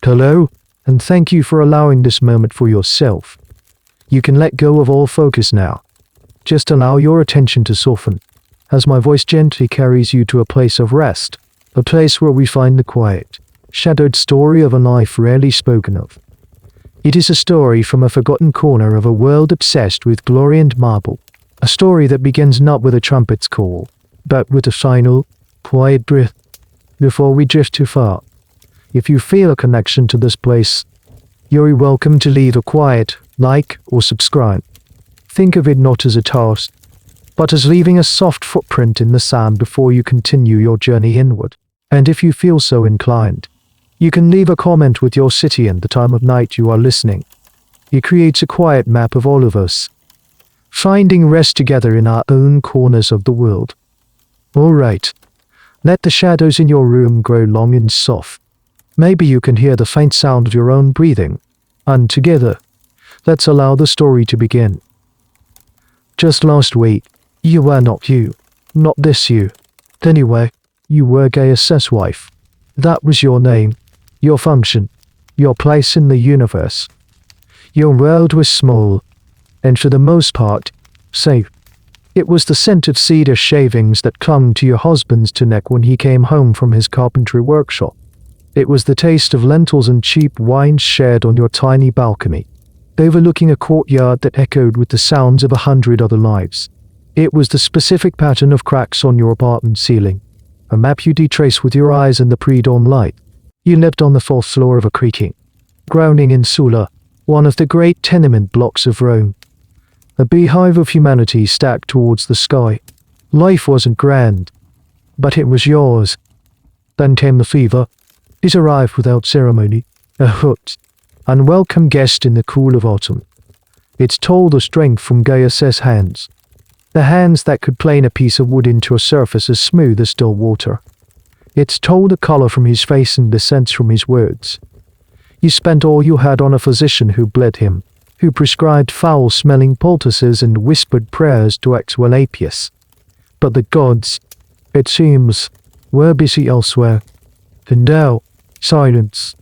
Hello, and thank you for allowing this moment for yourself. You can let go of all focus now. Just allow your attention to soften, as my voice gently carries you to a place of rest, a place where we find the quiet, shadowed story of a life rarely spoken of. It is a story from a forgotten corner of a world obsessed with glory and marble, a story that begins not with a trumpet's call, but with a final, quiet breath before we drift too far. If you feel a connection to this place, you're welcome to leave a quiet like or subscribe. Think of it not as a task, but as leaving a soft footprint in the sand before you continue your journey inward. And if you feel so inclined, you can leave a comment with your city and the time of night you are listening. It creates a quiet map of all of us, finding rest together in our own corners of the world. Alright, let the shadows in your room grow long and soft. Maybe you can hear the faint sound of your own breathing, and together, let's allow the story to begin. Just last week, you were not you, not this you. Anyway, you were Gaius' wife. That was your name, your function, your place in the universe. Your world was small, and for the most part, safe. It was the scent of cedar shavings that clung to your husband's neck when he came home from his carpentry workshop. It was the taste of lentils and cheap wines shared on your tiny balcony, overlooking a courtyard that echoed with the sounds of 100 other lives. It was the specific pattern of cracks on your apartment ceiling, a map you detrace with your eyes in the pre-dawn light. You lived on the fourth floor of a creaking, grounding insula, one of the great tenement blocks of Rome. A beehive of humanity stacked towards the sky. Life wasn't grand, but it was yours. Then came the fever. It arrived without ceremony, a hooked, unwelcome guest in the cool of autumn. It told the strength from Gaius' hands, the hands that could plane a piece of wood into a surface as smooth as still water. It told the color from his face and the sense from his words. You spent all you had on a physician who bled him, who prescribed foul-smelling poultices and whispered prayers to Asclepius. But the gods, it seems, were busy elsewhere. And now, silence.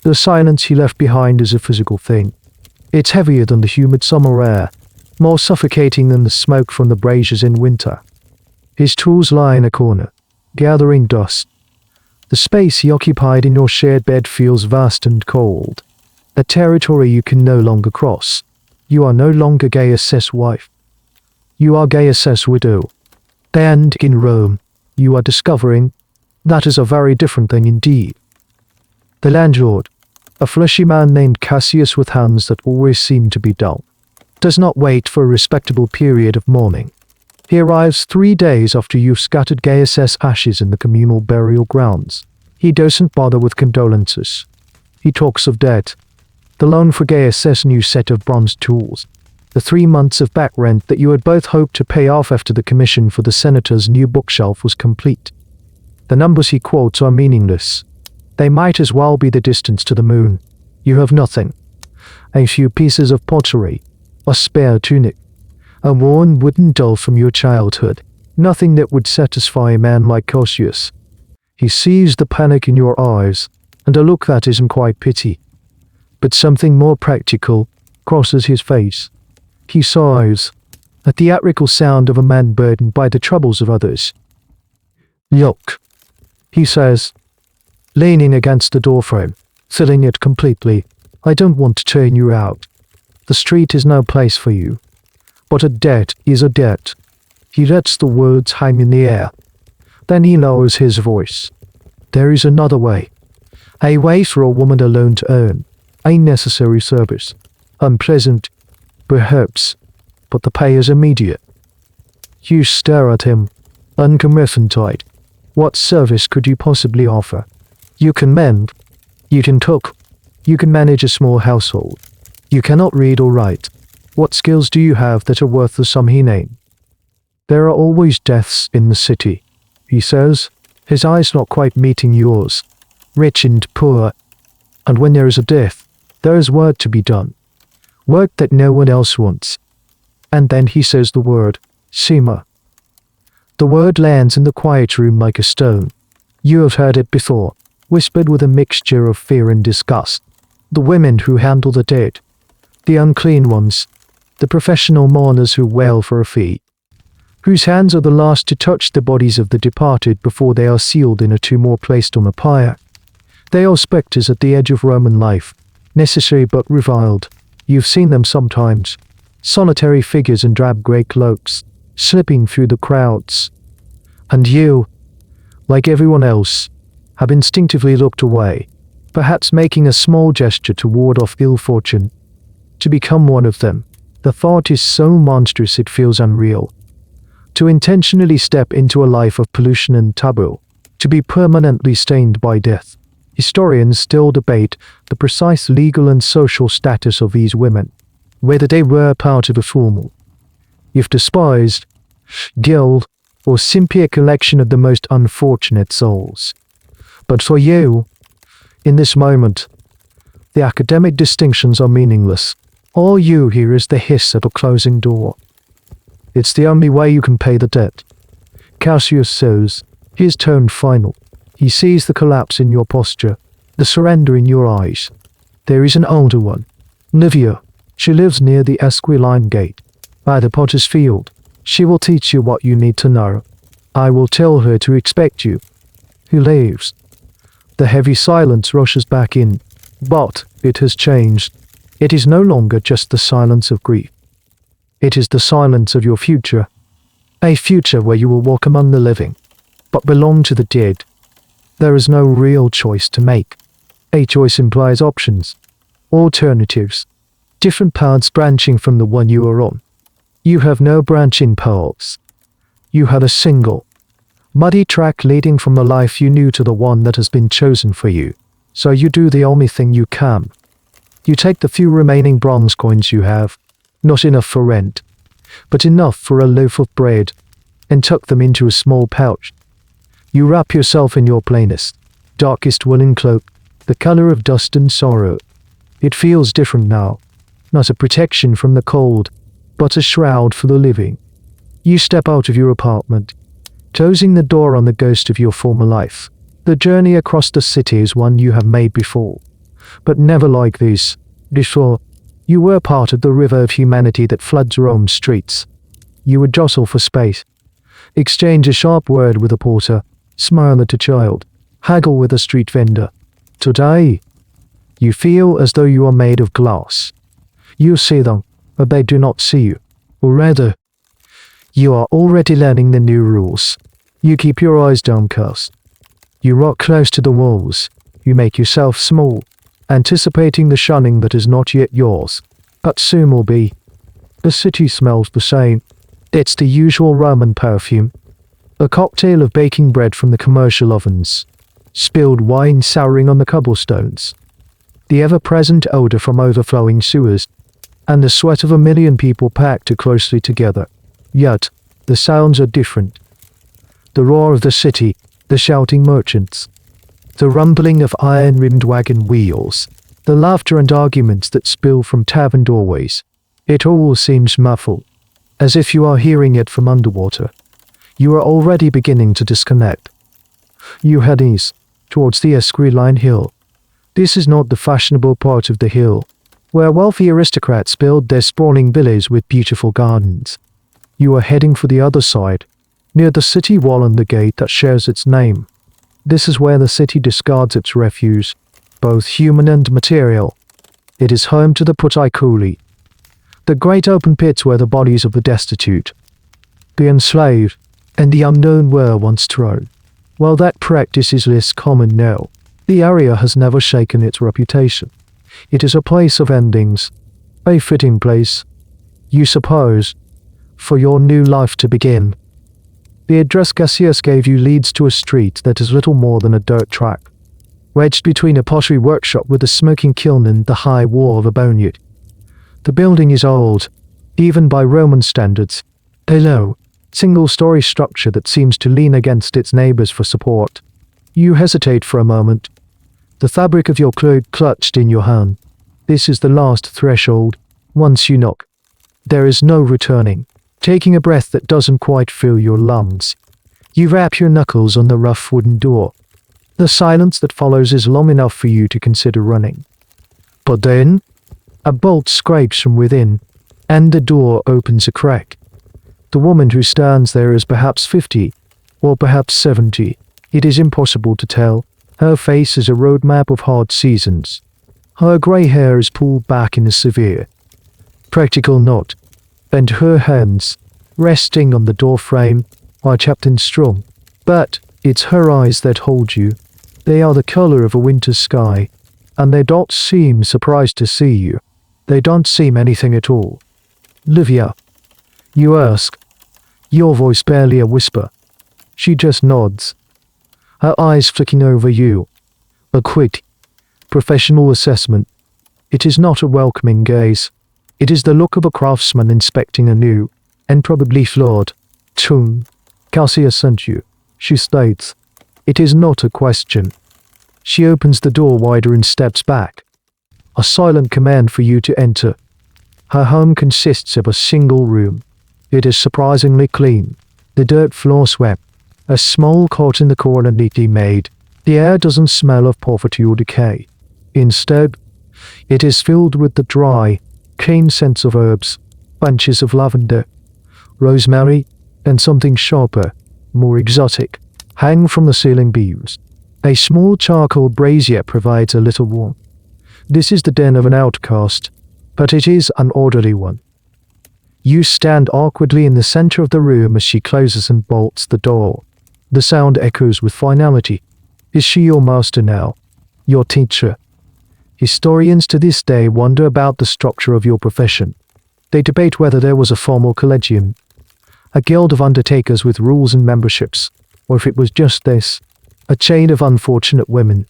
The silence he left behind is a physical thing. It's heavier than the humid summer air, more suffocating than the smoke from the braziers in winter. His tools lie in a corner, gathering dust. The space he occupied in your shared bed feels vast and cold, a territory you can no longer cross. You are no longer Gaius' wife. You are Gaius' widow. And in Rome, you are discovering that is a very different thing indeed. The landlord, a fleshy man named Cassius with hands that always seem to be dull, does not wait for a respectable period of mourning. He arrives 3 days after you've scattered Gaius' ashes in the communal burial grounds. He doesn't bother with condolences. He talks of debt, the loan for Gaius' new set of bronze tools, the 3 months of back rent that you had both hoped to pay off after the commission for the senator's new bookshelf was complete. The numbers he quotes are meaningless. They might as well be the distance to the moon. You have nothing. A few pieces of pottery, a spare tunic, a worn wooden doll from your childhood. Nothing that would satisfy a man like Cassius. He sees the panic in your eyes, and a look that isn't quite pity, but something more practical crosses his face. He sighs, a theatrical sound of a man burdened by the troubles of others. Look, he says, leaning against the doorframe, filling it completely. I don't want to turn you out. The street is no place for you. But a debt is a debt. He lets the words hang in the air. Then he lowers his voice. There is another way. A way for a woman alone to earn. A necessary service. Unpleasant, perhaps, but the pay is immediate. You stare at him, uncommitted. What service could you possibly offer? You can mend. You can cook. You can manage a small household. You cannot read or write. What skills do you have that are worth the sum he named? There are always deaths in the city, he says, his eyes not quite meeting yours. Rich and poor. And when there is a death, there is work to be done. Work that no one else wants. And then he says the word, sima. The word lands in the quiet room like a stone. You have heard it before. whispered with a mixture of fear and disgust. The women who handle the dead, the unclean ones, the professional mourners who wail for a fee, whose hands are the last to touch the bodies of the departed before they are sealed in a tomb or placed on a pyre. They are spectres at the edge of Roman life, necessary but reviled. You've seen them sometimes, solitary figures in drab grey cloaks, slipping through the crowds. And you, like everyone else, have instinctively looked away, perhaps making a small gesture to ward off ill fortune. To become one of them, the thought is so monstrous it feels unreal. To intentionally step into a life of pollution and taboo, to be permanently stained by death. Historians still debate the precise legal and social status of these women, whether they were part of a formal, if despised, guild, or simply a collection of the most unfortunate souls. But for you, in this moment, the academic distinctions are meaningless. All you hear is the hiss at a closing door. It's the only way you can pay the debt. Cassius says, his tone final. He sees the collapse in your posture, the surrender in your eyes. There is an older one, Livia. She lives near the Esquiline Gate, by the Potter's Field. She will teach you what you need to know. I will tell her to expect you. He leaves. The heavy silence rushes back in, but it has changed. It is no longer just the silence of grief. It is the silence of your future, a future where you will walk among the living, but belong to the dead. There is no real choice to make. A choice implies options, alternatives, different paths branching from the one you are on. You have no branching paths. You have a single, muddy track leading from the life you knew to the one that has been chosen for you. So you do the only thing you can. You take the few remaining bronze coins you have, not enough for rent, but enough for a loaf of bread, and tuck them into a small pouch. You wrap yourself in your plainest, darkest woolen cloak, the color of dust and sorrow. It feels different now, not a protection from the cold, but a shroud for the living. You step out of your apartment, closing the door on the ghost of your former life. The journey across the city is one you have made before, but never like this. Before, you were part of the river of humanity that floods Rome's streets. You would jostle for space, exchange a sharp word with a porter, smile at a child, haggle with a street vendor. Today, you feel as though you are made of glass. You see them, but they do not see you. Or rather, you are already learning the new rules. You keep your eyes downcast. You rock close to the walls. You make yourself small, anticipating the shunning that is not yet yours, but soon will be. The city smells the same. It's the usual Roman perfume. A cocktail of baking bread from the commercial ovens, spilled wine souring on the cobblestones, the ever-present odor from overflowing sewers, and the sweat of a million people packed too closely together. Yet, the sounds are different. The roar of the city, the shouting merchants, the rumbling of iron-rimmed wagon wheels, the laughter and arguments that spill from tavern doorways. It all seems muffled, as if you are hearing it from underwater. You are already beginning to disconnect. You head east, towards the Esquiline Hill. This is not the fashionable part of the hill, where wealthy aristocrats build their sprawling villas with beautiful gardens. You are heading for the other side, near the city wall and the gate that shares its name. This is where the city discards its refuse, both human and material. It is home to the Putaikuli, the great open pits where the bodies of the destitute, the enslaved, and the unknown were once thrown. While that practice is less common now, the area has never shaken its reputation. It is a place of endings, a fitting place, you suppose, for your new life to begin. The address Cassius gave you leads to a street that is little more than a dirt track, wedged between a pottery workshop with a smoking kiln and the high wall of a boneyard. The building is old, even by Roman standards, a low, single-story structure that seems to lean against its neighbors for support. You hesitate for a moment, the fabric of your cloak clutched in your hand. This is the last threshold. Once you knock, there is no returning. Taking a breath that doesn't quite fill your lungs, you rap your knuckles on the rough wooden door. The silence that follows is long enough for you to consider running. But then, a bolt scrapes from within, and the door opens a crack. The woman who stands there is perhaps 50, or perhaps 70. It is impossible to tell. Her face is a roadmap of hard seasons. Her grey hair is pulled back in a severe, practical knot, and her hands, resting on the door frame, are chapped and strong. But it's her eyes that hold you. They are the color of a winter sky, and they don't seem surprised to see you. They don't seem anything at all. "Livia?" You ask, your voice barely a whisper. She just nods, her eyes flicking over you. A quick, professional assessment. It is not a welcoming gaze. It is the look of a craftsman inspecting a new, and probably flawed, tomb. "Cassia sent you," she states. It is not a question. She opens the door wider and steps back. A silent command for you to enter. Her home consists of a single room. It is surprisingly clean. The dirt floor swept. A small cot in the corner neatly made. The air doesn't smell of poverty or decay. Instead, it is filled with the dry, keen scents of herbs, bunches of lavender, rosemary, and something sharper, more exotic, hang from the ceiling beams. A small charcoal brazier provides a little warmth. This is the den of an outcast, but it is an orderly one. You stand awkwardly in the center of the room as she closes and bolts the door. The sound echoes with finality. Is she your master now? Your teacher? Historians to this day wonder about the structure of your profession. They debate whether there was a formal collegium, a guild of undertakers with rules and memberships, or if it was just this, a chain of unfortunate women,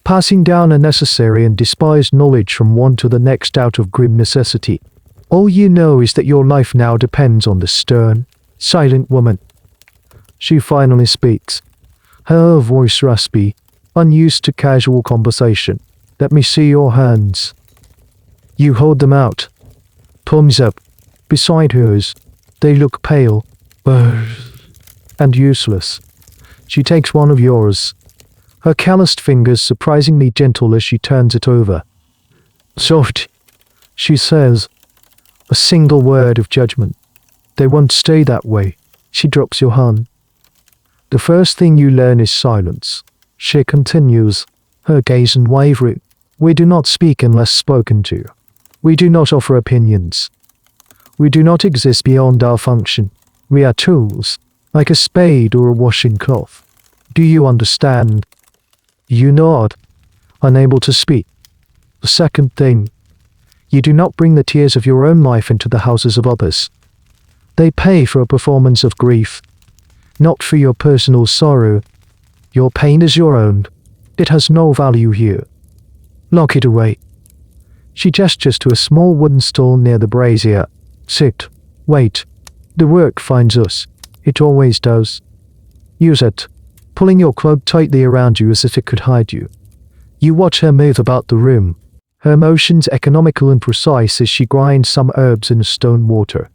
passing down a necessary and despised knowledge from one to the next out of grim necessity. All you know is that your life now depends on the stern, silent woman. She finally speaks, her voice raspy, unused to casual conversation. "Let me see your hands." You hold them out, palms up, beside hers. They look pale, and useless. She takes one of yours, her calloused fingers surprisingly gentle as she turns it over. "Soft," she says, a single word of judgment. "They won't stay that way." She drops your hand. "The first thing you learn is silence," she continues, her gaze unwavering. "We do not speak unless spoken to. We do not offer opinions. We do not exist beyond our function. We are tools, like a spade or a washing cloth. Do you understand?" You nod, unable to speak. The second thing, you do not bring the tears of your own life into the houses of others. They pay for a performance of grief, not for your personal sorrow. Your pain is your own. It has no value here. Lock it away. She gestures to a small wooden stool near the brazier. "Sit. Wait. The work finds us. It always does. Use it," pulling your cloak tightly around you as if it could hide you. You watch her move about the room, her motions economical and precise as she grinds some herbs in a stone mortar.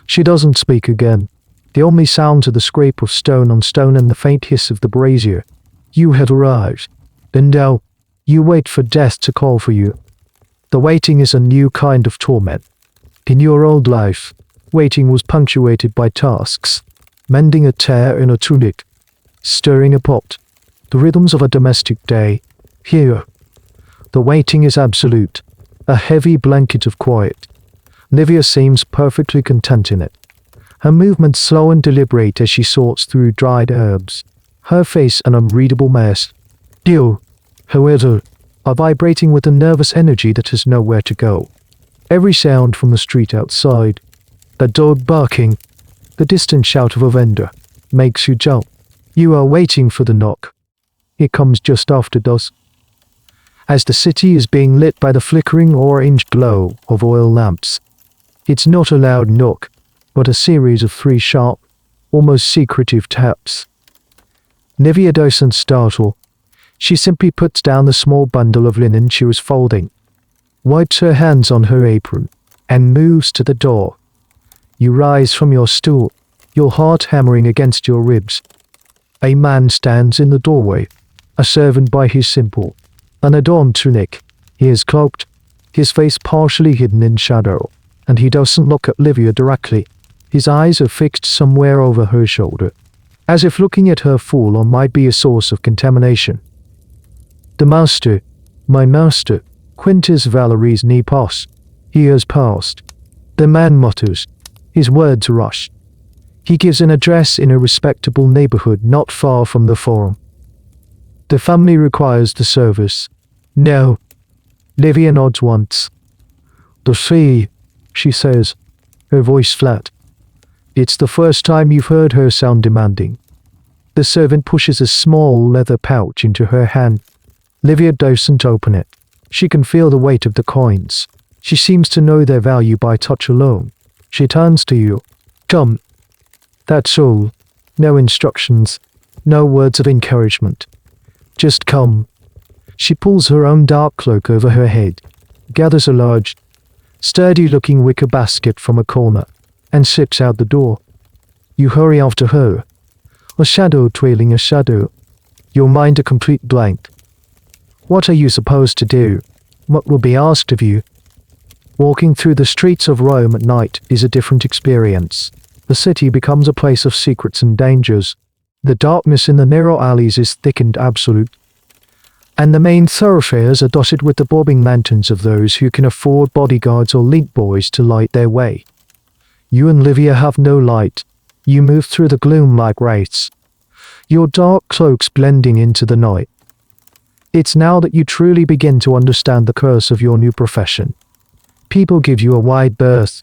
She doesn't speak again. The only sounds are the scrape of stone on stone and the faint hiss of the brazier. You have arrived. And now, you wait for death to call for you. The waiting is a new kind of torment. In your old life, waiting was punctuated by tasks, mending a tear in a tunic, stirring a pot, the rhythms of a domestic day. Here, the waiting is absolute, a heavy blanket of quiet. Livia seems perfectly content in it. Her movements slow and deliberate as she sorts through dried herbs, her face an unreadable mess. You, however, are vibrating with a nervous energy that has nowhere to go. Every sound from the street outside, a dog barking, the distant shout of a vendor, makes you jump. You are waiting for the knock. It comes just after dusk, as the city is being lit by the flickering orange glow of oil lamps. It's not a loud knock, but a series of 3 sharp, almost secretive taps. Livia doesn't startle. She simply puts down the small bundle of linen she was folding, wipes her hands on her apron, and moves to the door. You rise from your stool, your heart hammering against your ribs. A man stands in the doorway, a servant by his simple, unadorned tunic. He is cloaked, his face partially hidden in shadow, and he doesn't look at Livia directly. His eyes are fixed somewhere over her shoulder, as if looking at her full on might be a source of contamination. The master, my master, Quintus Valerie's nepos. He has passed. The man mutters. His words rush. He gives an address in a respectable neighborhood not far from the forum. The family requires the service. No. Livia nods once. The fee, she says, her voice flat. It's the first time you've heard her sound demanding. The servant pushes a small leather pouch into her hand. Livia doesn't open it. She can feel the weight of the coins. She seems to know their value by touch alone. She turns to you. Come. That's all. No instructions. No words of encouragement. Just come. She pulls her own dark cloak over her head, gathers a large, sturdy-looking wicker basket from a corner, and slips out the door. You hurry after her. A shadow trailing a shadow. Your mind a complete blank. What are you supposed to do? What will be asked of you? Walking through the streets of Rome at night is a different experience. The city becomes a place of secrets and dangers. The darkness in the narrow alleys is thick and absolute, and the main thoroughfares are dotted with the bobbing lanterns of those who can afford bodyguards or link boys to light their way. You and Livia have no light. You move through the gloom like wraiths, your dark cloaks blending into the night. It's now that you truly begin to understand the curse of your new profession. People give you a wide berth.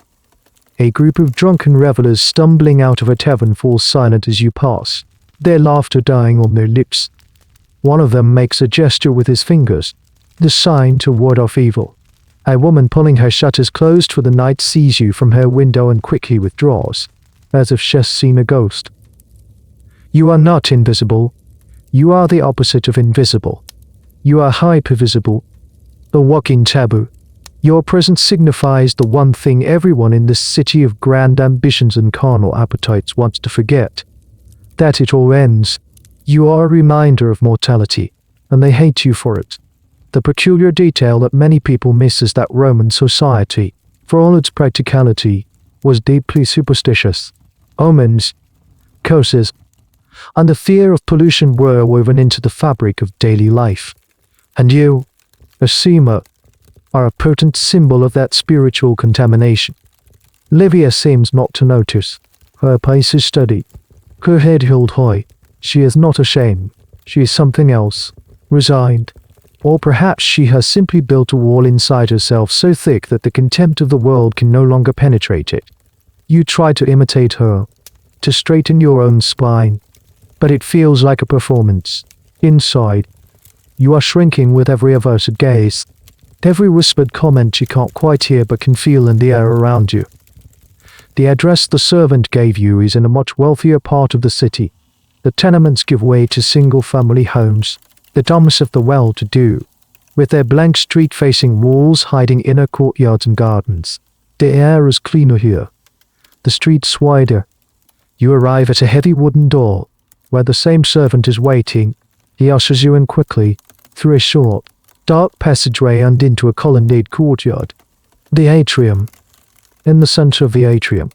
A group of drunken revelers stumbling out of a tavern falls silent as you pass, their laughter dying on their lips. One of them makes a gesture with his fingers, the sign to ward off evil. A woman pulling her shutters closed for the night sees you from her window and quickly withdraws, as if she's seen a ghost. You are not invisible. You are the opposite of invisible. You are hypervisible, a walking taboo. Your presence signifies the one thing everyone in this city of grand ambitions and carnal appetites wants to forget, that it all ends. You are a reminder of mortality, and they hate you for it. The peculiar detail that many people miss is that Roman society, for all its practicality, was deeply superstitious. Omens, curses, and the fear of pollution were woven into the fabric of daily life. And you, a sima, are a potent symbol of that spiritual contamination. Livia seems not to notice. Her pace is steady, her head held high. She is not ashamed. She is something else, resigned. Or perhaps she has simply built a wall inside herself so thick that the contempt of the world can no longer penetrate it. You try to imitate her, to straighten your own spine, but it feels like a performance. Inside, you are shrinking with every averted gaze, every whispered comment you can't quite hear but can feel in the air around you. The address the servant gave you is in a much wealthier part of the city. The tenements give way to single-family homes, the domes of the well-to-do, with their blank street-facing walls hiding inner courtyards and gardens. The air is cleaner here, the streets wider. You arrive at a heavy wooden door, where the same servant is waiting. He ushers you in quickly, through a short, dark passageway and into a colonnade courtyard. The atrium. In the center of the atrium,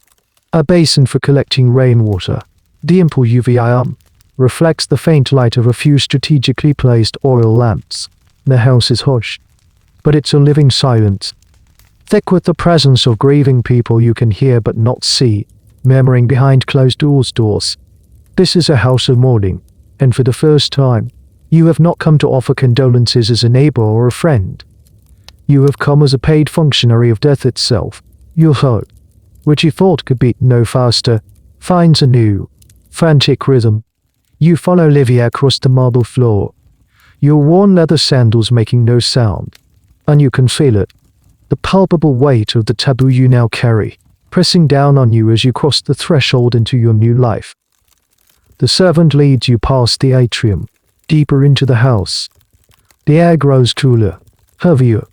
a basin for collecting rainwater. The ample UV reflects the faint light of a few strategically placed oil lamps. The house is hushed, but it's a living silence, thick with the presence of grieving people you can hear but not see, murmuring behind closed doors. This is a house of mourning, and for the first time, you have not come to offer condolences as a neighbor or a friend. You have come as a paid functionary of death itself. Your heart, which you thought could beat no faster, finds a new, frantic rhythm. You follow Livia across the marble floor, your worn leather sandals making no sound, and you can feel it, the palpable weight of the taboo you now carry, pressing down on you as you cross the threshold into your new life. The servant leads you past the atrium, deeper into the house. The air grows cooler, heavier.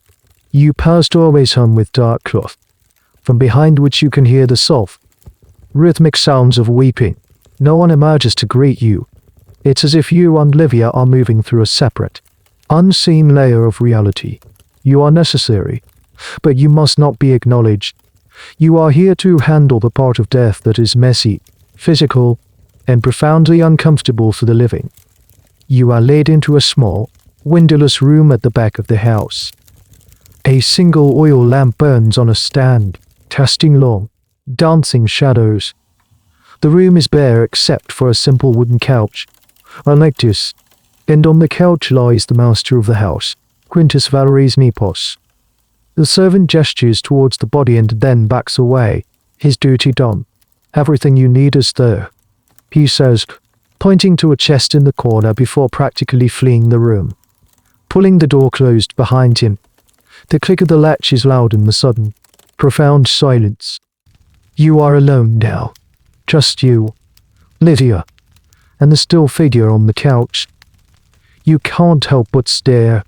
You pass doorways hung with dark cloth, from behind which you can hear the soft, rhythmic sounds of weeping. No one emerges to greet you. It's as if you and Livia are moving through a separate, unseen layer of reality. You are necessary, but you must not be acknowledged. You are here to handle the part of death that is messy, physical, and profoundly uncomfortable for the living. You are led into a small, windowless room at the back of the house. A single oil lamp burns on a stand, casting long, dancing shadows. The room is bare except for a simple wooden couch, a lectus, and on the couch lies the master of the house, Quintus Valerie's Nepos. The servant gestures towards the body and then backs away, his duty done. Everything you need is there, he says, pointing to a chest in the corner before practically fleeing the room. Pulling the door closed behind him, the click of the latch is loud in the sudden, profound silence. You are alone now. Just you, Lydia, and the still figure on the couch. You can't help but stare.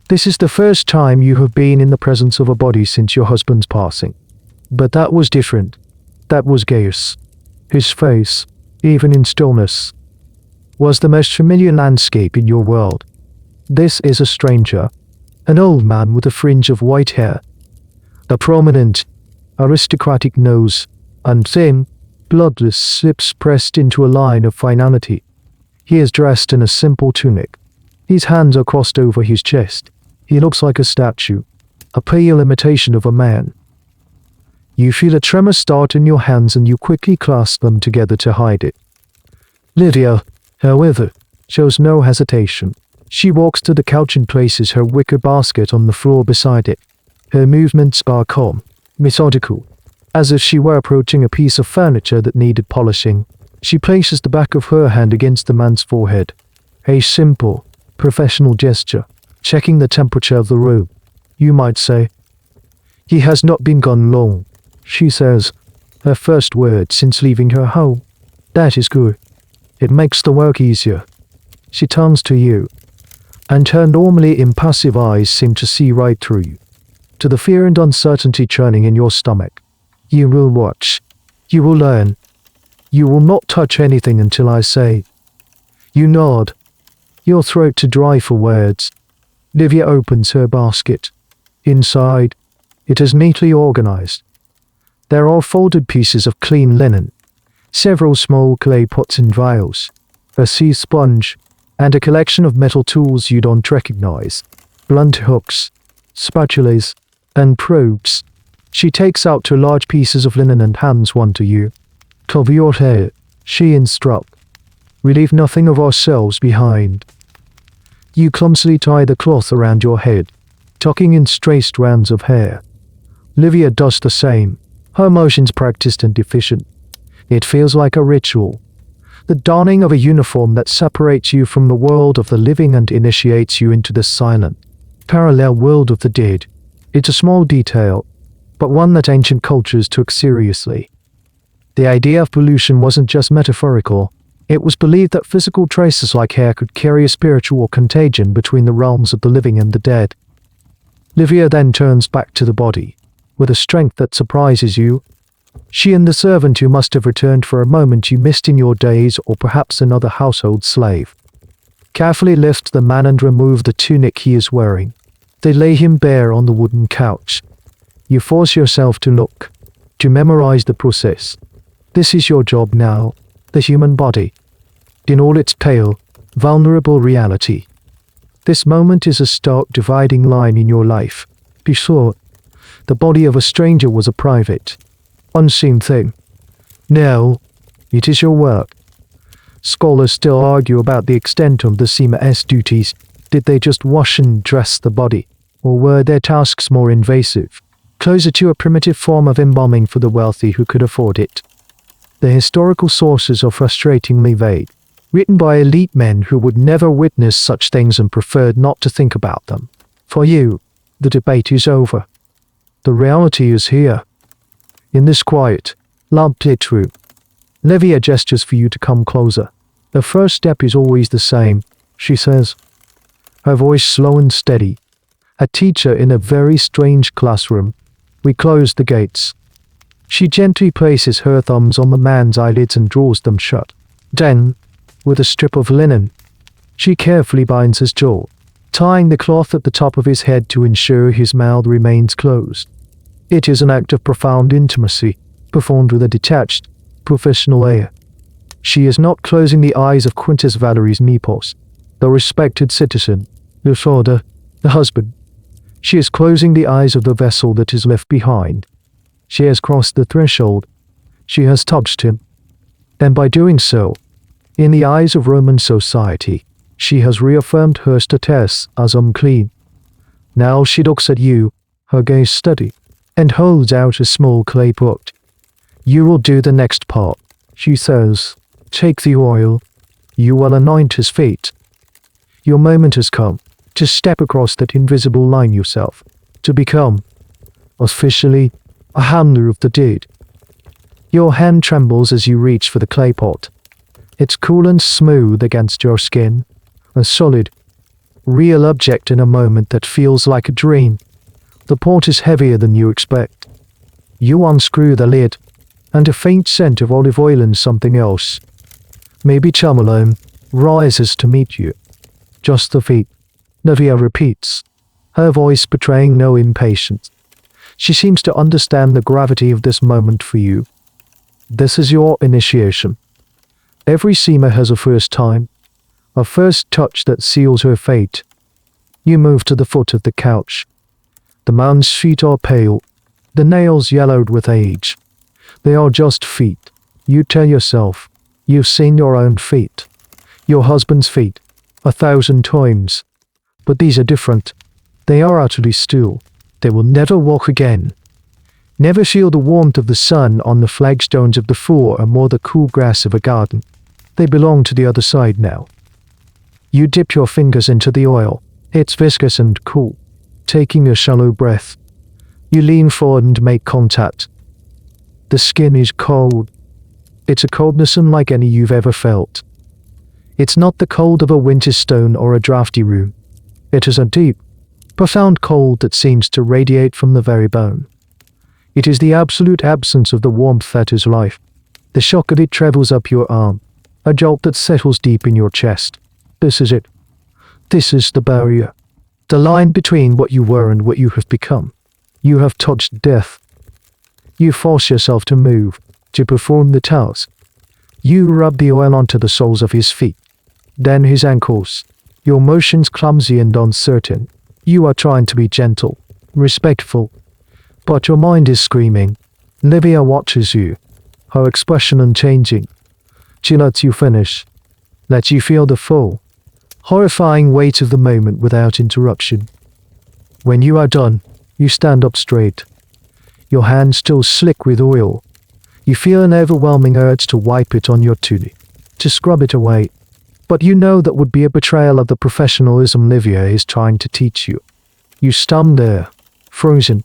This is the first time you have been in the presence of a body since your husband's passing. But that was different. That was Gaius. His face, even in stillness, was the most familiar landscape in your world. This is a stranger, an old man with a fringe of white hair, a prominent, aristocratic nose, and thin, bloodless lips pressed into a line of finality. He is dressed in a simple tunic. His hands are crossed over his chest. He looks like a statue, a pale imitation of a man. You feel a tremor start in your hands and you quickly clasp them together to hide it. Lydia, however, shows no hesitation. She walks to the couch and places her wicker basket on the floor beside it. Her movements are calm, methodical, as if she were approaching a piece of furniture that needed polishing. She places the back of her hand against the man's forehead. A simple, professional gesture, checking the temperature of the room, you might say. He has not been gone long, she says, her first word since leaving her home. That is good. It makes the work easier. She turns to you, and her normally impassive eyes seem to see right through you, to the fear and uncertainty churning in your stomach. You will watch. You will learn. You will not touch anything until I say. You nod, your throat too dry for words. Livia opens her basket. Inside, it is neatly organized. There are folded pieces of clean linen, several small clay pots and vials, a sea sponge, and a collection of metal tools you don't recognize. Blunt hooks, spatulas, and probes. She takes out 2 large pieces of linen and hands one to you. Cover your hair, she instructs. We leave nothing of ourselves behind. You clumsily tie the cloth around your head, tucking in stray strands of hair. Livia does the same, her motions practiced and efficient. It feels like a ritual, the donning of a uniform that separates you from the world of the living and initiates you into the silent, parallel world of the dead. It's a small detail, but one that ancient cultures took seriously. The idea of pollution wasn't just metaphorical. It was believed that physical traces like hair could carry a spiritual contagion between the realms of the living and the dead. Livia then turns back to the body, with a strength that surprises you. She and the servant who must have returned for a moment you missed in your days, or perhaps another household slave, carefully lift the man and remove the tunic he is wearing. They lay him bare on the wooden couch. You force yourself to look, to memorize the process. This is your job now, the human body, in all its pale, vulnerable reality. This moment is a stark dividing line in your life. Before, the body of a stranger was a private, unseen thing. Now, it is your work. Scholars still argue about the extent of the sima's duties. Did they just wash and dress the body, or were their tasks more invasive, closer to a primitive form of embalming for the wealthy who could afford it? The historical sources are frustratingly vague, written by elite men who would never witness such things and preferred not to think about them. For you, the debate is over. The reality is here. In this quiet, lamp-lit room, Livia gestures for you to come closer. The first step is always the same, she says, her voice slow and steady. A teacher in a very strange classroom. We close the gates. She gently places her thumbs on the man's eyelids and draws them shut. Then, with a strip of linen. She carefully binds his jaw, tying the cloth at the top of his head to ensure his mouth remains closed. It is an act of profound intimacy, performed with a detached, professional air. She is not closing the eyes of Quintus Valerie's Nepos, the respected citizen, the father, the husband. She is closing the eyes of the vessel that is left behind. She has crossed the threshold. She has touched him. And by doing so, in the eyes of Roman society, she has reaffirmed her status as unclean. Now she looks at you, her gaze steady, and holds out a small clay pot. You will do the next part, she says. Take the oil. You will anoint his feet. Your moment has come to step across that invisible line yourself, to become, officially, a handler of the deed. Your hand trembles as you reach for the clay pot. It's cool and smooth against your skin, a solid, real object in a moment that feels like a dream. The pot is heavier than you expect. You unscrew the lid, and a faint scent of olive oil and something else, maybe chamomile, rises to meet you. Just the feet, Navia repeats, her voice betraying no impatience. She seems to understand the gravity of this moment for you. This is your initiation. Every sima has a first time, a first touch that seals her fate. You move to the foot of the couch. The man's feet are pale, the nails yellowed with age. They are just feet. You tell yourself, you've seen your own feet, your husband's feet, 1,000 times. But these are different. They are utterly still. They will never walk again. Never feel the warmth of the sun on the flagstones of the floor or more the cool grass of a garden. They belong to the other side now. You dip your fingers into the oil. It's viscous and cool. Taking a shallow breath, you lean forward and make contact. The skin is cold. It's a coldness unlike any you've ever felt. It's not the cold of a winter stone or a drafty room. It is a deep, profound cold that seems to radiate from the very bone. It is the absolute absence of the warmth that is life. The shock of it travels up your arm, a jolt that settles deep in your chest. This is it. This is the barrier. The line between what you were and what you have become. You have touched death. You force yourself to move, to perform the task. You rub the oil onto the soles of his feet, then his ankles. Your motions clumsy and uncertain. You are trying to be gentle, respectful, but your mind is screaming. Livia watches you, her expression unchanging. She lets you finish, lets you feel the full, horrifying weight of the moment without interruption. When you are done, you stand up straight, your hands still slick with oil. You feel an overwhelming urge to wipe it on your tunic, to scrub it away. But you know that would be a betrayal of the professionalism Livia is trying to teach you. You stand there, frozen,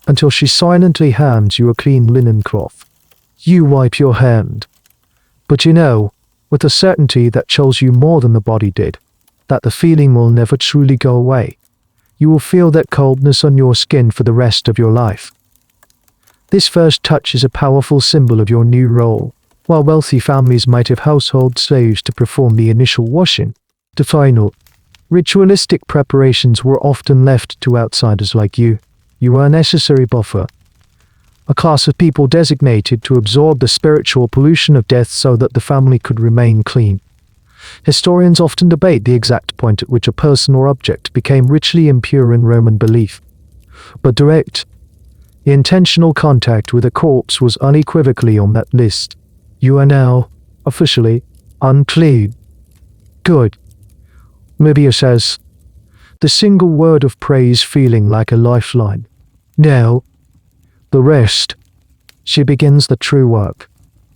until she silently hands you a clean linen cloth. You wipe your hand. But you know, with a certainty that chills you more than the body did, that the feeling will never truly go away. You will feel that coldness on your skin for the rest of your life. This first touch is a powerful symbol of your new role. While wealthy families might have household slaves to perform the initial washing, the final, ritualistic preparations were often left to outsiders like you. You were a necessary buffer, a class of people designated to absorb the spiritual pollution of death so that the family could remain clean. Historians often debate the exact point at which a person or object became ritually impure in Roman belief. But direct, intentional contact with a corpse was unequivocally on that list. You are now, officially, unclean. Good. Livia says, the single word of praise feeling like a lifeline. Now, the rest. She begins the true work,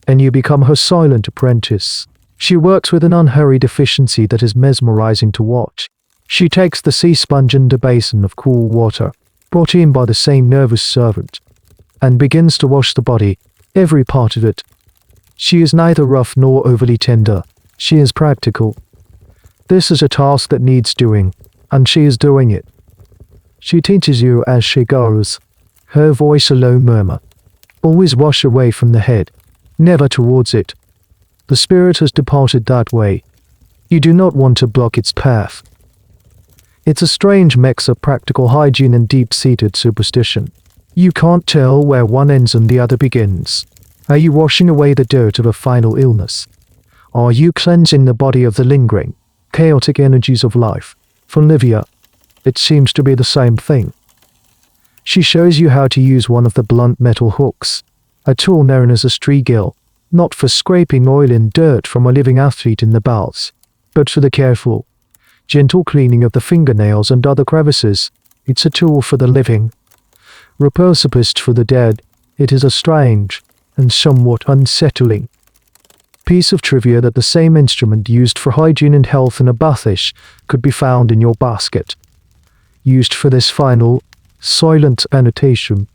and you become her silent apprentice. She works with an unhurried efficiency that is mesmerizing to watch. She takes the sea sponge and a basin of cool water, brought in by the same nervous servant, and begins to wash the body, every part of it. She is neither rough nor overly tender. She is practical. This is a task that needs doing, and she is doing it. She teaches you as she goes, her voice a low murmur. Always wash away from the head, never towards it. The spirit has departed that way. You do not want to block its path. It's a strange mix of practical hygiene and deep-seated superstition. You can't tell where one ends and the other begins. Are you washing away the dirt of a final illness? Are you cleansing the body of the lingering, chaotic energies of life? For Livia, it seems to be the same thing. She shows you how to use one of the blunt metal hooks, a tool known as a strigil, not for scraping oil and dirt from a living athlete in the baths, but for the careful, gentle cleaning of the fingernails and other crevices. It's a tool for the living, repulsivist for the dead. It is a strange and somewhat unsettling piece of trivia that the same instrument used for hygiene and health in a bathish could be found in your basket. Used for this final, silent annotation.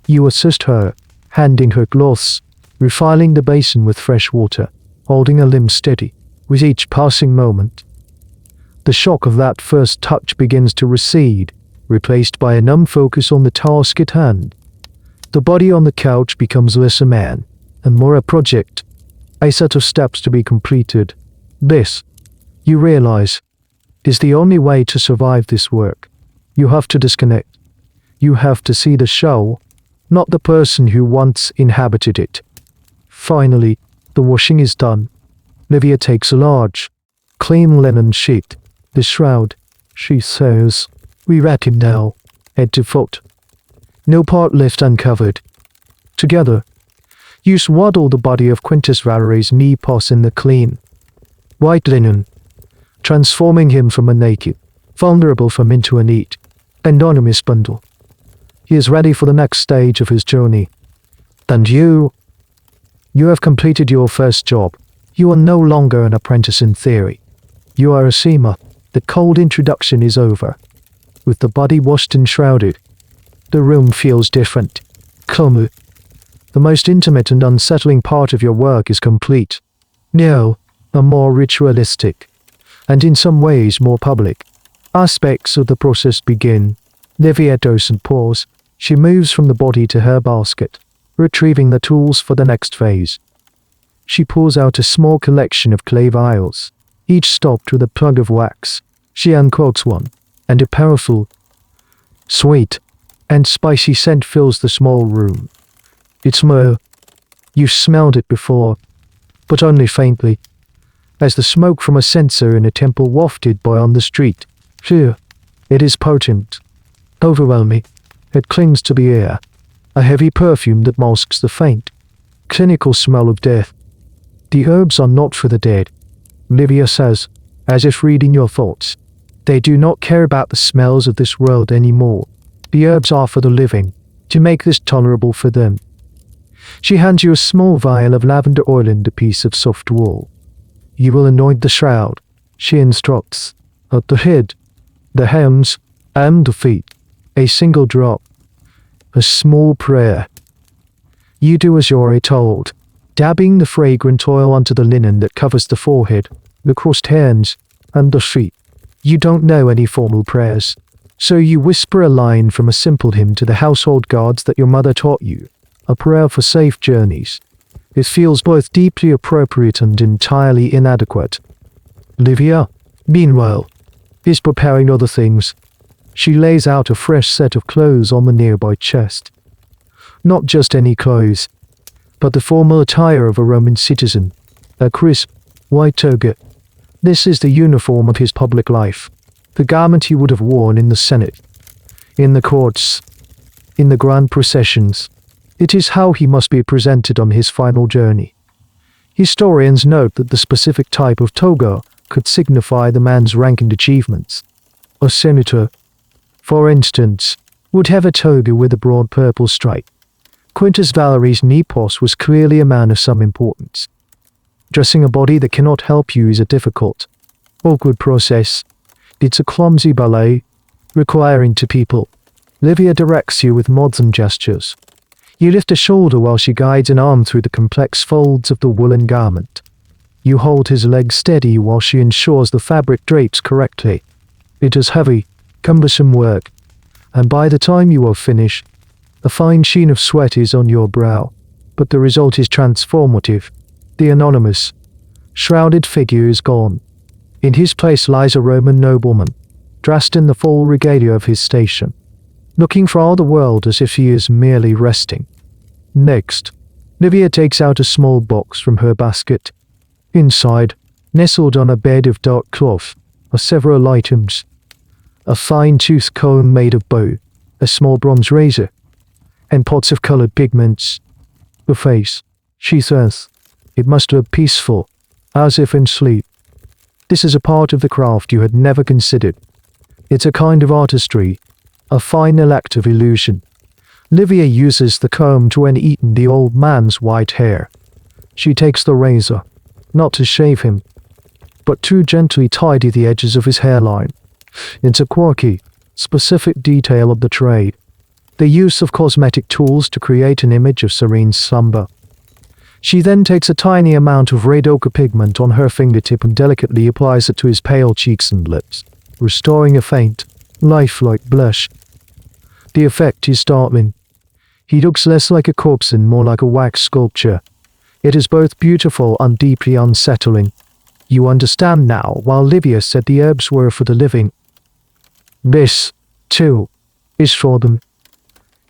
You assist her, handing her cloths, refiling the basin with fresh water, holding a limb steady with each passing moment. The shock of that first touch begins to recede, replaced by a numb focus on the task at hand. The body on the couch becomes less a man, and more a project, a set of steps to be completed. This, you realize, is the only way to survive this work. You have to disconnect. You have to see the show, not the person who once inhabited it. Finally, the washing is done. Livia takes a large, clean linen sheet. The shroud, she says. We wrap him now, head to foot. No part left uncovered. Together, you swaddle the body of Quintus Valerie's Nepos in the clean, white linen, transforming him from a naked, vulnerable form into a neat, anonymous bundle. He is ready for the next stage of his journey. And you have completed your first job. You are no longer an apprentice in theory. You are a sima. The cold introduction is over. With the body washed and shrouded, the room feels different. Calmer. The most intimate and unsettling part of your work is complete. Now, the more ritualistic, and in some ways more public, aspects of the process begin. Livia doesn't pause. She moves from the body to her basket, retrieving the tools for the next phase. She pulls out a small collection of clay vials, each stopped with a plug of wax. She uncorks one, and a powerful, sweet, and spicy scent fills the small room. It's myrrh. You've smelled it before, but only faintly, as the smoke from a censer in a temple wafted by on the street. Here, it is potent, overwhelming. It clings to the air, a heavy perfume that masks the faint, clinical smell of death. The herbs are not for the dead, Livia says, as if reading your thoughts. They do not care about the smells of this world anymore. The herbs are for the living, to make this tolerable for them. She hands you a small vial of lavender oil and a piece of soft wool. You will anoint the shroud, she instructs, at the head, the hands, and the feet. A single drop. A small prayer. You do as you're told, dabbing the fragrant oil onto the linen that covers the forehead, the crossed hands, and the feet. You don't know any formal prayers, so you whisper a line from a simple hymn to the household gods that your mother taught you, a prayer for safe journeys. It feels both deeply appropriate and entirely inadequate. Livia, meanwhile, is preparing other things. She lays out a fresh set of clothes on the nearby chest. Not just any clothes, but the formal attire of a Roman citizen, a crisp, white toga. This is the uniform of his public life, the garment he would have worn in the Senate, in the courts, in the grand processions. It is how he must be presented on his final journey. Historians note that the specific type of toga could signify the man's rank and achievements. A senator, for instance, would have a toga with a broad purple stripe. Quintus Valerie's Nepos was clearly a man of some importance. Dressing a body that cannot help you is a difficult, awkward process. It's a clumsy ballet, requiring two people. Livia directs you with nods and gestures. You lift a shoulder while she guides an arm through the complex folds of the woolen garment. You hold his leg steady while she ensures the fabric drapes correctly. It is heavy, cumbersome work, and by the time you are finished, a fine sheen of sweat is on your brow, but the result is transformative. The anonymous, shrouded figure is gone. In his place lies a Roman nobleman, dressed in the full regalia of his station, looking for all the world as if he is merely resting. Next, Livia takes out a small box from her basket. Inside, nestled on a bed of dark cloth, are several items. A fine-toothed comb made of bone, a small bronze razor, and pots of colored pigments. The face, she says, it must look peaceful, as if in sleep. This is a part of the craft you had never considered. It's a kind of artistry, a fine elective illusion. Livia uses the comb to uneaten the old man's white hair. She takes the razor, not to shave him, but to gently tidy the edges of his hairline. It's a quirky, specific detail of the trade, the use of cosmetic tools to create an image of serene slumber. She then takes a tiny amount of red ochre pigment on her fingertip and delicately applies it to his pale cheeks and lips, restoring a faint, lifelike blush. The effect is startling. He looks less like a corpse and more like a wax sculpture. It is both beautiful and deeply unsettling. You understand now why Livia said the herbs were for the living. This, too, is for them.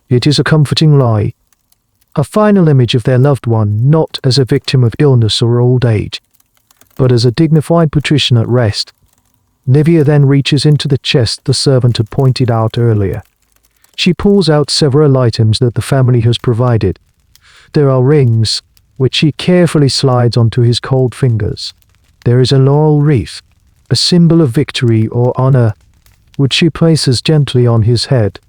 It is a comforting lie. A final image of their loved one not as a victim of illness or old age, but as a dignified patrician at rest. Livia then reaches into the chest the servant had pointed out earlier. She pulls out several items that the family has provided. There are rings, which she carefully slides onto his cold fingers. There is a laurel wreath, a symbol of victory or honor, which she places gently on his head.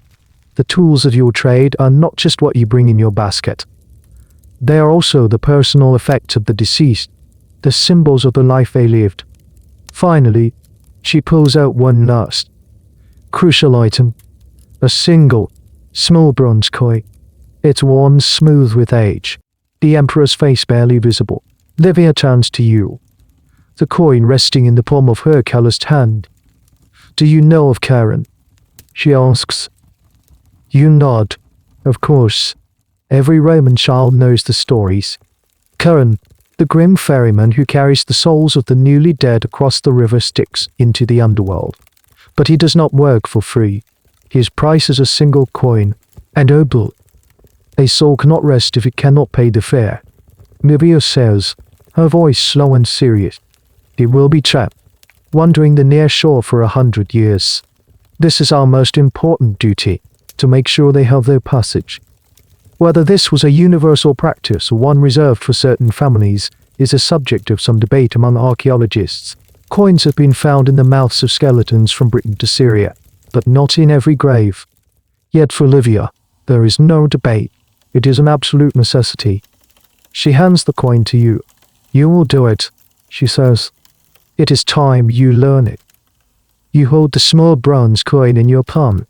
The tools of your trade are not just what you bring in your basket. They are also the personal effects of the deceased, the symbols of the life they lived. Finally, she pulls out one last, crucial item, a single, small bronze coin. It's worn smooth with age, the emperor's face barely visible. Livia turns to you, the coin resting in the palm of her calloused hand. Do you know of Karen? She asks. You nod. Of course. Every Roman child knows the stories. Karen, the grim ferryman who carries the souls of the newly dead across the river Styx into the underworld. But he does not work for free. His price is a single coin, an obol. A soul cannot rest if it cannot pay the fare. Livia says, her voice slow and serious. It will be trapped, wandering the near shore for 100 years. This is our most important duty, to make sure they have their passage. Whether this was a universal practice or one reserved for certain families is a subject of some debate among archaeologists. Coins have been found in the mouths of skeletons from Britain to Syria, but not in every grave. Yet for Livia, there is no debate. It is an absolute necessity. She hands the coin to you. You will do it, she says. It is time you learn it. You hold the small bronze coin in your palm.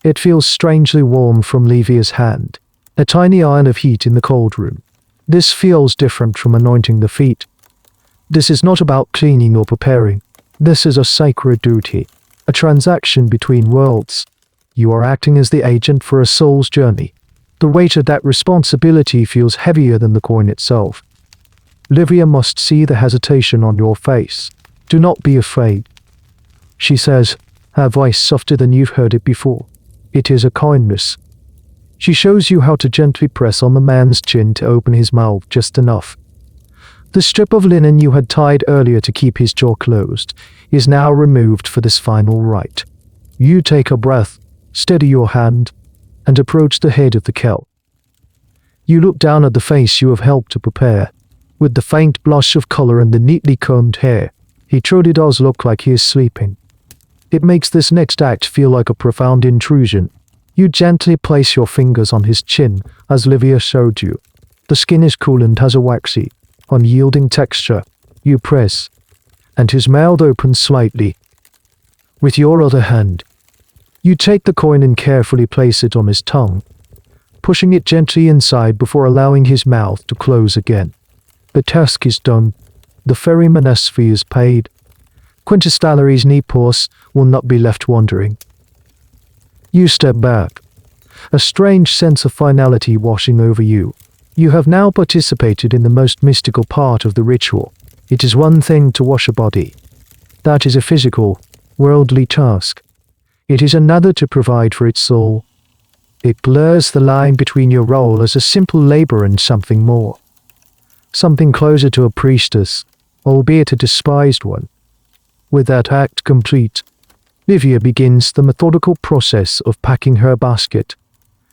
It feels strangely warm from Livia's hand, a tiny iron of heat in the cold room. This feels different from anointing the feet. This is not about cleaning or preparing. This is a sacred duty, a transaction between worlds. You are acting as the agent for a soul's journey. The weight of that responsibility feels heavier than the coin itself. Livia must see the hesitation on your face. Do not be afraid, she says, her voice softer than you've heard it before. It is a kindness. She shows you how to gently press on the man's chin to open his mouth just enough. The strip of linen you had tied earlier to keep his jaw closed is now removed for this final rite. You take a breath, steady your hand, and approach the head of the Celt. You look down at the face you have helped to prepare. With the faint blush of color and the neatly combed hair, he truly does look like he is sleeping. It makes this next act feel like a profound intrusion. You gently place your fingers on his chin, as Livia showed you. The skin is cool and has a waxy, unyielding texture. You press, and his mouth opens slightly. With your other hand, you take the coin and carefully place it on his tongue, pushing it gently inside before allowing his mouth to close again. The task is done. The ferryman's fee is paid. Quintus Valeri's Nepos will not be left wandering. You step back, a strange sense of finality washing over you. You have now participated in the most mystical part of the ritual. It is one thing to wash a body. That is a physical, worldly task. It is another to provide for its soul. It blurs the line between your role as a simple laborer and something more. Something closer to a priestess, albeit a despised one. With that act complete, Livia begins the methodical process of packing her basket.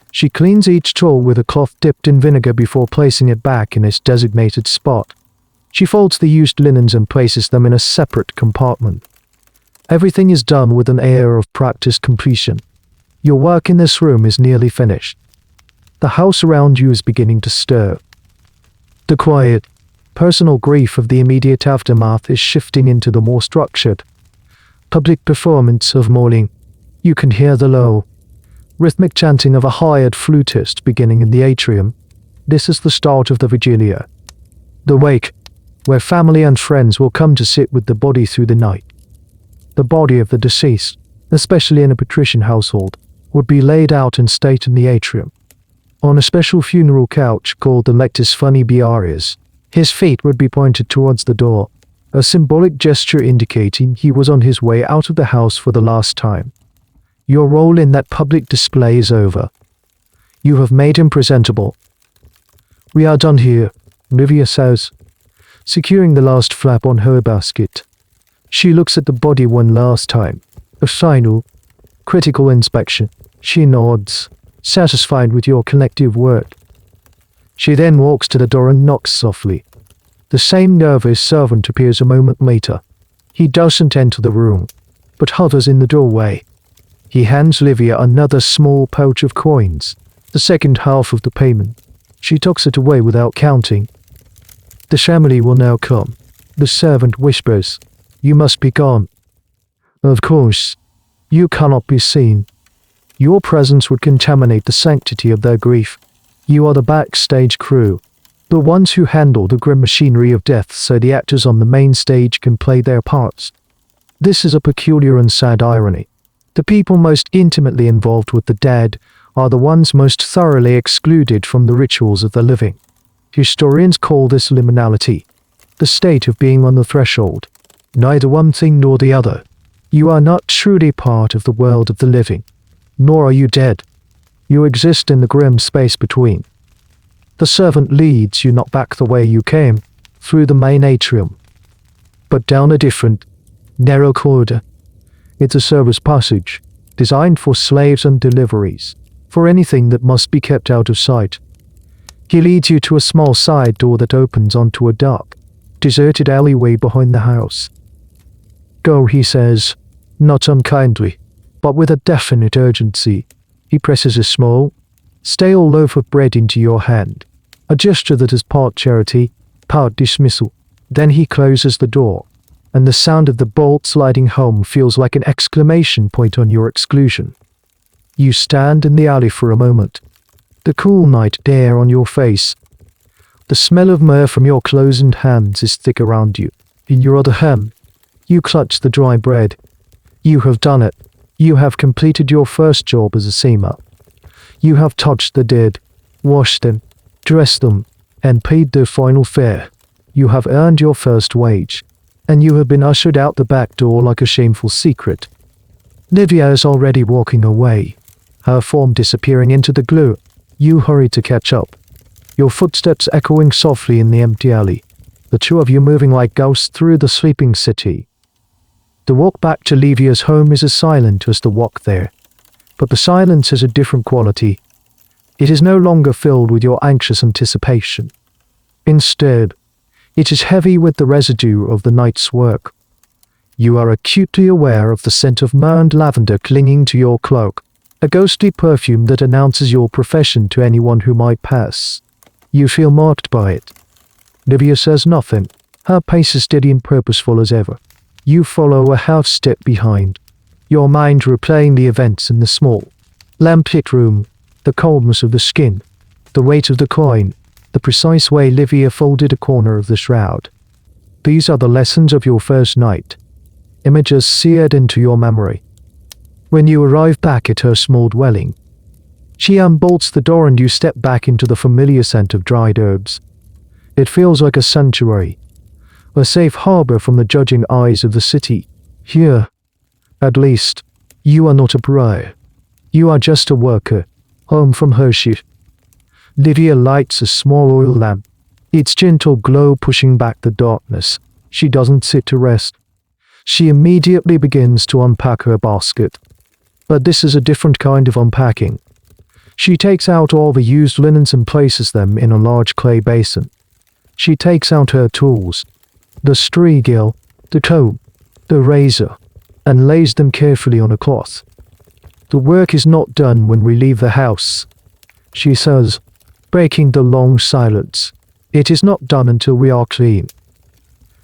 She cleans each tool with a cloth dipped in vinegar before placing it back in its designated spot. She folds the used linens and places them in a separate compartment. Everything is done with an air of practiced completion. Your work in this room is nearly finished. The house around you is beginning to stir. The quiet, personal grief of the immediate aftermath is shifting into the more structured, public performance of mourning. You can hear the low, rhythmic chanting of a hired flutist beginning in the atrium. This is the start of the Vigilia, the wake, where family and friends will come to sit with the body through the night. The body of the deceased, especially in a patrician household, would be laid out in state in the atrium. On a special funeral couch called the lectus funebris, his feet would be pointed towards the door, a symbolic gesture indicating he was on his way out of the house for the last time. Your role in that public display is over. You have made him presentable. "We are done here," Livia says, securing the last flap on her basket. She looks at the body one last time. A final, critical inspection. She nods, satisfied with your collective work. She then walks to the door and knocks softly. The same nervous servant appears a moment later. He doesn't enter the room, but hovers in the doorway. He hands Livia another small pouch of coins, the second half of the payment. She tucks it away without counting. "The family will now come," the servant whispers. "You must be gone." "Of course. You cannot be seen. Your presence would contaminate the sanctity of their grief. You are the backstage crew, the ones who handle the grim machinery of death so the actors on the main stage can play their parts." This is a peculiar and sad irony. The people most intimately involved with the dead are the ones most thoroughly excluded from the rituals of the living. Historians call this liminality, the state of being on the threshold, neither one thing nor the other. You are not truly part of the world of the living, nor are you dead. You exist in the grim space between. The servant leads you not back the way you came, through the main atrium, but down a different, narrow corridor. It's a service passage, designed for slaves and deliveries, for anything that must be kept out of sight. He leads you to a small side door that opens onto a dark, deserted alleyway behind the house. "Go," he says, not unkindly, but with a definite urgency. He presses a small, stale loaf of bread into your hand, a gesture that is part charity, part dismissal. Then he closes the door, and the sound of the bolt sliding home feels like an exclamation point on your exclusion. You stand in the alley for a moment, the cool night air on your face. The smell of myrrh from your clothes and hands is thick around you. In your other hand, you clutch the dry bread. You have done it. You have completed your first job as a sima. You have touched the dead, washed them, dressed them, and paid their final fare. You have earned your first wage, and you have been ushered out the back door like a shameful secret. Livia is already walking away, her form disappearing into the gloom. You hurry to catch up, your footsteps echoing softly in the empty alley, the two of you moving like ghosts through the sleeping city. The walk back to Livia's home is as silent as the walk there, but the silence has a different quality. It is no longer filled with your anxious anticipation. Instead, it is heavy with the residue of the night's work. You are acutely aware of the scent of myrrh and lavender clinging to your cloak, a ghostly perfume that announces your profession to anyone who might pass. You feel marked by it. Livia says nothing, her pace as steady and purposeful as ever. You follow a half step behind, your mind replaying the events in the small, lamplit room, the coldness of the skin, the weight of the coin, the precise way Livia folded a corner of the shroud. These are the lessons of your first night, images seared into your memory. When you arrive back at her small dwelling, She unbolts the door and you step back into the familiar scent of dried herbs. It feels like a sanctuary, a safe harbor from the judging eyes of the city. Here, at least, you are not a pariah. You are just a worker, home from her shift. Livia lights a small oil lamp, its gentle glow pushing back the darkness. She doesn't sit to rest. She immediately begins to unpack her basket. But this is a different kind of unpacking. She takes out all the used linens and places them in a large clay basin. She takes out her tools, the strigil, the comb, the razor, and lays them carefully on a cloth. The work is not done when we leave the house, she says, breaking the long silence. It is not done until we are clean.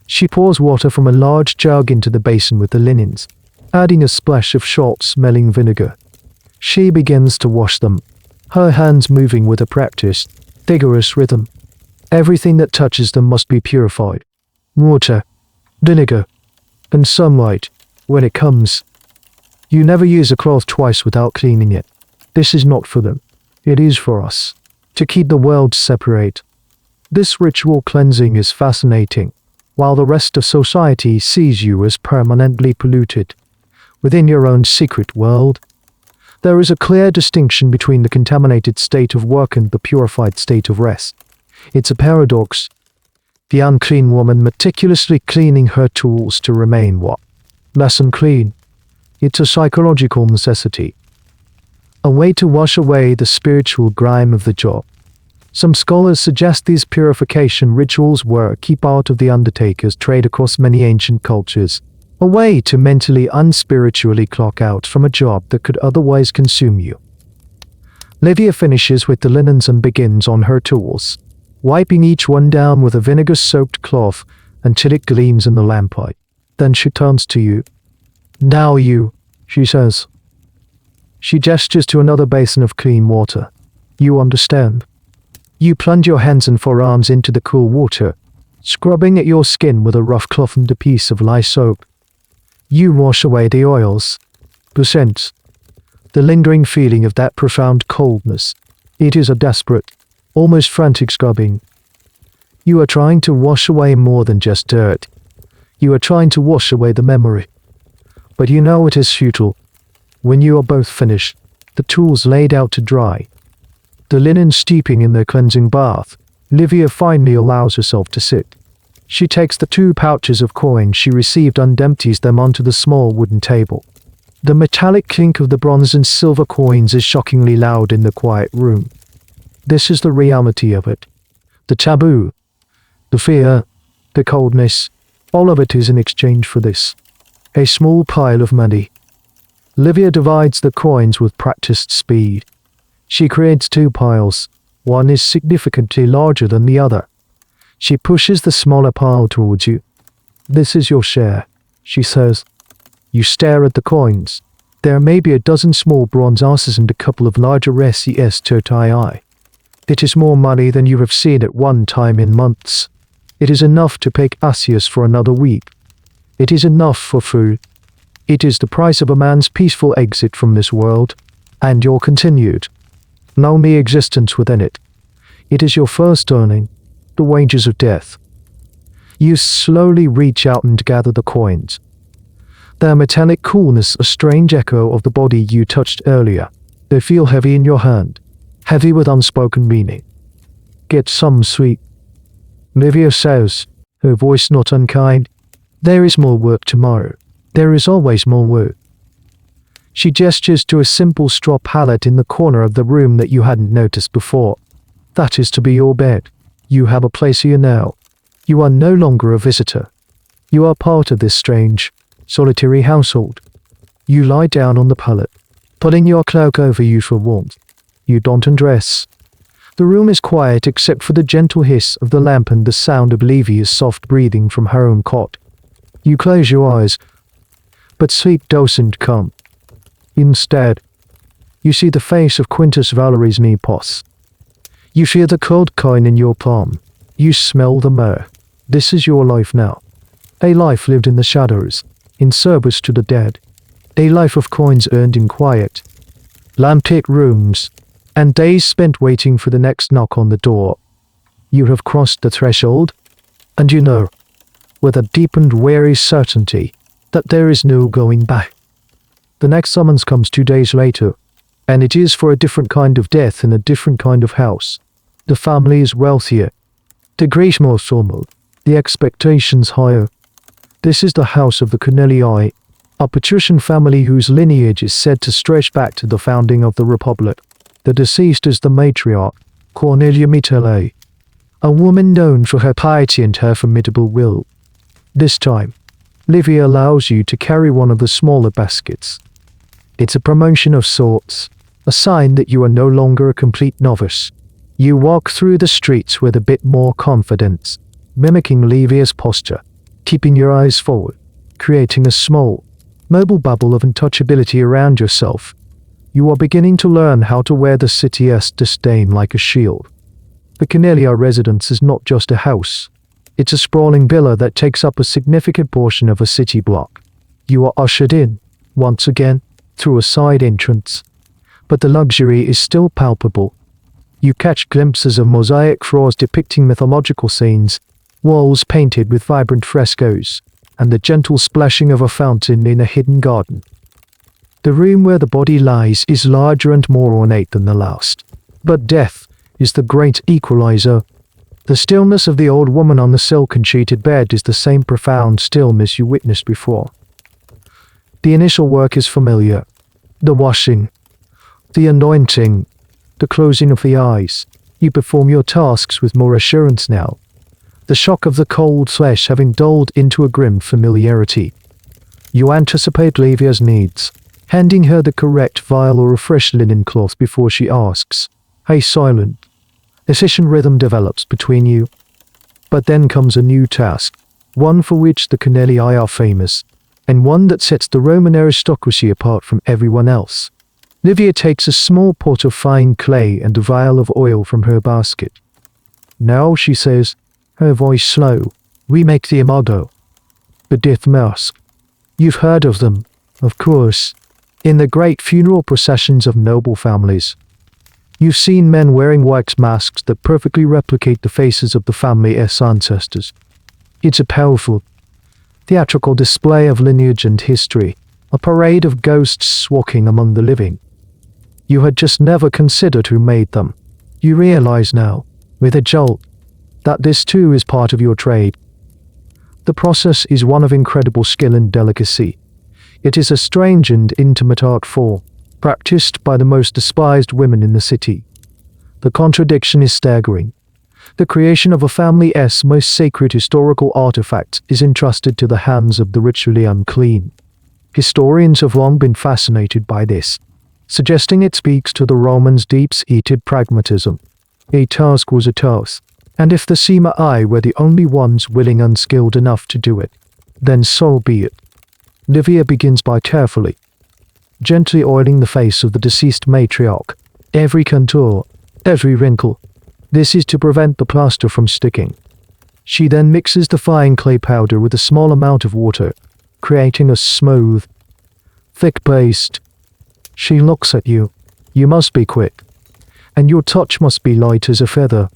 She pours water from a large jug into the basin with the linens, adding a splash of salt-smelling vinegar. She begins to wash them, her hands moving with a practiced, vigorous rhythm. Everything that touches them must be purified. Water, vinegar, and sunlight, when it comes. You never use a cloth twice without cleaning it. This is not for them. It is for us. To keep the worlds separate. This ritual cleansing is fascinating, while the rest of society sees you as permanently polluted. Within your own secret world, there is a clear distinction between the contaminated state of work and the purified state of rest. It's a paradox. The unclean woman meticulously cleaning her tools to remain what? Less unclean. It's a psychological necessity. A way to wash away the spiritual grime of the job. Some scholars suggest these purification rituals were a key part of the undertaker's trade across many ancient cultures, a way to mentally unspiritually clock out from a job that could otherwise consume you. Livia finishes with the linens and begins on her tools, wiping each one down with a vinegar-soaked cloth until it gleams in the lamplight. Then she turns to you. "Now you," she says. She gestures to another basin of clean water. You understand. You plunge your hands and forearms into the cool water, scrubbing at your skin with a rough cloth and a piece of lye soap. You wash away the oils, the scents, the lingering feeling of that profound coldness. It is a desperate, almost frantic scrubbing. You are trying to wash away more than just dirt. You are trying to wash away the memory. But you know it is futile. When you are both finished, the tools laid out to dry, the linen steeping in their cleansing bath, Livia finally allows herself to sit. She takes the 2 pouches of coins she received and empties them onto the small wooden table. The metallic clink of the bronze and silver coins is shockingly loud in the quiet room. This is the reality of it. The taboo, the fear, the coldness, all of it is in exchange for this. A small pile of money. Livia divides the coins with practiced speed. She creates 2 piles. One is significantly larger than the other. She pushes the smaller pile towards you. "This is your share," she says. You stare at the coins. There may be a dozen small bronze asses and a couple of larger SES tertii. It is more money than you have seen at one time in months. It is enough to pay Cassius for another week. It is enough for food. It is the price of a man's peaceful exit from this world, and your continued, lonely existence within it. It is your first earning, the wages of death. You slowly reach out and gather the coins. Their metallic coolness a strange echo of the body you touched earlier. They feel heavy in your hand, heavy with unspoken meaning. "Get some, sweet," Livia says, her voice not unkind. "There is more work tomorrow. There is always more work." She gestures to a simple straw pallet in the corner of the room that you hadn't noticed before. That is to be your bed. You have a place here now. You are no longer a visitor. You are part of this strange, solitary household. You lie down on the pallet, pulling your cloak over you for warmth. You don't undress. The room is quiet except for the gentle hiss of the lamp and the sound of Livia's soft breathing from her own cot. You close your eyes, but sleep doesn't come. Instead, you see the face of Quintus Valerie's Nepos. You feel the cold coin in your palm. You smell the myrrh. This is your life now. A life lived in the shadows, in service to the dead. A life of coins earned in quiet, lamp-lit rooms, and days spent waiting for the next knock on the door. You have crossed the threshold, and you know, with a deep and weary certainty, that there is no going back. The next summons comes 2 days later, and it is for a different kind of death in a different kind of house. The family is wealthier, the grace more formal, the expectations higher. This is the house of the Cornelii, a patrician family whose lineage is said to stretch back to the founding of the Republic. The deceased is the matriarch, Cornelia Mitele, a woman known for her piety and her formidable will. This time, Livia allows you to carry one of the smaller baskets. It's a promotion of sorts, a sign that you are no longer a complete novice. You walk through the streets with a bit more confidence, mimicking Livia's posture, keeping your eyes forward, creating a small, mobile bubble of untouchability around yourself. You are beginning to learn how to wear the city's disdain like a shield. The Cornelia residence is not just a house. It's a sprawling villa that takes up a significant portion of a city block. You are ushered in, once again, through a side entrance. But the luxury is still palpable. You catch glimpses of mosaic floors depicting mythological scenes, walls painted with vibrant frescoes, and the gentle splashing of a fountain in a hidden garden. The room where the body lies is larger and more ornate than the last. But death is the great equalizer. The stillness of the old woman on the silken-sheeted bed is the same profound stillness you witnessed before. The initial work is familiar. The washing, the anointing, the closing of the eyes. You perform your tasks with more assurance now, the shock of the cold flesh having dulled into a grim familiarity. You anticipate Livia's needs, handing her the correct vial or a fresh linen cloth before she asks. A silent, efficient rhythm develops between you. But then comes a new task, one for which the Cornelii are famous, and one that sets the Roman aristocracy apart from everyone else. Livia takes a small pot of fine clay and a vial of oil from her basket. Now, she says, her voice slow, we make the imago, the death mask. You've heard of them, of course, in the great funeral processions of noble families. You've seen men wearing wax masks that perfectly replicate the faces of the family's ancestors. It's a powerful, theatrical display of lineage and history, a parade of ghosts walking among the living. You had just never considered who made them. You realize now, with a jolt, that this too is part of your trade. The process is one of incredible skill and delicacy. It is a strange and intimate art form, practiced by the most despised women in the city. The contradiction is staggering. The creation of a family's most sacred historical artifact is entrusted to the hands of the ritually unclean. Historians have long been fascinated by this, suggesting it speaks to the Romans' deep-seated pragmatism. A task was a task, and if the sima were the only ones willing and skilled enough to do it, then so be it. Livia begins by carefully, gently oiling the face of the deceased matriarch, every contour, every wrinkle. This is to prevent the plaster from sticking. She then mixes the fine clay powder with a small amount of water, creating a smooth, thick paste. She looks at you. You must be quick, and your touch must be light as a feather.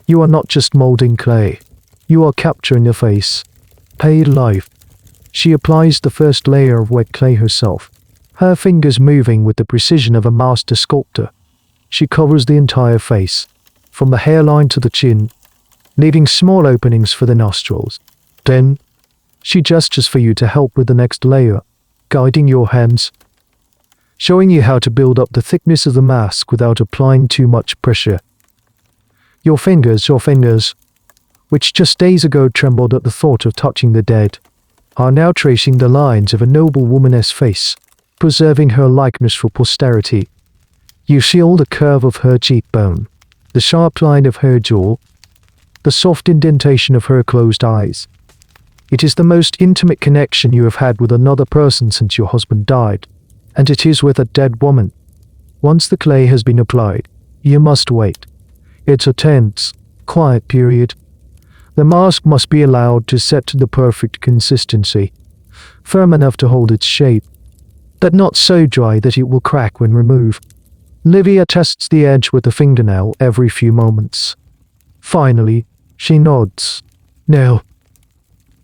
You are not just molding clay. You are capturing a face, paid life. She applies the first layer of wet clay herself, her fingers moving with the precision of a master sculptor. She covers the entire face, from the hairline to the chin, leaving small openings for the nostrils. Then, she gestures for you to help with the next layer, guiding your hands, showing you how to build up the thickness of the mask without applying too much pressure. Your fingers, which just days ago trembled at the thought of touching the dead, are now tracing the lines of a noble woman's face, preserving her likeness for posterity. You feel the curve of her cheekbone, the sharp line of her jaw, the soft indentation of her closed eyes. It is the most intimate connection you have had with another person since your husband died, and it is with a dead woman. Once the clay has been applied, you must wait. It's a tense, quiet period. The mask must be allowed to set to the perfect consistency, firm enough to hold its shape, but not so dry that it will crack when removed. Livia tests the edge with a fingernail every few moments. Finally, she nods. Now,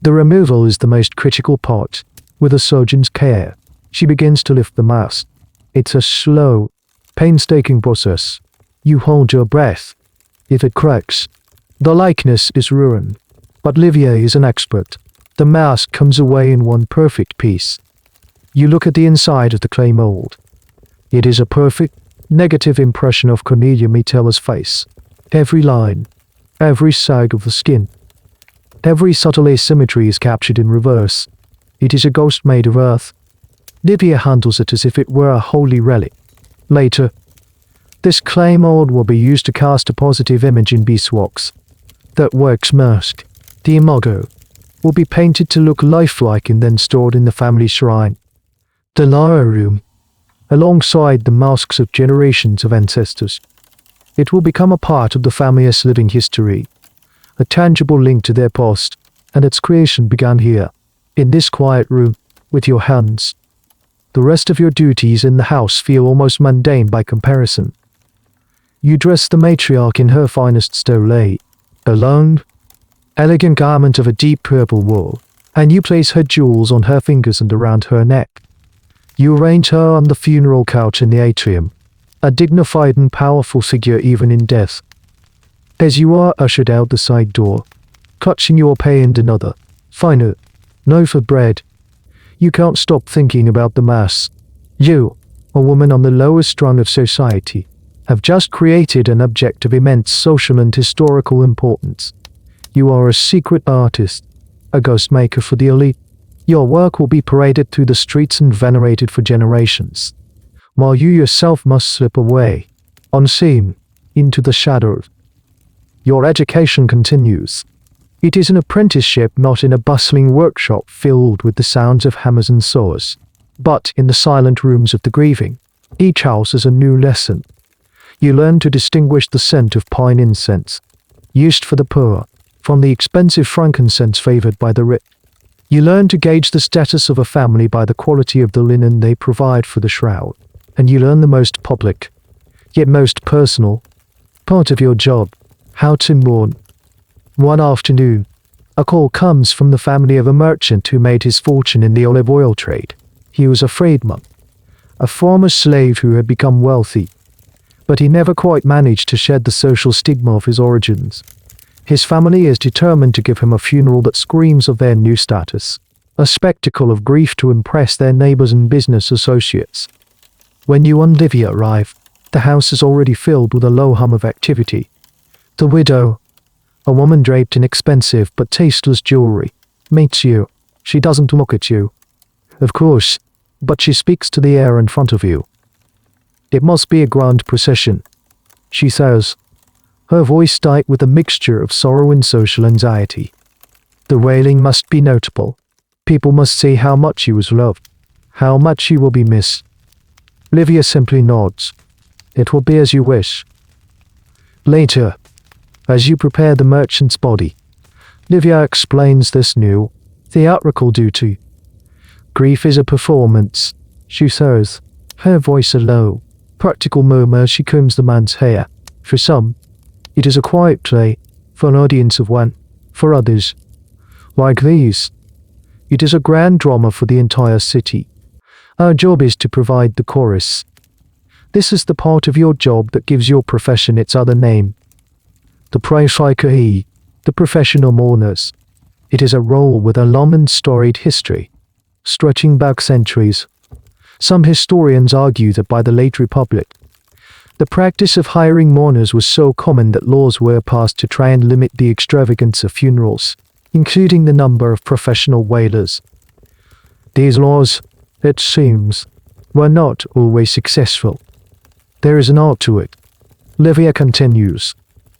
the removal is the most critical part. With a surgeon's care, she begins to lift the mask. It's a slow, painstaking process. You hold your breath. If it cracks, the likeness is ruined. But Livia is an expert. The mask comes away in one perfect piece. You look at the inside of the clay mold. It is a perfect, negative impression of Cornelia Mitella's face. Every line, every sag of the skin, every subtle asymmetry is captured in reverse. It is a ghost made of earth. Livia handles it as if it were a holy relic. Later, this clay mold will be used to cast a positive image in beeswax. That wax mask, the imago, will be painted to look lifelike and then stored in the family shrine, the Lara room, alongside the masks of generations of ancestors. It will become a part of the family's living history, a tangible link to their past, and its creation began here, in this quiet room, with your hands. The rest of your duties in the house feel almost mundane by comparison. You dress the matriarch in her finest stole, a long, elegant garment of a deep purple wool, and you place her jewels on her fingers and around her neck. You arrange her on the funeral couch in the atrium, a dignified and powerful figure even in death. As you are ushered out the side door, clutching your pay and another, finer, loaf of bread, you can't stop thinking about the mass. You, a woman on the lowest rung of society, have just created an object of immense social and historical importance. You are a secret artist, a ghost maker for the elite. Your work will be paraded through the streets and venerated for generations, while you yourself must slip away, unseen, into the shadows. Your education continues. It is an apprenticeship not in a bustling workshop filled with the sounds of hammers and saws, but in the silent rooms of the grieving. Each house is a new lesson. You learn to distinguish the scent of pine incense, used for the poor, from the expensive frankincense favored by the rich. You learn to gauge the status of a family by the quality of the linen they provide for the shroud, and you learn the most public, yet most personal, part of your job, how to mourn. One afternoon, a call comes from the family of a merchant who made his fortune in the olive oil trade. He was a freedman, a former slave who had become wealthy, but he never quite managed to shed the social stigma of his origins. His family is determined to give him a funeral that screams of their new status, a spectacle of grief to impress their neighbors and business associates. When you and Livia arrive, the house is already filled with a low hum of activity. The widow, a woman draped in expensive but tasteless jewelry, meets you. She doesn't look at you, of course, but she speaks to the air in front of you. "It must be a grand procession," she says, her voice tight with a mixture of sorrow and social anxiety. "The wailing must be notable. People must see how much he was loved, how much he will be missed." Livia simply nods. "It will be as you wish." Later, as you prepare the merchant's body, Livia explains this new, theatrical duty. "Grief is a performance," she says, her voice a low, practical murmur as she combs the man's hair. "For some, it is a quiet play, for an audience of one. For others, like these, it is a grand drama for the entire city. Our job is to provide the chorus. This is the part of your job that gives your profession its other name. The praefikae, the professional mourners. It is a role with a long and storied history, stretching back centuries. Some historians argue that by the late Republic, the practice of hiring mourners was so common that laws were passed to try and limit the extravagance of funerals, including the number of professional wailers. These laws, it seems, were not always successful. There is an art to it. Livia continues.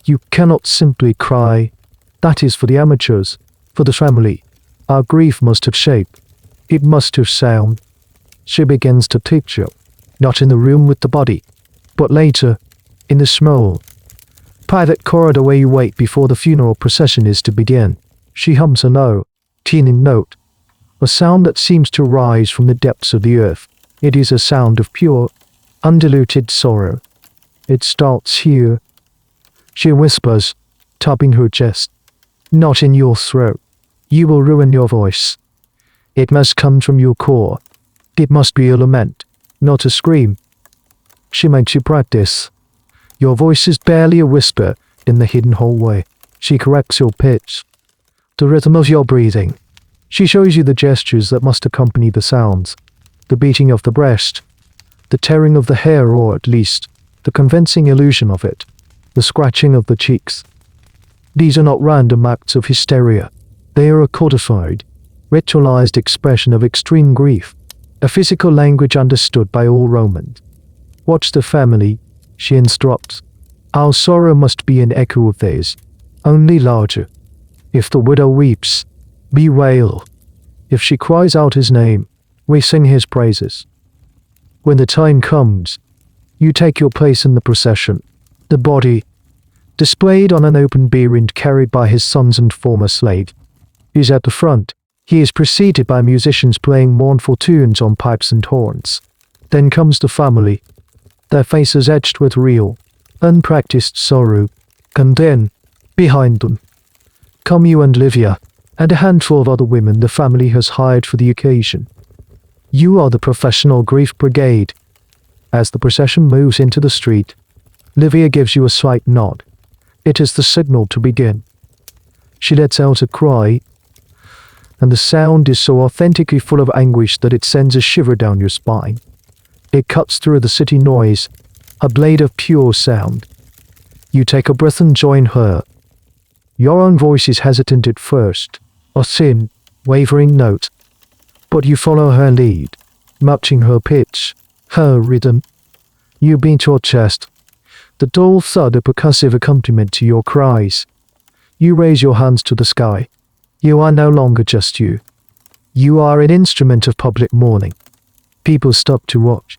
You cannot simply cry. That is for the amateurs. For the family, our grief must have shape. It must have sound. She begins to picture, not in the room with the body, but later, in the small, private corridor where you wait before the funeral procession is to begin. She hums a low, teeming note, a sound that seems to rise from the depths of the earth. It is a sound of pure, undiluted sorrow. It starts here, she whispers, tapping her chest. Not in your throat. You will ruin your voice. It must come from your core. It must be a lament, not a scream. She makes you practice. Your voice is barely a whisper in the hidden hallway. She corrects your pitch, the rhythm of your breathing. She shows you the gestures that must accompany the sounds, the beating of the breast, the tearing of the hair, or at least the convincing illusion of it, the scratching of the cheeks. These are not random acts of hysteria. They are a codified, ritualized expression of extreme grief, a physical language understood by all Romans. Watch the family, she instructs. Our sorrow must be an echo of theirs, only larger. If the widow weeps, we wail. If she cries out his name, we sing his praises. When the time comes, you take your place in the procession. The body, displayed on an open bier and carried by his sons and former slave, is at the front. He is preceded by musicians playing mournful tunes on pipes and horns. Then comes the family, their faces etched with real, unpracticed sorrow. And then, behind them, come you and Livia, and a handful of other women the family has hired for the occasion. You are the professional grief brigade. As the procession moves into the street, Livia gives you a slight nod. It is the signal to begin. She lets out a cry, and the sound is so authentically full of anguish that it sends a shiver down your spine. It cuts through the city noise, a blade of pure sound. You take a breath and join her. Your own voice is hesitant at first, a thin, wavering note, but you follow her lead, matching her pitch, her rhythm. You beat your chest, the dull thud a percussive accompaniment to your cries. You raise your hands to the sky. You are no longer just you. You are an instrument of public mourning. People stop to watch.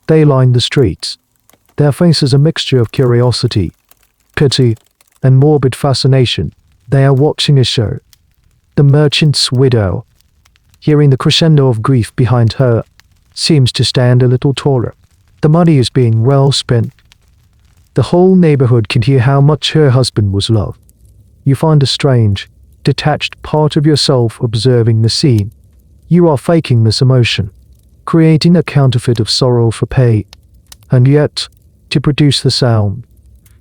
They line the streets. Their faces a mixture of curiosity, pity, and morbid fascination. They are watching a show. The merchant's widow, hearing the crescendo of grief behind her, seems to stand a little taller. The money is being well spent. The whole neighborhood can hear how much her husband was loved. You find a strange, detached part of yourself observing the scene. You are faking this emotion, creating a counterfeit of sorrow for pay. And yet, to produce the sound,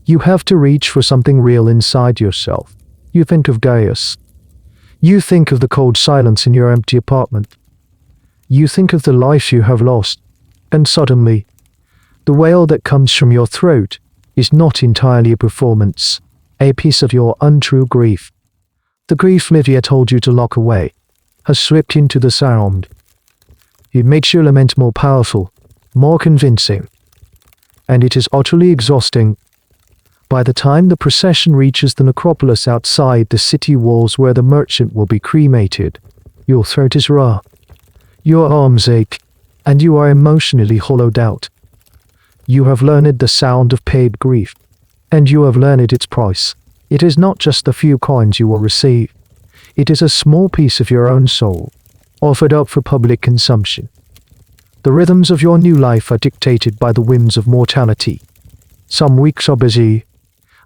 you have to reach for something real inside yourself. You think of Gaius. You think of the cold silence in your empty apartment. You think of the life you have lost, and suddenly, the wail that comes from your throat is not entirely a performance, a piece of your untrue grief. The grief Livia told you to lock away has slipped into the sound. It makes your lament more powerful, more convincing, and it is utterly exhausting. By the time the procession reaches the necropolis outside the city walls where the merchant will be cremated, your throat is raw, your arms ache, and you are emotionally hollowed out. You have learned the sound of paid grief, and you have learned its price. It is not just the few coins you will receive. It is a small piece of your own soul, offered up for public consumption. The rhythms of your new life are dictated by the whims of mortality. Some weeks are busy,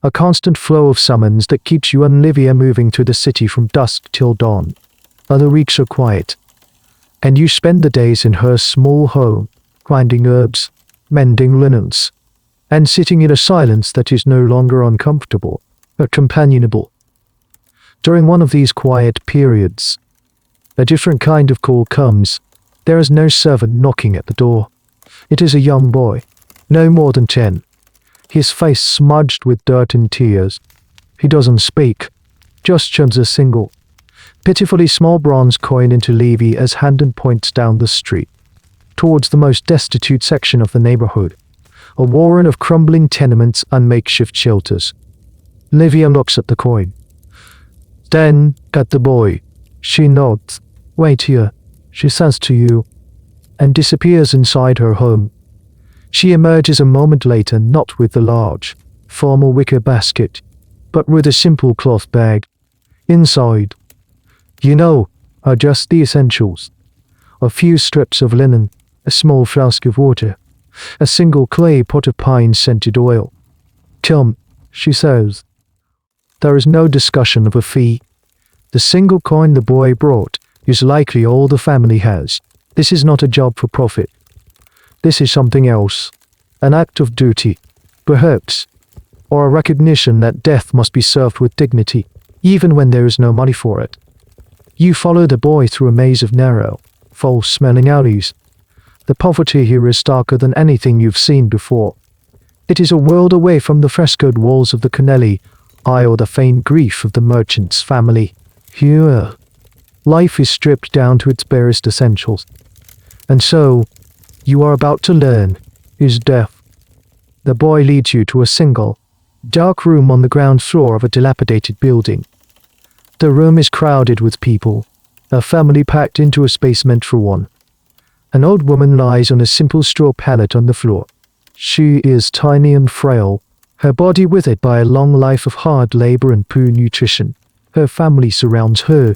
a constant flow of summons that keeps you and Livia moving through the city from dusk till dawn. Other weeks are quiet, and you spend the days in her small home, grinding herbs, mending linens, and sitting in a silence that is no longer uncomfortable, but companionable. During one of these quiet periods, a different kind of call comes. There is no servant knocking at the door. It is a young boy, no more than 10, his face smudged with dirt and tears. He doesn't speak, just shoves a single, pitifully small bronze coin into Levy as Handon points down the street, towards the most destitute section of the neighborhood, a warren of crumbling tenements and makeshift shelters. Livia looks at the coin. Then, at the boy. She nods. Wait here, she says to you, and disappears inside her home. She emerges a moment later not with the large, formal wicker basket, but with a simple cloth bag. Inside, are just the essentials. A few strips of linen, a small flask of water, A single clay pot of pine-scented oil. Come, she says. There is no discussion of a fee. The single coin the boy brought is likely all the family has. This is not a job for profit. This is something else. An act of duty, perhaps, or a recognition that death must be served with dignity, even when there is no money for it. You follow the boy through a maze of narrow, foul-smelling alleys. The poverty here is starker than anything you've seen before. It is a world away from the frescoed walls of the Cornelli, or the faint grief of the merchant's family. Here, life is stripped down to its barest essentials. And so, you are about to learn, is death. The boy leads you to a single, dark room on the ground floor of a dilapidated building. The room is crowded with people, a family packed into a space meant for one. An old woman lies on a simple straw pallet on the floor. She is tiny and frail, her body withered by a long life of hard labor and poor nutrition. Her family surrounds her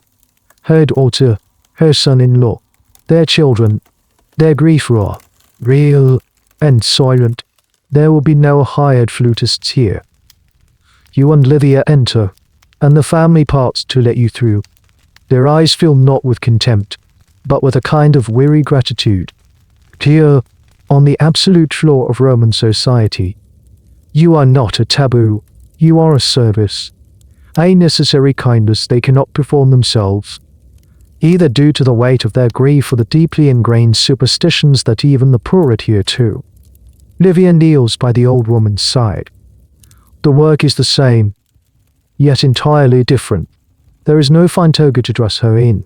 daughter, her son-in-law, their children. Their grief raw, real, and silent. There will be no hired flutists here. You and Livia enter, and the family parts to let you through. Their eyes fill not with contempt, but with a kind of weary gratitude. Here, on the absolute floor of Roman society, you are not a taboo, you are a service, a necessary kindness they cannot perform themselves, either due to the weight of their grief or the deeply ingrained superstitions that even the poor adhere to. Livia kneels by the old woman's side. The work is the same, yet entirely different. There is no fine toga to dress her in,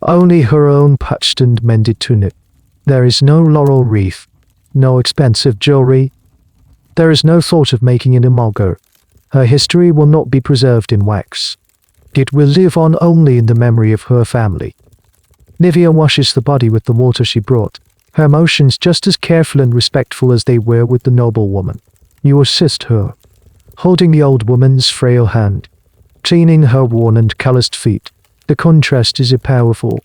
only her own patched and mended tunic. There is no laurel wreath, no expensive jewelry. There is no thought of making an imago. Her history will not be preserved in wax. It will live on only in the memory of her family. Livia washes the body with the water she brought, her motions just as careful and respectful as they were with the noble woman. You assist her, holding the old woman's frail hand, cleaning her worn and calloused feet. The contrast is a powerful,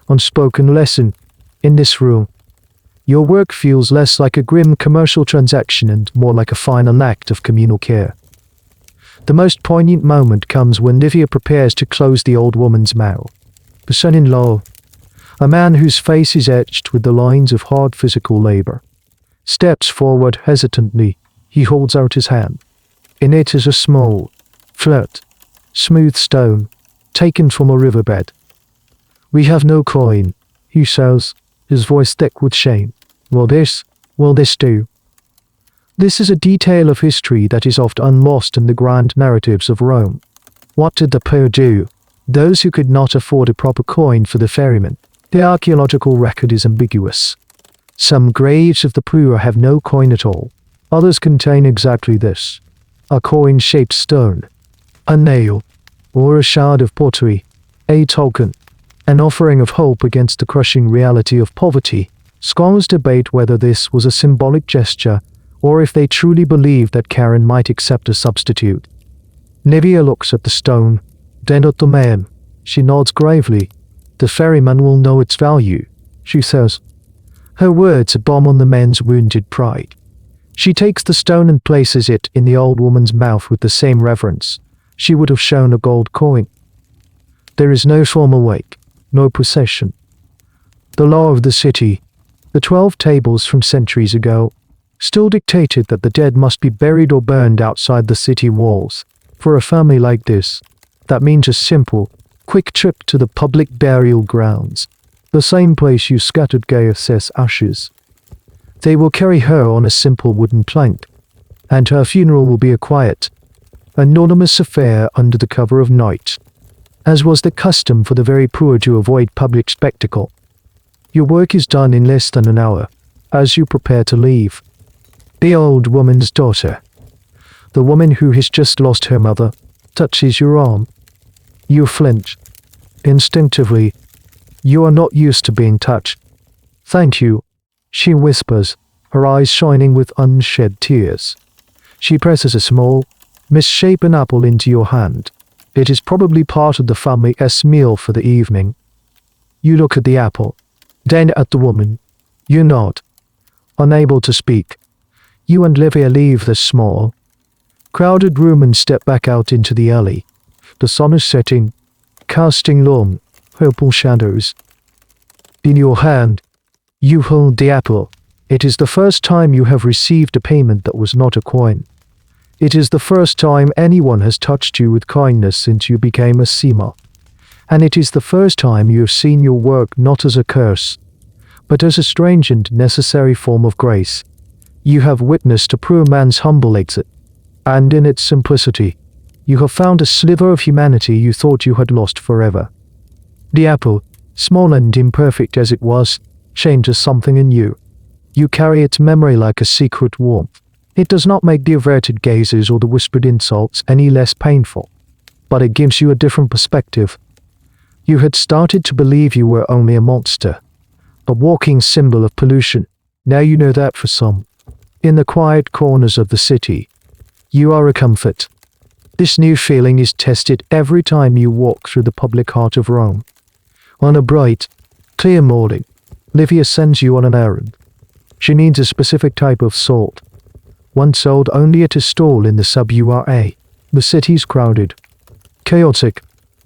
unspoken lesson. In this room, your work feels less like a grim commercial transaction and more like a final act of communal care. The most poignant moment comes when Livia prepares to close the old woman's mouth. The son-in-law, a man whose face is etched with the lines of hard physical labor, steps forward hesitantly. He holds out his hand. In it is a small, flat, smooth stone, taken from a riverbed. "We have no coin," he says, his voice thick with shame. Will this do?" This is a detail of history that is often lost in the grand narratives of Rome. What did the poor do? Those who could not afford a proper coin for the ferryman. The archaeological record is ambiguous. Some graves of the poor have no coin at all. Others contain exactly this: a coin-shaped stone, a nail, or a shard of pottery, a token, an offering of hope against the crushing reality of poverty. Scholars debate whether this was a symbolic gesture or if they truly believed that Karen might accept a substitute. Livia looks at the stone, then at the man. She nods gravely. "The ferryman will know its value," she says. Her words a bomb on the man's wounded pride. She takes the stone and places it in the old woman's mouth with the same reverence she would have shown a gold coin. There is no formal wake, no procession. The law of the city, the 12 tables from centuries ago, still dictated that the dead must be buried or burned outside the city walls. For a family like this, that means a simple, quick trip to the public burial grounds, the same place you scattered Gaius's ashes. They will carry her on a simple wooden plank, and her funeral will be a quiet, anonymous affair under the cover of night, as was the custom for the very poor to avoid public spectacle. Your work is done in less than an hour, as you prepare to leave. The old woman's daughter, the woman who has just lost her mother, touches your arm. You flinch. Instinctively, you are not used to being touched. "Thank you," she whispers, her eyes shining with unshed tears. She presses a small, misshapen apple into your hand. It is probably part of the family's meal for the evening. You look at the apple, then at the woman. You nod. Unable to speak, you and Livia leave the small, crowded room and step back out into the alley. The sun is setting, casting long, purple shadows. In your hand, you hold the apple. It is the first time you have received a payment that was not a coin. It is the first time anyone has touched you with kindness since you became a sima. And it is the first time you have seen your work not as a curse, but as a strange and necessary form of grace. You have witnessed a poor man's humble exit, and in its simplicity, you have found a sliver of humanity you thought you had lost forever. The apple, small and imperfect as it was, changes something in you. You carry its memory like a secret warmth. It does not make the averted gazes or the whispered insults any less painful, but it gives you a different perspective. You had started to believe you were only a monster, a walking symbol of pollution. Now you know that for some, in the quiet corners of the city, you are a comfort. This new feeling is tested every time you walk through the public heart of Rome. On a bright, clear morning, Livia sends you on an errand. She needs a specific type of salt, one sold only at a stall in the sub-URA. The city's crowded, chaotic,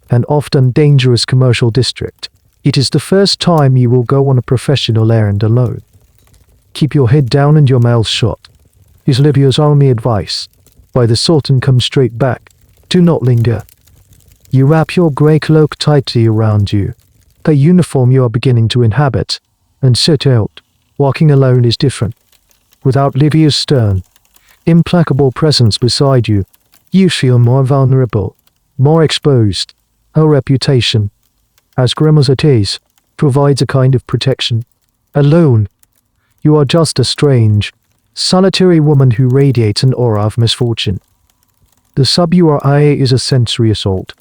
and often dangerous commercial district. It is the first time you will go on a professional errand alone. Keep your head down and your mouth shut, is Livia's only advice. Buy the salt and come straight back. Do not linger. You wrap your grey cloak tightly around you, the uniform you are beginning to inhabit, and set out. Walking alone is different. Without Livia's stern, implacable presence beside you, you feel more vulnerable, more exposed. Her reputation, as grim as it is, provides a kind of protection. Alone, you are just a strange, solitary woman who radiates an aura of misfortune. The sub-URA is a sensory assault.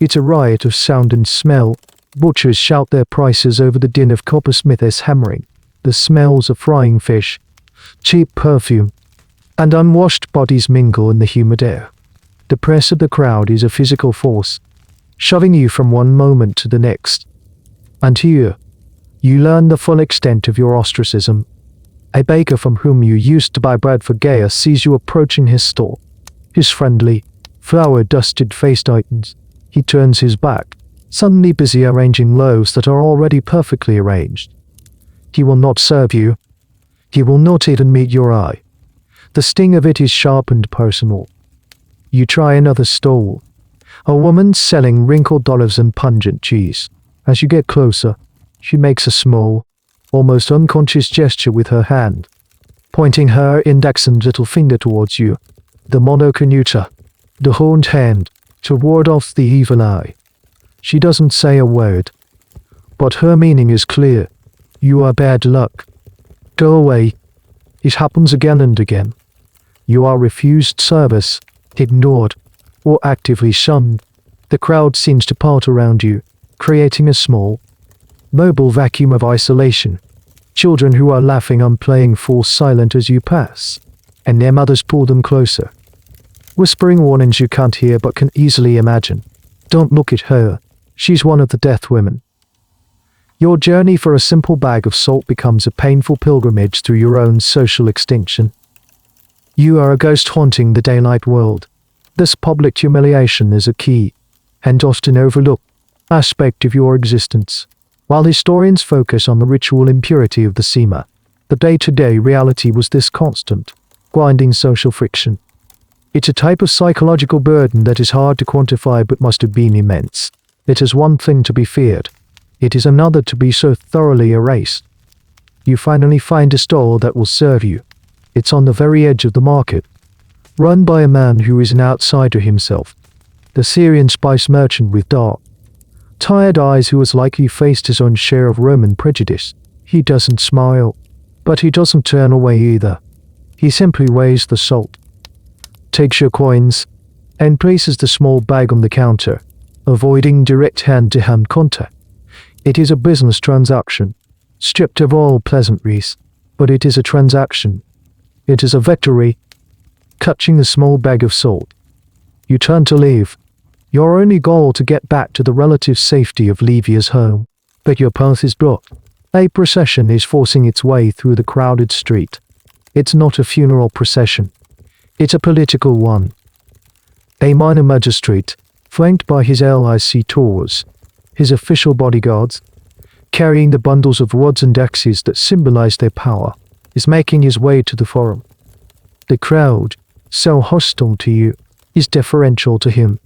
It's a riot of sound and smell. Butchers shout their prices over the din of coppersmiths hammering. The smells of frying fish, cheap perfume, and unwashed bodies mingle in the humid air. The press of the crowd is a physical force, shoving you from one moment to the next. And here, you learn the full extent of your ostracism. A baker from whom you used to buy bread for Gaia sees you approaching his store. His friendly, flour-dusted face tightens. He turns his back, suddenly busy arranging loaves that are already perfectly arranged. He will not serve you. He will not even meet your eye. The sting of it is sharp and personal. You try another stall. A woman selling wrinkled olives and pungent cheese. As you get closer, she makes a small, almost unconscious gesture with her hand, pointing her index and little finger towards you. The monocanuta, the horned hand, to ward off the evil eye. She doesn't say a word, but her meaning is clear. You are bad luck. Go away. It happens again and again. You are refused service, ignored, or actively shunned. The crowd seems to part around you, creating a small, mobile vacuum of isolation. Children who are laughing and playing fall silent as you pass, and their mothers pull them closer, whispering warnings you can't hear but can easily imagine. Don't look at her. She's one of the death women. Your journey for a simple bag of salt becomes a painful pilgrimage through your own social extinction. You are a ghost haunting the daylight world. This public humiliation is a key, and often overlooked, aspect of your existence. While historians focus on the ritual impurity of the sima, the day-to-day reality was this constant, grinding social friction. It's a type of psychological burden that is hard to quantify but must have been immense. It is one thing to be feared. It is another to be so thoroughly erased. You finally find a stall that will serve you. It's on the very edge of the market, run by a man who is an outsider himself, the Syrian spice merchant with dark, tired eyes who has likely faced his own share of Roman prejudice. He doesn't smile, but he doesn't turn away either. He simply weighs the salt, takes your coins, and places the small bag on the counter, avoiding direct hand-to-hand contact. It is a business transaction, stripped of all pleasantries, but it is a transaction. It is a victory. Clutching the small bag of salt, you turn to leave, your only goal to get back to the relative safety of Livia's home. But your path is blocked. A procession is forcing its way through the crowded street. It's not a funeral procession. It's a political one. A minor magistrate, flanked by his lictors, his official bodyguards, carrying the bundles of rods and axes that symbolize their power, is making his way to the forum. The crowd, so hostile to you, is deferential to him.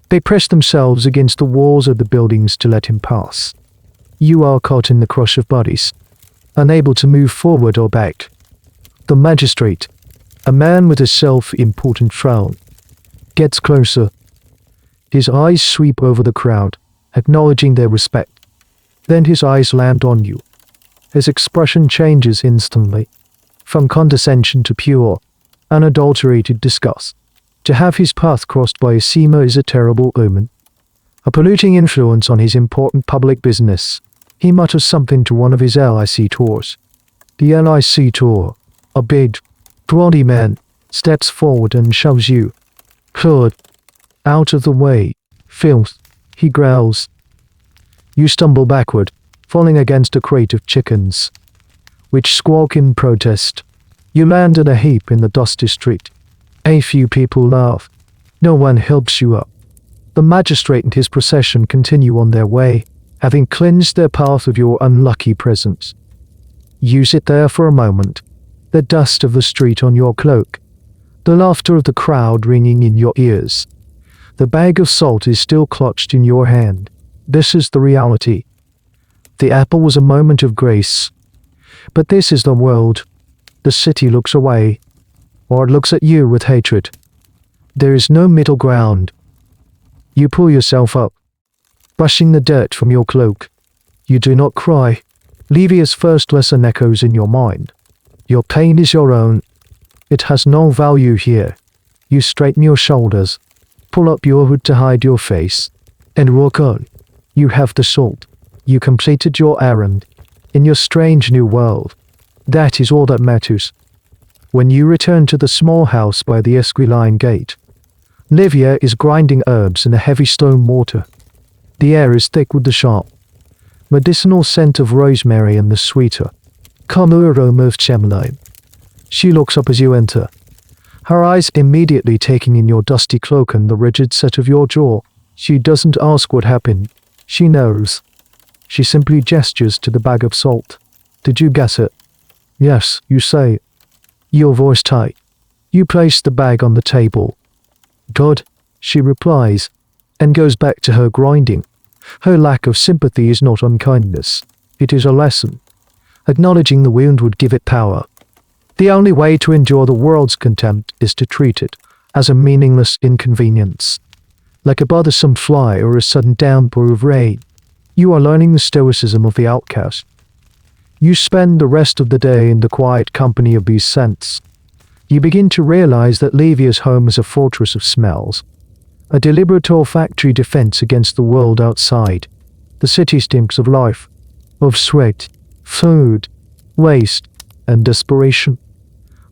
They press themselves against the walls of the buildings to let him pass. You are caught in the crush of bodies, unable to move forward or back. The magistrate, a man with a self-important frown, gets closer. His eyes sweep over the crowd, acknowledging their respect. Then his eyes land on you. His expression changes instantly, from condescension to pure, unadulterated disgust. To have his path crossed by a sima is a terrible omen, a polluting influence on his important public business. He mutters something to one of his lictors. The lictor, a big, brawny man, steps forward and shoves you. "Claude, out of the way, filth," he growls. You stumble backward, falling against a crate of chickens, which squawk in protest. You land in a heap in the dusty street. A few people laugh. No one helps you up. The magistrate and his procession continue on their way, having cleansed their path of your unlucky presence. You sit there for a moment, the dust of the street on your cloak, the laughter of the crowd ringing in your ears. The bag of salt is still clutched in your hand. This is the reality. The apple was a moment of grace. But this is the world. The city looks away, or it looks at you with hatred. There is no middle ground. You pull yourself up, brushing the dirt from your cloak. You do not cry. Livia's first lesson echoes in your mind. Your pain is your own. It has no value here. You straighten your shoulders, pull up your hood to hide your face, and walk on. You have the salt. You completed your errand in your strange new world. That is all that matters. When you return to the small house by the Esquiline gate, Livia is grinding herbs in a heavy stone mortar. The air is thick with the sharp, medicinal scent of rosemary and the sweeter, calmer aroma of chamomile. She looks up as you enter, her eyes immediately taking in your dusty cloak and the rigid set of your jaw. She doesn't ask what happened. She knows. She simply gestures to the bag of salt. Did you guess it? Yes, you say, your voice tight. You place the bag on the table. God, she replies, and goes back to her grinding. Her lack of sympathy is not unkindness. It is a lesson. Acknowledging the wound would give it power. The only way to endure the world's contempt is to treat it as a meaningless inconvenience. Like a bothersome fly or a sudden downpour of rain, you are learning the stoicism of the outcast. You spend the rest of the day in the quiet company of these scents. You begin to realize that Livia's home is a fortress of smells, a deliberate olfactory defense against the world outside. The city stinks of life, of sweat, food, waste, and desperation.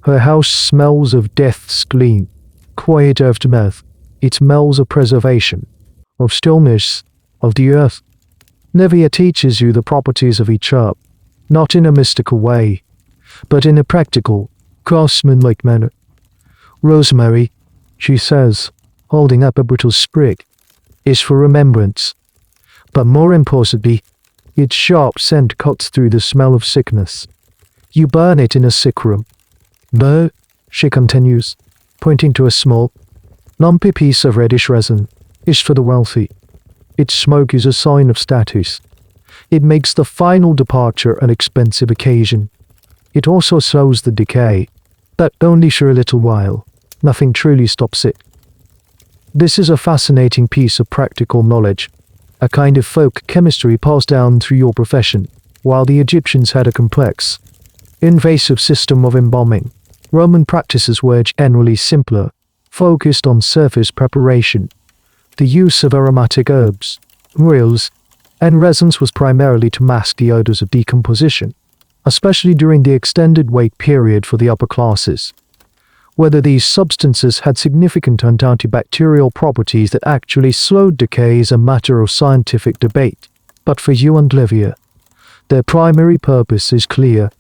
Her house smells of death's gleam, quiet aftermath. It smells of preservation, of stillness, of the earth. Livia teaches you the properties of each herb, not in a mystical way, but in a practical, craftsmanlike manner. Rosemary, she says, holding up a brittle sprig, is for remembrance. But more importantly, its sharp scent cuts through the smell of sickness. You burn it in a sick room. No, she continues, pointing to a small, lumpy piece of reddish resin, is for the wealthy. Its smoke is a sign of status. It makes the final departure an expensive occasion. It also slows the decay, but only for a little while. Nothing truly stops it. This is a fascinating piece of practical knowledge, a kind of folk chemistry passed down through your profession. While the Egyptians had a complex, invasive system of embalming, Roman practices were generally simpler, focused on surface preparation. The use of aromatic herbs, oils, and resins was primarily to mask the odors of decomposition, especially during the extended wait period for the upper classes. Whether these substances had significant antibacterial properties that actually slowed decay is a matter of scientific debate. But for you and Livia, Their primary purpose is clear.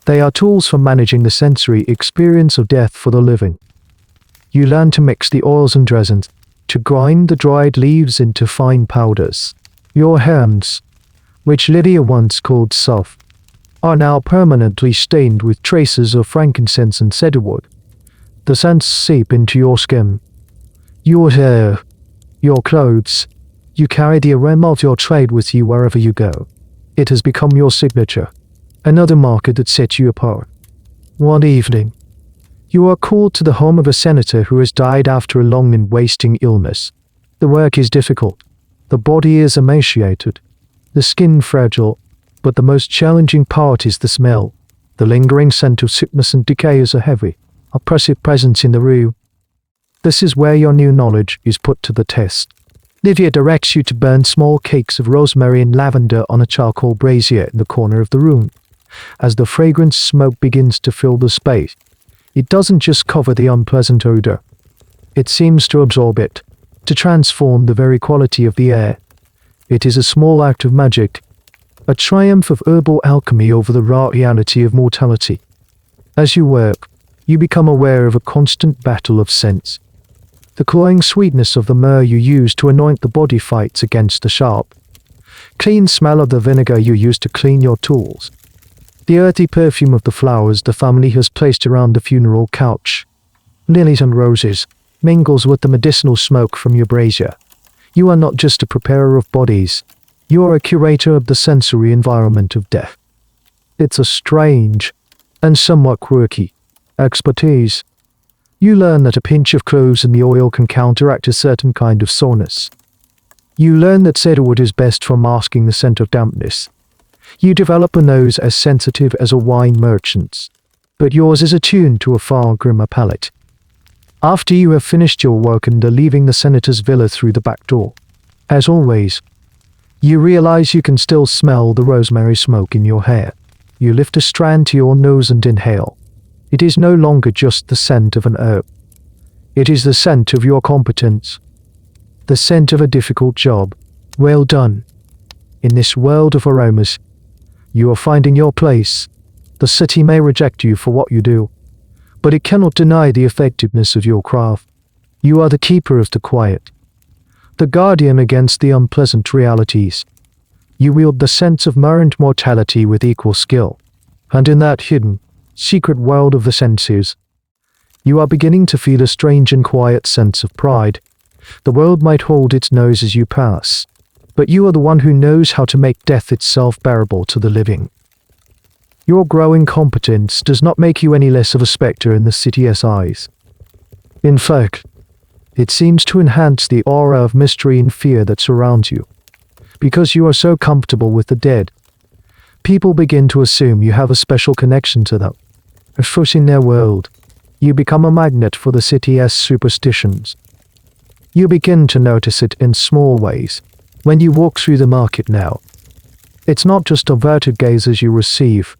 They are tools for managing the sensory experience of death for the living. You learn to mix the oils and resins, to grind the dried leaves into fine powders. Your hands, which Lydia once called soft, are now permanently stained with traces of frankincense and cedarwood. The scents seep into your skin, your hair, your clothes. You carry the aroma of your trade with you wherever you go. It has become your signature, another marker that sets you apart. One evening, you are called to the home of a senator who has died after a long and wasting illness. The work is difficult. The body is emaciated, the skin fragile, but the most challenging part is the smell. The lingering scent of sickness and decay is a heavy, oppressive presence in the room. This is where your new knowledge is put to the test. Livia directs you to burn small cakes of rosemary and lavender on a charcoal brazier in the corner of the room. As the fragrant smoke begins to fill the space, it doesn't just cover the unpleasant odor. It seems to absorb it, to transform the very quality of the air. It is a small act of magic, a triumph of herbal alchemy over the raw reality of mortality. As you work, you become aware of a constant battle of scents. The cloying sweetness of the myrrh you use to anoint the body fights against the sharp, clean smell of the vinegar you use to clean your tools. The earthy perfume of the flowers the family has placed around the funeral couch, lilies and roses, mingles with the medicinal smoke from your brazier. You are not just a preparer of bodies, you are a curator of the sensory environment of death. It's a strange, and somewhat quirky, expertise. You learn that a pinch of cloves in the oil can counteract a certain kind of soreness. You learn that cedarwood is best for masking the scent of dampness. You develop a nose as sensitive as a wine merchant's, but yours is attuned to a far grimmer palate. After you have finished your work and are leaving the senator's villa through the back door, as always, you realize you can still smell the rosemary smoke in your hair. You lift a strand to your nose and inhale. It is no longer just the scent of an herb. It is the scent of your competence. The scent of a difficult job. Well done. In this world of aromas, you are finding your place. The city may reject you for what you do, but it cannot deny the effectiveness of your craft. You are the keeper of the quiet, the guardian against the unpleasant realities. You wield the sense of myrrh and mortality with equal skill, and in that hidden, secret world of the senses, you are beginning to feel a strange and quiet sense of pride. The world might hold its nose as you pass, but you are the one who knows how to make death itself bearable to the living. Your growing competence does not make you any less of a spectre in the city's eyes. In fact, it seems to enhance the aura of mystery and fear that surrounds you. Because you are so comfortable with the dead, people begin to assume you have a special connection to them. A foot in their world, you become a magnet for the city's superstitions. You begin to notice it in small ways. When you walk through the market now, it's not just averted gazes you receive.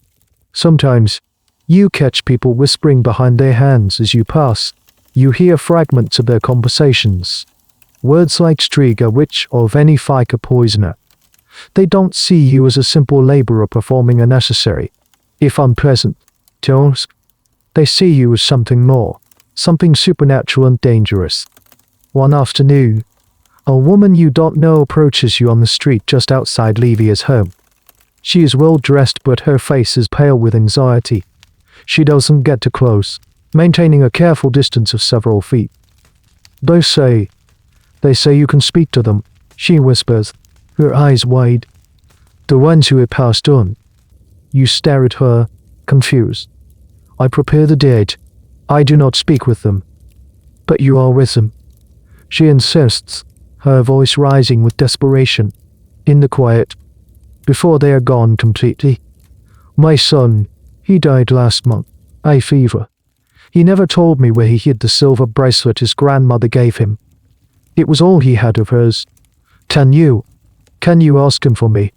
Sometimes, you catch people whispering behind their hands as you pass. You hear fragments of their conversations. Words like Striga, witch, or Veni Fica, poisoner. They don't see you as a simple laborer performing a necessary, if unpleasant, task. They see you as something more, something supernatural and dangerous. One afternoon, a woman you don't know approaches you on the street just outside Livia's home. She is well dressed, but her face is pale with anxiety. She doesn't get too close, maintaining a careful distance of several feet. They say you can speak to them, she whispers, her eyes wide. The ones who have passed on. You stare at her, confused. I prepare the dead. I do not speak with them. But you are with them. She insists, her voice rising with desperation. In the quiet, before they are gone completely. My son, he died last month. I fever. He never told me where he hid the silver bracelet his grandmother gave him. It was all he had of hers. Can you ask him for me?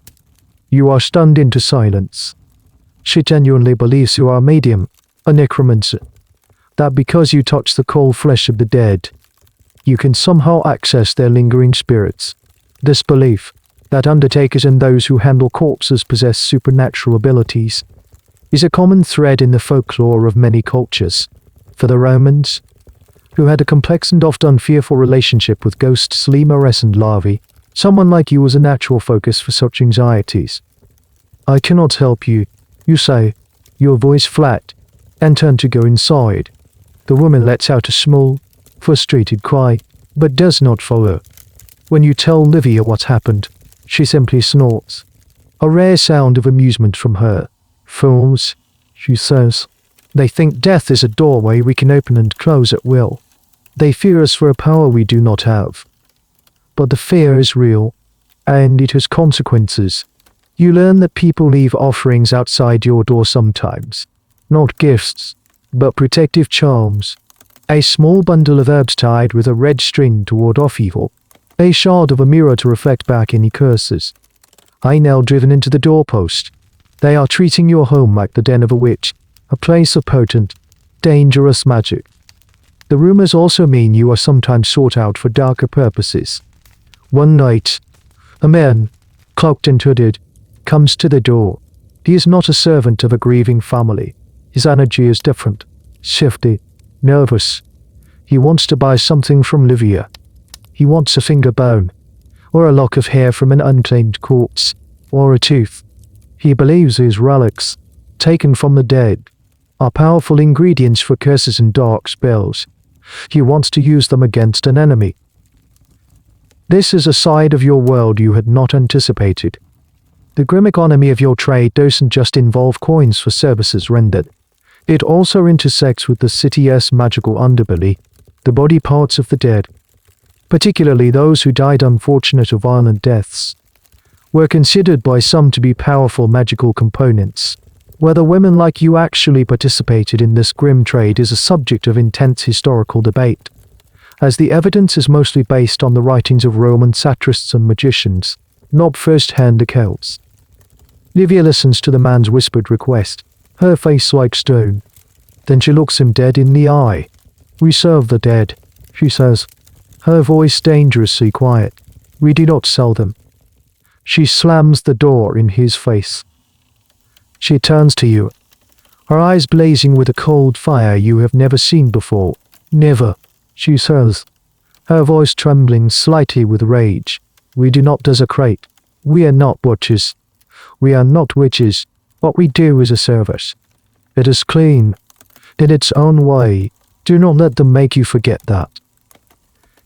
You are stunned into silence. She genuinely believes you are a medium, a necromancer. That because you touch the cold flesh of the dead, you can somehow access their lingering spirits. This belief, that undertakers and those who handle corpses possess supernatural abilities, is a common thread in the folklore of many cultures. For the Romans, who had a complex and often fearful relationship with ghosts, lemures and larvae, someone like you was a natural focus for such anxieties. "I cannot help you," you say, your voice flat, and turn to go inside. The woman lets out a small, frustrated cry, but does not follow. When you tell Livia what happened, she simply snorts, a rare sound of amusement from her. "Fools," she says. "They think death is a doorway we can open and close at will. They fear us for a power we do not have. But the fear is real, and it has consequences. You learn that people leave offerings outside your door sometimes. Not gifts, but protective charms. A small bundle of herbs tied with a red string to ward off evil. A shard of a mirror to reflect back any curses. A nail driven into the doorpost. They are treating your home like the den of a witch, a place of potent, dangerous magic. The rumors also mean you are sometimes sought out for darker purposes. One night, a man, cloaked and hooded, comes to the door. He is not a servant of a grieving family. His energy is different, shifty, nervous. He wants to buy something from Livia. He wants a finger bone, or a lock of hair from an unclaimed corpse, or a tooth. He believes his relics, taken from the dead, are powerful ingredients for curses and dark spells. He wants to use them against an enemy. This is a side of your world you had not anticipated. The grim economy of your trade doesn't just involve coins for services rendered. It also intersects with the city's magical underbelly, the body parts of the dead, particularly those who died unfortunate or violent deaths, were considered by some to be powerful magical components. Whether women like you actually participated in this grim trade is a subject of intense historical debate, as the evidence is mostly based on the writings of Roman satrists and magicians, not first-hand accounts. Livia listens to the man's whispered request, her face like stone. Then she looks him dead in the eye. "We serve the dead," she says, her voice dangerously quiet. "We do not sell them." She slams the door in his face. She turns to you, her eyes blazing with a cold fire you have never seen before. "Never," she says, her voice trembling slightly with rage. "We do not desecrate. We are not butchers. We are not witches. What we do is a service. It is clean, in its own way. Do not let them make you forget that."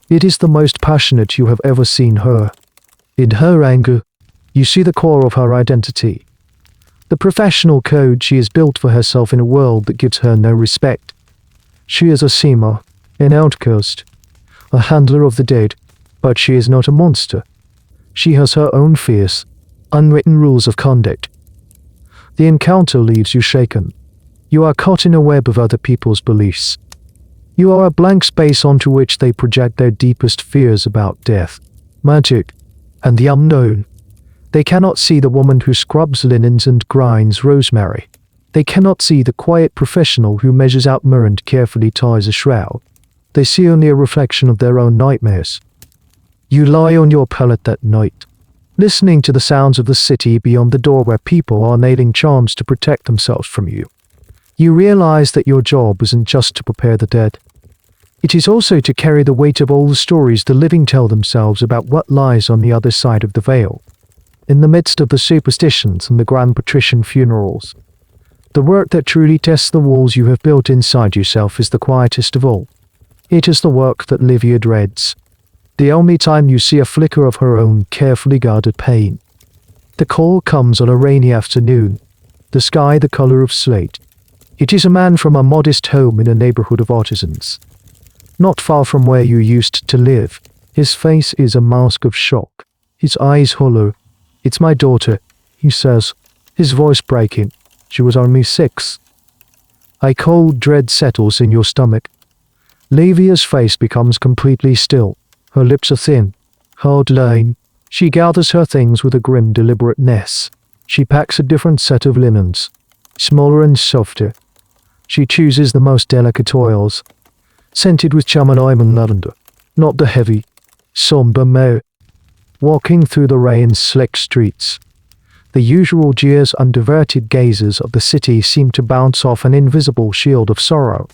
It is the most passionate you have ever seen her. In her anger, you see the core of her identity. The professional code she has built for herself in a world that gives her no respect. She is a sima, an outcast, a handler of the dead, but she is not a monster. She has her own fierce, unwritten rules of conduct. The encounter leaves you shaken. You are caught in a web of other people's beliefs. You are a blank space onto which they project their deepest fears about death, magic, and the unknown. They cannot see the woman who scrubs linens and grinds rosemary. They cannot see the quiet professional who measures out myrrh and carefully ties a shroud. They see only a reflection of their own nightmares. You lie on your pallet that night, listening to the sounds of the city beyond the door where people are nailing charms to protect themselves from you. You realize that your job isn't just to prepare the dead. It is also to carry the weight of all the stories the living tell themselves about what lies on the other side of the veil. In the midst of the superstitions and the grand patrician funerals, the work that truly tests the walls you have built inside yourself is the quietest of all. It is the work that Livia dreads. The only time you see a flicker of her own carefully guarded pain. The call comes on a rainy afternoon, the sky the color of slate. It is a man from a modest home in a neighborhood of artisans, not far from where you used to live. His face is a mask of shock, his eyes hollow. "It's my daughter," he says, his voice breaking. "She was only 6. A cold dread settles in your stomach. Livia's face becomes completely still. Her lips are thin, hard-line. She gathers her things with a grim deliberateness. She packs a different set of linens, smaller and softer. She chooses the most delicate oils, scented with chamomile and lavender, not the heavy, somber myrrh. walking through the rain-slick streets. The usual jeers and diverted gazes of the city seem to bounce off an invisible shield of sorrow.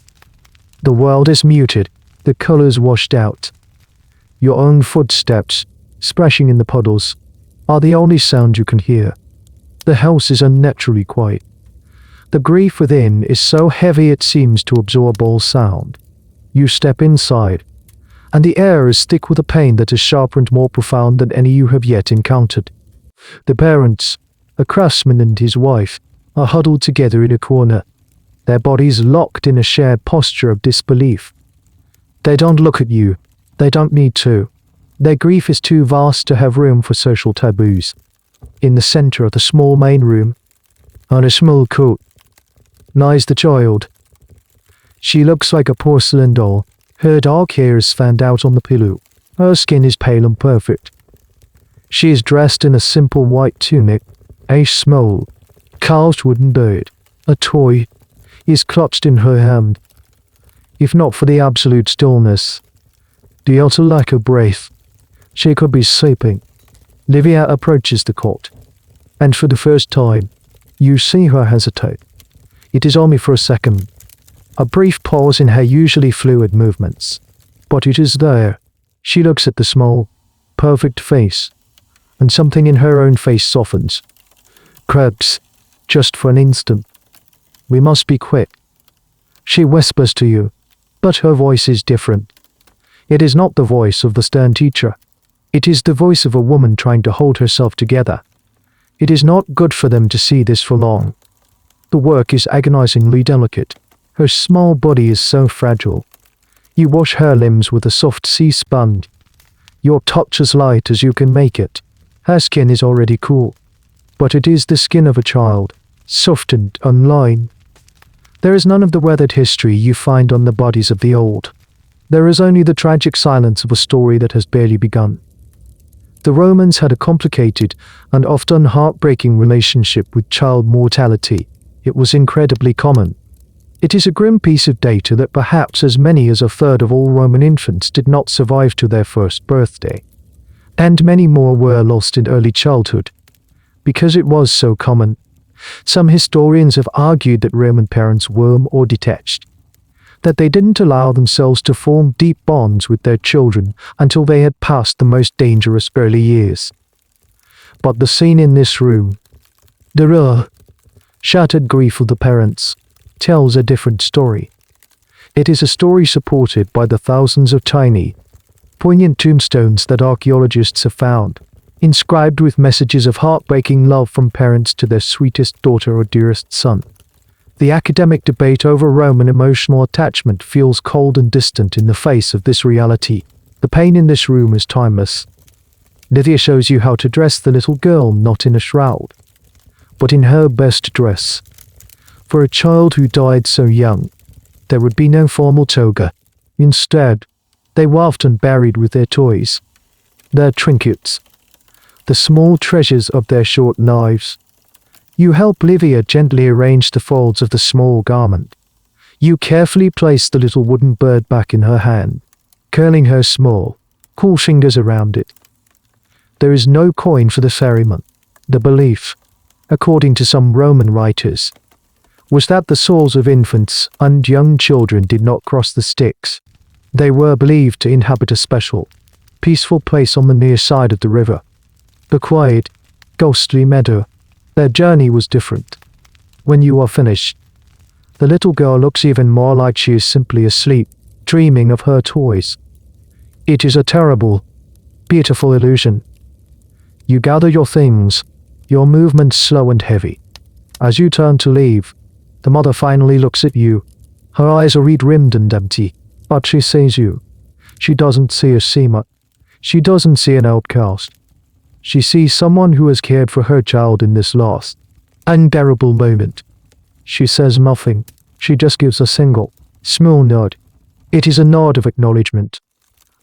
The world is muted, the colors washed out. Your own footsteps, splashing in the puddles, are the only sound you can hear. The house is unnaturally quiet. The grief within is so heavy it seems to absorb all sound. You step inside, and the air is thick with a pain that is sharper and more profound than any you have yet encountered. The parents, a craftsman and his wife, are huddled together in a corner, their bodies locked in a shared posture of disbelief. They don't look at you. They don't need to. Their grief is too vast to have room for social taboos. In the center of the small main room, on a small cot, lies the child. She looks like a porcelain doll. Her dark hair is fanned out on the pillow. Her skin is pale and perfect. She is dressed in a simple white tunic. A small, carved wooden bird, a toy, is clutched in her hand. If not for the absolute stillness, the utter lack of breath, she could be sleeping. Livia approaches the cot, and for the first time, you see her hesitate. It is only for a second, a brief pause in her usually fluid movements, but it is there. She looks at the small, perfect face, and something in her own face softens. Crabs, just for an instant. We must be quick. She whispers to you, but her voice is different. It is not the voice of the stern teacher. It is the voice of a woman trying to hold herself together. It is not good for them to see this for long. The work is agonizingly delicate. Her small body is so fragile. You wash her limbs with a soft sea sponge. Your touch as light as you can make it. Her skin is already cool, but it is the skin of a child, softened, unlined. There is none of the weathered history you find on the bodies of the old. There is only the tragic silence of a story that has barely begun. The Romans had a complicated and often heartbreaking relationship with child mortality. It was incredibly common. It is a grim piece of data that perhaps as many as a third of all Roman infants did not survive to their first birthday, and many more were lost in early childhood. Because it was so common, some historians have argued that Roman parents were or detached, that they didn't allow themselves to form deep bonds with their children until they had passed the most dangerous early years. But the scene in this room, the raw, shattered grief of the parents, tells a different story. It is a story supported by the thousands of tiny, poignant tombstones that archaeologists have found, inscribed with messages of heartbreaking love from parents to their sweetest daughter or dearest son. The academic debate over Roman emotional attachment feels cold and distant in the face of this reality. The pain in this room is timeless. Livia shows you how to dress the little girl not in a shroud, but in her best dress. For a child who died so young, there would be no formal toga. Instead, they were often buried with their toys, their trinkets, the small treasures of their short lives. You help Livia gently arrange the folds of the small garment. You carefully place the little wooden bird back in her hand, curling her small, cool fingers around it. There is no coin for the ferryman. The belief, according to some Roman writers, was that the souls of infants and young children did not cross the Styx. They were believed to inhabit a special, peaceful place on the near side of the river, the quiet, ghostly meadow. Their journey was different. When you are finished, the little girl looks even more like she is simply asleep, dreaming of her toys. It is a terrible, beautiful illusion. You gather your things, your movements slow and heavy. As you turn to leave, the mother finally looks at you. Her eyes are red-rimmed and empty, but she sees you. She doesn't see a sima. She doesn't see an outcast. She sees someone who has cared for her child in this last, unbearable moment. She says nothing. She just gives a single, small nod. It is a nod of acknowledgement,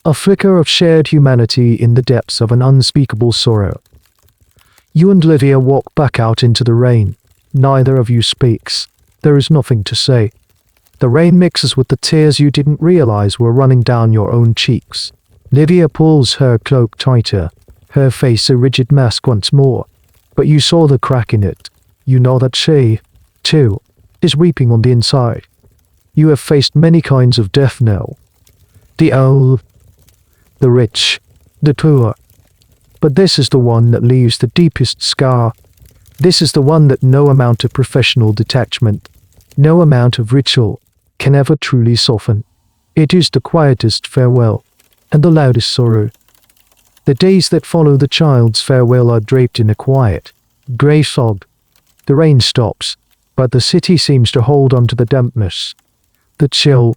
a flicker of shared humanity in the depths of an unspeakable sorrow. You and Livia walk back out into the rain. Neither of you speaks. There is nothing to say. The rain mixes with the tears you didn't realize were running down your own cheeks. Livia pulls her cloak tighter. her face a rigid mask once more, but you saw the crack in it. You know that she, too, is weeping on the inside. You have faced many kinds of death now. The old, the rich, the poor. But this is the one that leaves the deepest scar. This is the one that no amount of professional detachment, no amount of ritual, can ever truly soften. It is the quietest farewell, and the loudest sorrow. The days that follow the child's farewell are draped in a quiet, grey fog. The rain stops, but the city seems to hold on to the dampness, the chill.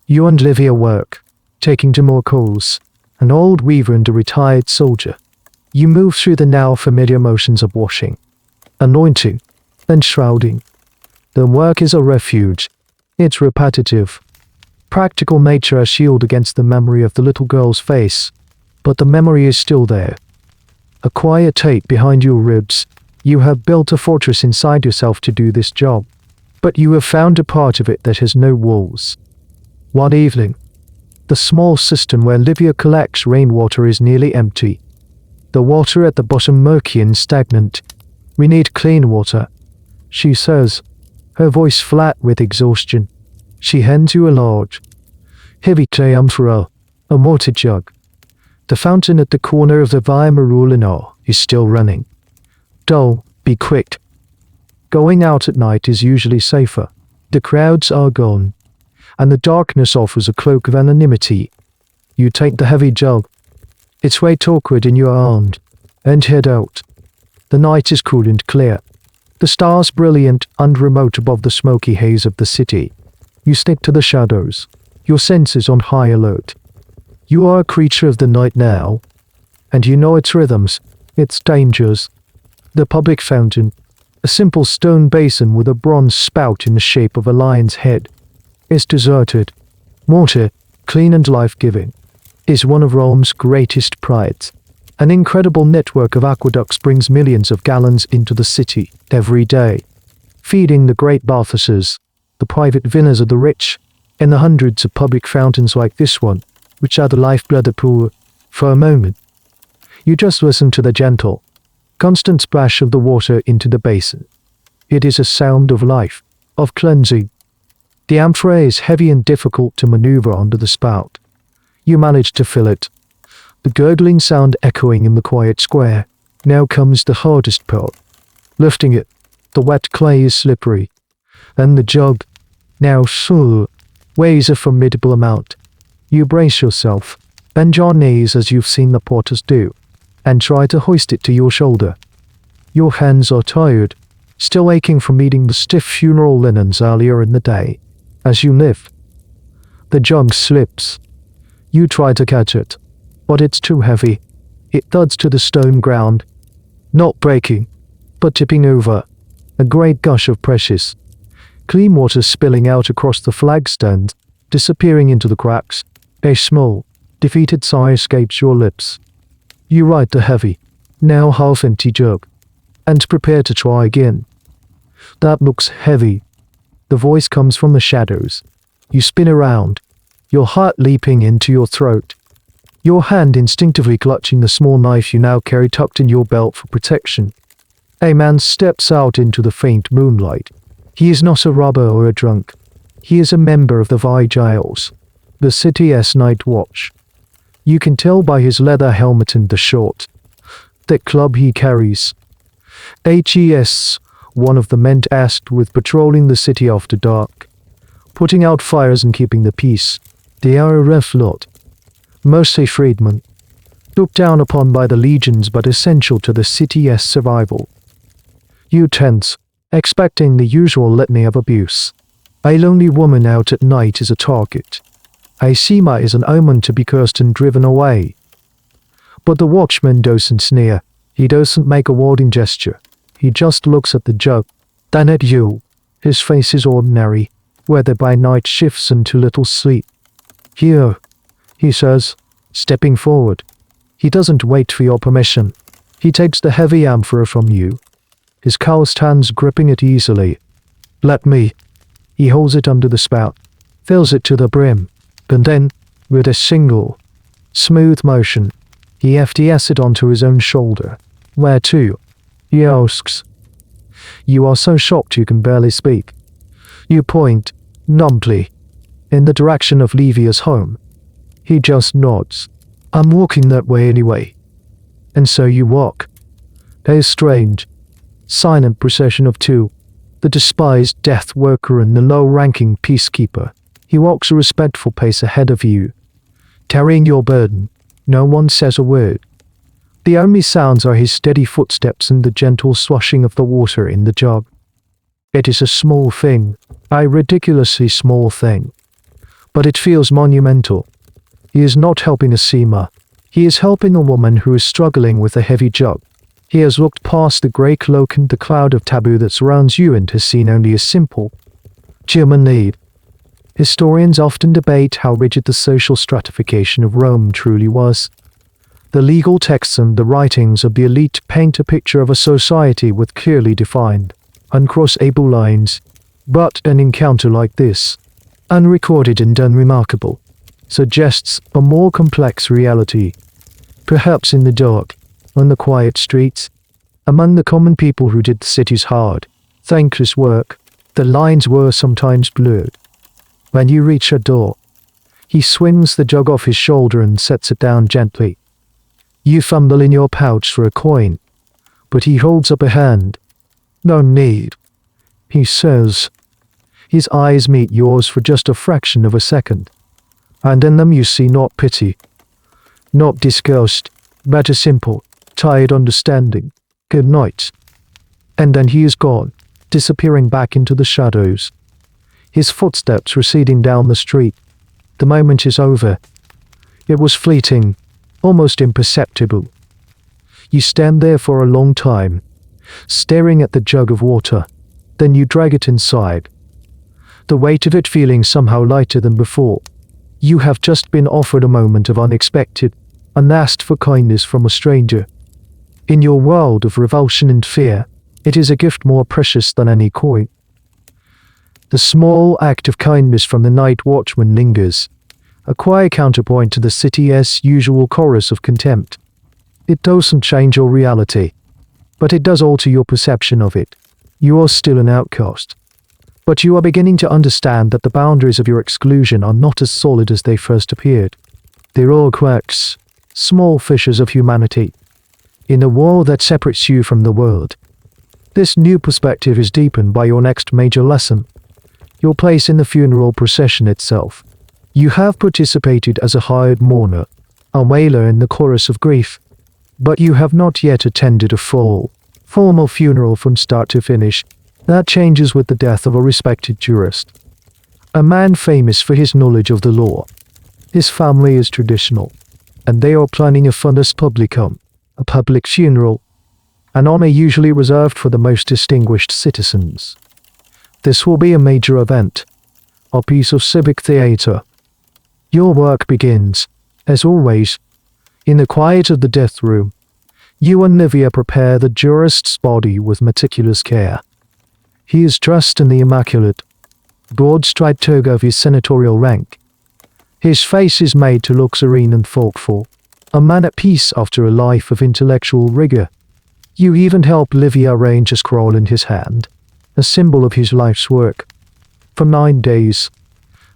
You and Livia work, taking to more coals, an old weaver and a retired soldier. You move through the now familiar motions of washing, anointing, and shrouding. The work is a refuge. It's repetitive. Practical nature a shield against the memory of the little girl's face, but the memory is still there. A quiet tape behind your ribs. You have built a fortress inside yourself to do this job, but you have found a part of it that has no walls. One evening, the small cistern where Livia collects rainwater is nearly empty. The water at the bottom murky and stagnant. We need clean water, she says, her voice flat with exhaustion. She hands you a large, heavy clay amphora, a water jug. The fountain at the corner of the Via Marulina is still running. Dull, be quick. Going out at night is usually safer. The crowds are gone, and the darkness offers a cloak of anonymity. You take the heavy jug. Its weight awkward in your hand, and head out. The night is cool and clear. The stars brilliant and remote above the smoky haze of the city. You stick to the shadows, your senses on high alert. You are a creature of the night now, and you know its rhythms, its dangers. The public fountain, a simple stone basin with a bronze spout in the shape of a lion's head, is deserted. Water, clean and life-giving, is one of Rome's greatest prides. An incredible network of aqueducts brings millions of gallons into the city every day, feeding the great bathhouses, the private villas of the rich, and the hundreds of public fountains like this one, which are the lifeblood of the poor. For a moment, you just listen to the gentle, constant splash of the water into the basin. It is a sound of life, of cleansing. The amphora is heavy and difficult to maneuver under the spout. You manage to fill it, the gurgling sound echoing in the quiet square. Now comes the hardest part. Lifting it, the wet clay is slippery, and the jug, now full, weighs a formidable amount. You brace yourself, bend your knees as you've seen the porters do, and try to hoist it to your shoulder. Your hands are tired, still aching from eating the stiff funeral linens earlier in the day. As you lift, the jug slips. You try to catch it, but it's too heavy. It thuds to the stone ground, not breaking, but tipping over. A great gush of precious, clean water spilling out across the flagstones, disappearing into the cracks. A small, defeated sigh escapes your lips. You right the heavy, now half-empty jug, and prepare to try again. That looks heavy. The voice comes from the shadows. You spin around, your heart leaping into your throat, your hand instinctively clutching the small knife you now carry tucked in your belt for protection. A man steps out into the faint moonlight. He is not a robber or a drunk. He is a member of the Vigiles, the city's night watch. You can tell by his leather helmet and the short, thick club he carries. HES, one of the men tasked with patrolling the city after dark, putting out fires and keeping the peace. They are a rough lot, mostly freedmen, looked down upon by the legions but essential to the city's survival. You tense, expecting the usual litany of abuse. A lonely woman out at night is a target. A sima is an omen to be cursed and driven away. But the watchman doesn't sneer. He doesn't make a warning gesture. He just looks at the jug, then at you. His face is ordinary, weathered by night shifts and too little sleep. Here, he says, stepping forward. He doesn't wait for your permission. He takes the heavy amphora from you, his calloused hands gripping it easily. Let me. He holds it under the spout, fills it to the brim, and then, with a single, smooth motion, He hefts it onto his own shoulder. Where to? He asks. You are so shocked you can barely speak. You point, numbly, in the direction of Livia's home. He just nods. I'm walking that way anyway. And so you walk. A strange, silent procession of two, the despised death worker and the low-ranking peacekeeper. He walks a respectful pace ahead of you, carrying your burden. No one says a word. The only sounds are his steady footsteps and the gentle swashing of the water in the jug. It is a small thing, a ridiculously small thing. But it feels monumental. He is not helping a sima. He is helping a woman who is struggling with a heavy jug. He has looked past the grey cloak and the cloud of taboo that surrounds you and has seen only a simple human need. Historians often debate how rigid the social stratification of Rome truly was. The legal texts and the writings of the elite paint a picture of a society with clearly defined, uncrossable lines. But an encounter like this, unrecorded and unremarkable, suggests a more complex reality. Perhaps in the dark, on the quiet streets, among the common people who did the city's hard, thankless work, the lines were sometimes blurred. When you reach a door, he swings the jug off his shoulder and sets it down gently. You fumble in your pouch for a coin, but he holds up a hand. No need, he says. His eyes meet yours for just a fraction of a second, and in them you see not pity, not disgust, but a simple, tired understanding. Good night. And then he is gone, disappearing back into the shadows. His footsteps receding down the street. The moment is over. It was fleeting, almost imperceptible. You stand there for a long time, staring at the jug of water. Then you drag it inside, the weight of it feeling somehow lighter than before. You have just been offered a moment of unexpected, unasked for kindness from a stranger. In your world of revulsion and fear, it is a gift more precious than any coin. The small act of kindness from the night watchman lingers, a quiet counterpoint to the city's usual chorus of contempt. It doesn't change your reality, but it does alter your perception of it. You are still an outcast, but you are beginning to understand that the boundaries of your exclusion are not as solid as they first appeared. They're all quirks, small fissures of humanity, in a wall that separates you from the world. This new perspective is deepened by your next major lesson, your place in the funeral procession itself. You have participated as a hired mourner, a wailer in the chorus of grief, but you have not yet attended a formal funeral from start to finish. That changes with the death of a respected jurist, a man famous for his knowledge of the law. His family is traditional, and they are planning a fundus publicum, a public funeral, an honor usually reserved for the most distinguished citizens. This will be a major event, a piece of civic theater. Your work begins, as always, in the quiet of the death room. You and Livia prepare the jurist's body with meticulous care. He is dressed in the immaculate, broad-striped toga of his senatorial rank. His face is made to look serene and thoughtful, a man at peace after a life of intellectual rigor. You even help Livia arrange a scroll in his hand, a symbol of his life's work. For 9 days,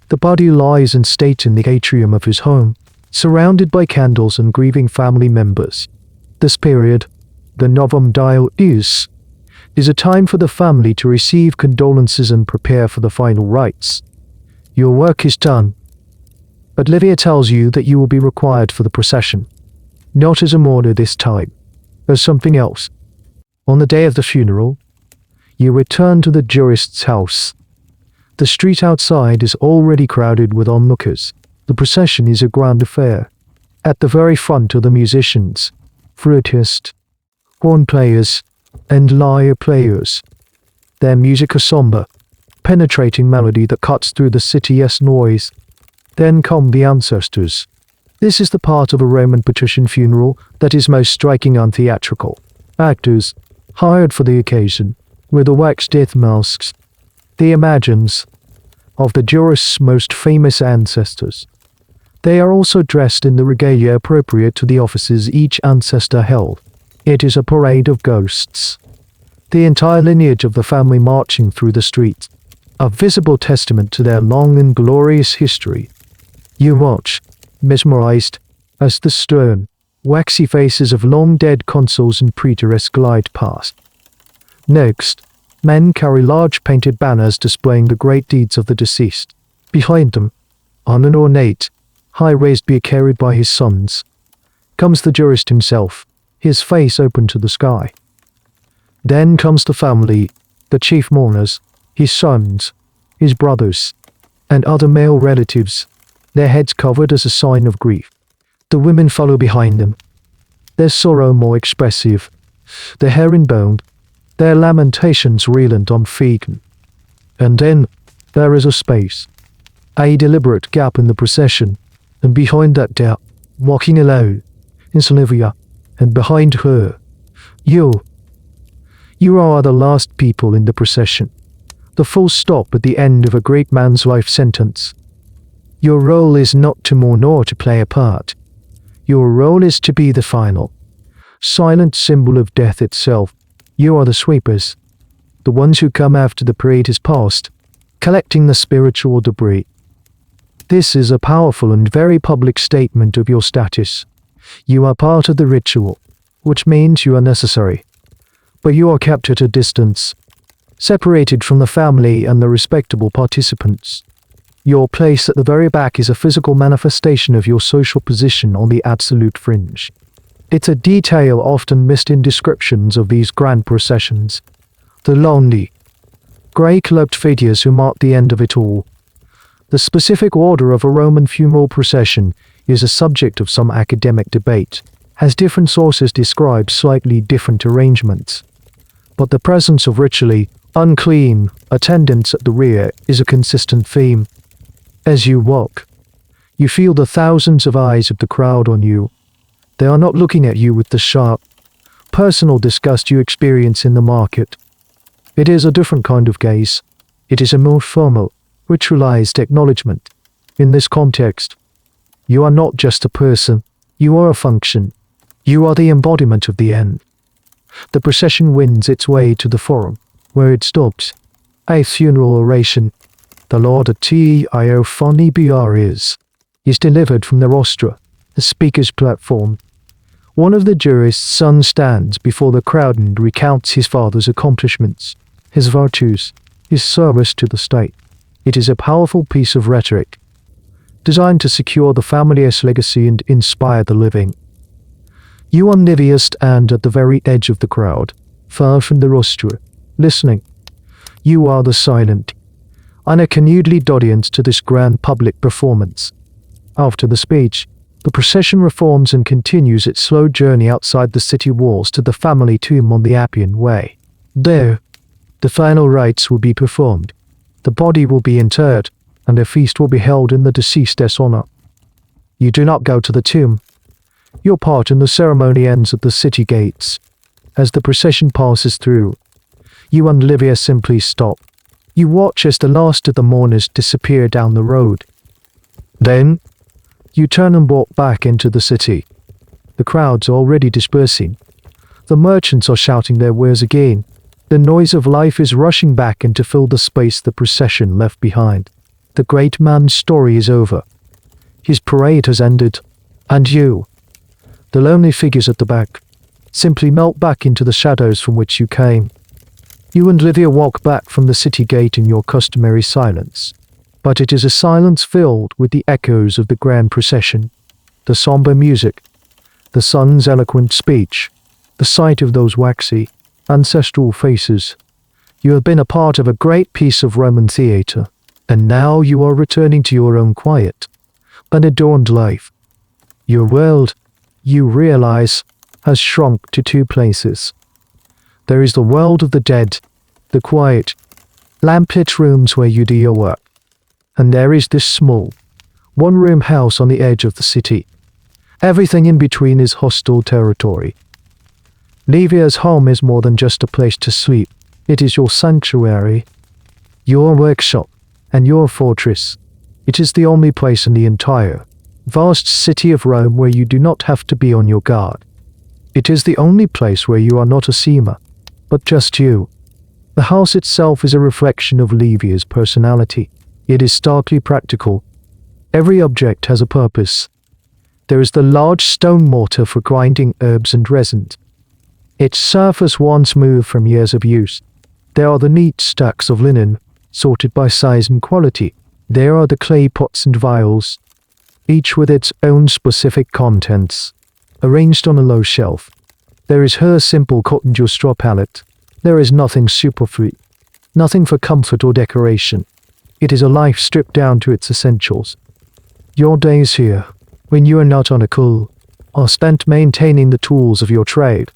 the body lies in state in the atrium of his home, surrounded by candles and grieving family members. This period, the Novum Dial is a time for the family to receive condolences and prepare for the final rites. Your work is done, but Livia tells you that you will be required for the procession, not as a mourner this time, as something else. On the day of the funeral, you return to the jurist's house. The street outside is already crowded with onlookers. The procession is a grand affair. At the very front are the musicians, flutists, horn players, and lyre players. Their music a somber, penetrating melody that cuts through the city's noise. Then come the ancestors. This is the part of a Roman patrician funeral that is most striking and theatrical. Actors, hired for the occasion, with the waxed death masks, the imagines of the jurist's most famous ancestors. They are also dressed in the regalia appropriate to the offices each ancestor held. It is a parade of ghosts. The entire lineage of the family marching through the streets, a visible testament to their long and glorious history. You watch, mesmerized, as the stern, waxy faces of long-dead consuls and praetors glide past. Next, men carry large painted banners displaying the great deeds of the deceased. Behind them, on an ornate, high-raised bier carried by his sons, comes the jurist himself, his face open to the sky. Then comes the family, the chief mourners, his sons, his brothers, and other male relatives, their heads covered as a sign of grief. The women follow behind them, their sorrow more expressive, their hair inbound, their lamentations real and unfeigned. And then there is a space, a deliberate gap in the procession, and behind that gap, walking alone, is Olivia, and behind her, you. You are the last people in the procession, the full stop at the end of a great man's life sentence. Your role is not to mourn or to play a part. Your role is to be the final, silent symbol of death itself. You are the sweepers, the ones who come after the parade has passed, collecting the spiritual debris. This is a powerful and very public statement of your status. You are part of the ritual, which means you are necessary. But you are kept at a distance, separated from the family and the respectable participants. Your place at the very back is a physical manifestation of your social position on the absolute fringe. It's a detail often missed in descriptions of these grand processions. The lonely, grey-cloaked figures who mark the end of it all. The specific order of a Roman funeral procession is a subject of some academic debate, as different sources describe slightly different arrangements. But the presence of ritually unclean attendants at the rear is a consistent theme. As you walk, you feel the thousands of eyes of the crowd on you. They are not looking at you with the sharp, personal disgust you experience in the market. It is a different kind of gaze. It is a more formal, ritualized acknowledgement. In this context, you are not just a person, you are a function. You are the embodiment of the end. The procession wins its way to the forum, where it stops. A funeral oration, the Lord Tio Foni Br is delivered from the rostra, the speaker's platform. One of the jurist's sons stands before the crowd and recounts his father's accomplishments, his virtues, his service to the state. It is a powerful piece of rhetoric, designed to secure the family's legacy and inspire the living. You and Livia stand at the very edge of the crowd, far from the rostra, listening. You are the silent, unaccompanied audience to this grand public performance. After the speech, the procession reforms and continues its slow journey outside the city walls to the family tomb on the Appian Way. There, the final rites will be performed, the body will be interred, and a feast will be held in the deceased's honor. You do not go to the tomb. Your part in the ceremony ends at the city gates. As the procession passes through, you and Livia simply stop. You watch as the last of the mourners disappear down the road. Then, you turn and walk back into the city. The crowds are already dispersing. The merchants are shouting their wares again. The noise of life is rushing back in to fill the space the procession left behind. The great man's story is over. His parade has ended. And you, the lonely figures at the back, simply melt back into the shadows from which you came. You and Livia walk back from the city gate in your customary silence. But it is a silence filled with the echoes of the grand procession, the somber music, the son's eloquent speech, the sight of those waxy, ancestral faces. You have been a part of a great piece of Roman theatre, and now you are returning to your own quiet, unadorned life. Your world, you realize, has shrunk to two places. There is the world of the dead, the quiet, lamplit rooms where you do your work. And there is this small, one-room house on the edge of the city. Everything in between is hostile territory. Livia's home is more than just a place to sleep. It is your sanctuary, your workshop, and your fortress. It is the only place in the entire vast city of Rome where you do not have to be on your guard. It is the only place where you are not a sima, but just you. The house itself is a reflection of Livia's personality. It is starkly practical. Every object has a purpose. There is the large stone mortar for grinding herbs and resins. Its surface worn smooth from years of use. There are the neat stacks of linen, sorted by size and quality. There are the clay pots and vials, each with its own specific contents, arranged on a low shelf. There is her simple cotton or straw palette. There is nothing superfluous, nothing for comfort or decoration. It is a life stripped down to its essentials. Your days here, when you are not on a call, are spent maintaining the tools of your trade.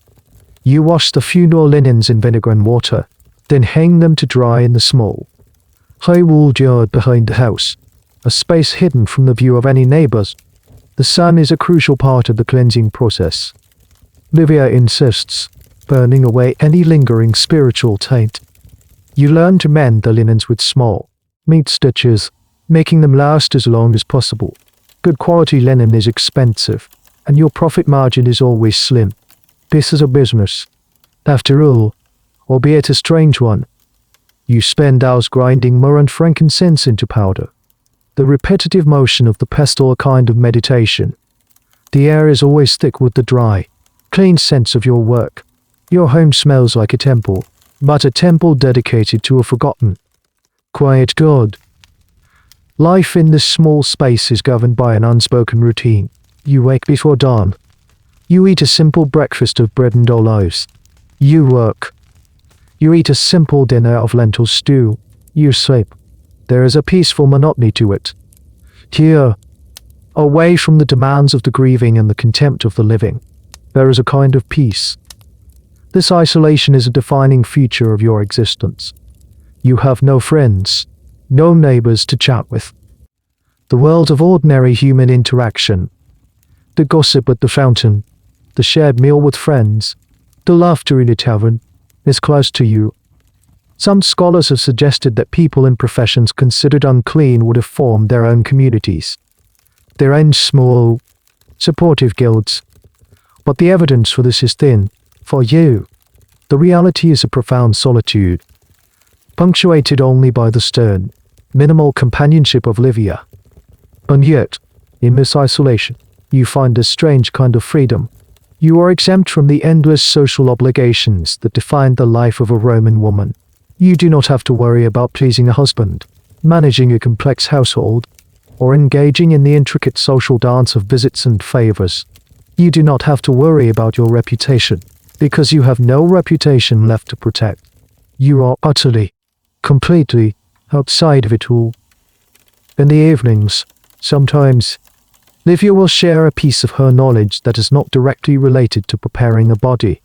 You wash the funeral linens in vinegar and water, then hang them to dry in the small, high-walled yard behind the house, a space hidden from the view of any neighbors. The sun is a crucial part of the cleansing process. Livia insists, burning away any lingering spiritual taint. You learn to mend the linens with small, neat stitches, making them last as long as possible. Good quality linen is expensive, and your profit margin is always slim. This is a business, after all, albeit a strange one. You spend hours grinding myrrh and frankincense into powder. The repetitive motion of the pestle a kind of meditation. The air is always thick with the dry, clean sense of your work. Your home smells like a temple, but a temple dedicated to a forgotten, quiet God. Life in this small space is governed by an unspoken routine. You wake before dawn. You eat a simple breakfast of bread and olives. You work. You eat a simple dinner of lentil stew. You sleep. There is a peaceful monotony to it. Here, away from the demands of the grieving and the contempt of the living, there is a kind of peace. This isolation is a defining feature of your existence. You have no friends, no neighbors to chat with. The world of ordinary human interaction, the gossip at the fountain, the shared meal with friends, the laughter in a tavern, is close to you. Some scholars have suggested that people in professions considered unclean would have formed their own communities, their own small, supportive guilds. But the evidence for this is thin. For you, the reality is a profound solitude, punctuated only by the stern, minimal companionship of Livia. And yet, in this isolation, you find a strange kind of freedom. You are exempt from the endless social obligations that define the life of a Roman woman. You do not have to worry about pleasing a husband, managing a complex household, or engaging in the intricate social dance of visits and favors. You do not have to worry about your reputation, because you have no reputation left to protect. You are utterly, completely outside of it all. In the evenings, sometimes, Livia will share a piece of her knowledge that is not directly related to preparing a body.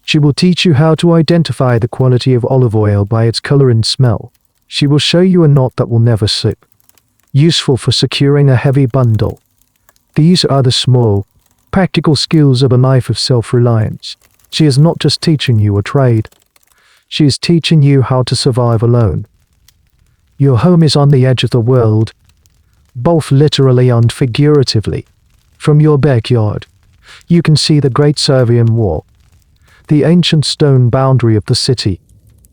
She will teach you how to identify the quality of olive oil by its color and smell. She will show you a knot that will never slip, useful for securing a heavy bundle. These are the small, practical skills of a life of self-reliance. She is not just teaching you a trade. She is teaching you how to survive alone. Your home is on the edge of the world, both literally and figuratively. From your backyard, you can see the Great Servian Wall, the ancient stone boundary of the city.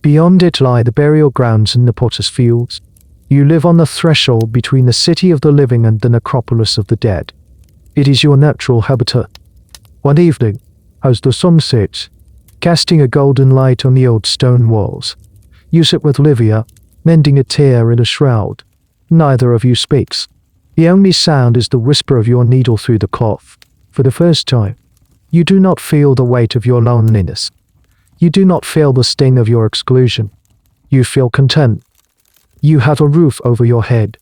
Beyond it lie the burial grounds and the potter's fields. You live on the threshold between the city of the living and the necropolis of the dead. It is your natural habitat. One evening, as the sun sets, casting a golden light on the old stone walls, you sit with Livia, mending a tear in a shroud. Neither of you speaks. The only sound is the whisper of your needle through the cloth. For the first time, you do not feel the weight of your loneliness. You do not feel the sting of your exclusion. You feel content. You have a roof over your head.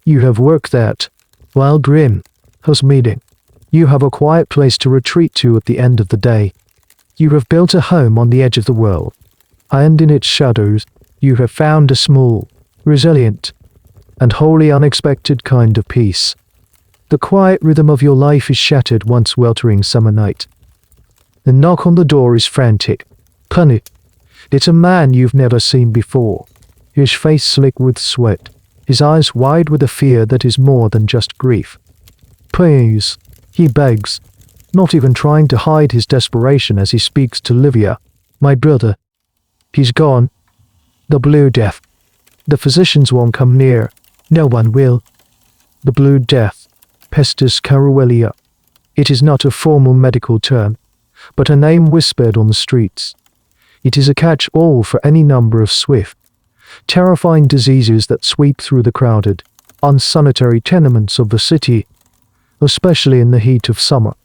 You have work that, while grim, has meaning. You have a quiet place to retreat to at the end of the day. You have built a home on the edge of the world, and in its shadows, you have found a small, resilient, and wholly unexpected kind of peace. The quiet rhythm of your life is shattered one sweltering summer night. The knock on the door is frantic. Punny. It's a man you've never seen before, his face slick with sweat, his eyes wide with a fear that is more than just grief. Please, he begs, not even trying to hide his desperation as he speaks to Livia. My brother. He's gone. The Blue Death. The physicians won't come near. No one will. The Blue Death. Pestis caruelia. It is not a formal medical term, but a name whispered on the streets. It is a catch-all for any number of swift, terrifying diseases that sweep through the crowded, unsanitary tenements of the city, especially in the heat of summer.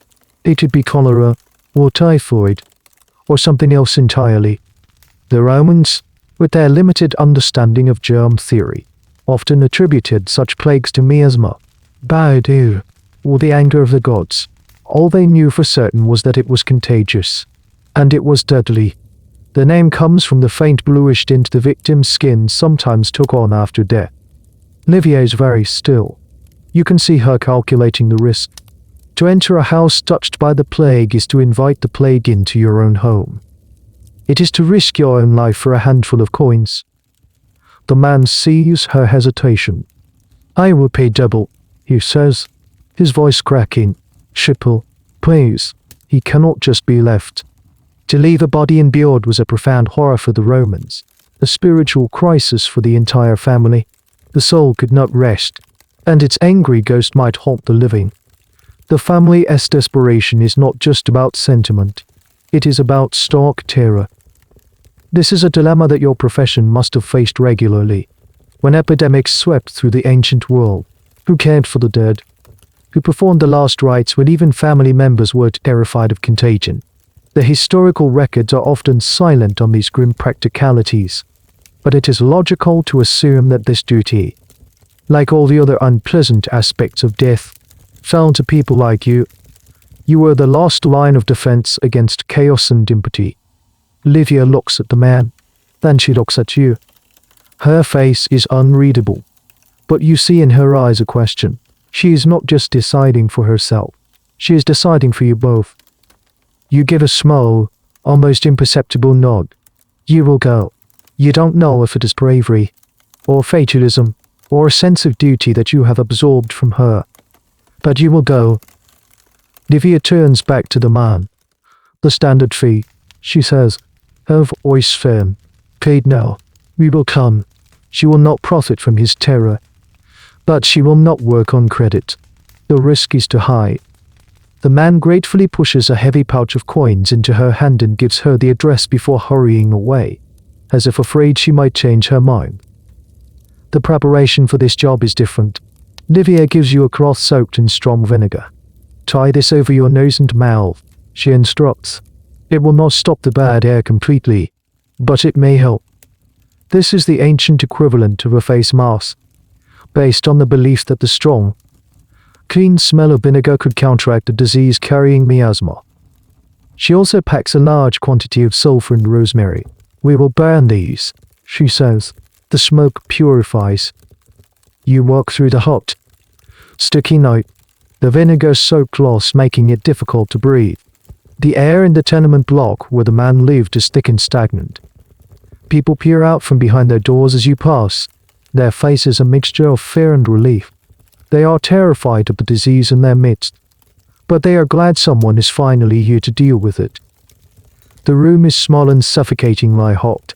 It could be cholera, or typhoid, or something else entirely. The Romans, with their limited understanding of germ theory, often attributed such plagues to miasma, bad air, or the anger of the gods. All they knew for certain was that it was contagious, and it was deadly. The name comes from the faint bluish tint the victim's skin sometimes took on after death. Livia is very still. You can see her calculating the risk. To enter a house touched by the plague is to invite the plague into your own home. It is to risk your own life for a handful of coins. The man sees her hesitation. I will pay double, he says, his voice cracking. Triple, please. He cannot just be left. To leave a body imbued was a profound horror for the Romans, a spiritual crisis for the entire family. The soul could not rest, and its angry ghost might haunt the living. The family's desperation is not just about sentiment. It is about stark terror. This is a dilemma that your profession must have faced regularly. When epidemics swept through the ancient world, who cared for the dead? Who performed the last rites when even family members were terrified of contagion? The historical records are often silent on these grim practicalities, but it is logical to assume that this duty, like all the other unpleasant aspects of death, fell to people like you. You were the last line of defense against chaos and impunity. Livia looks at the man, then she looks at you. Her face is unreadable, but you see in her eyes a question. She is not just deciding for herself, she is deciding for you both. You give a small, almost imperceptible nod. You will go. You don't know if it is bravery, or fatalism, or a sense of duty that you have absorbed from her. But you will go. Livia turns back to the man. The standard fee, she says, her voice firm. Paid now. We will come. She will not profit from his terror. But she will not work on credit. The risk is too high. The man gratefully pushes a heavy pouch of coins into her hand and gives her the address before hurrying away, as if afraid she might change her mind. The preparation for this job is different. Livia gives you a cloth soaked in strong vinegar. Tie this over your nose and mouth, she instructs. It will not stop the bad air completely, but it may help. This is the ancient equivalent of a face mask, based on the belief that the strong, clean smell of vinegar could counteract a disease-carrying miasma. She also packs a large quantity of sulfur and rosemary. We will burn these, she says. The smoke purifies. You walk through the hot, sticky night, the vinegar-soaked cloths making it difficult to breathe. The air in the tenement block where the man lived is thick and stagnant. People peer out from behind their doors as you pass, their faces a mixture of fear and relief. They are terrified of the disease in their midst, but they are glad someone is finally here to deal with it. The room is small and suffocatingly hot.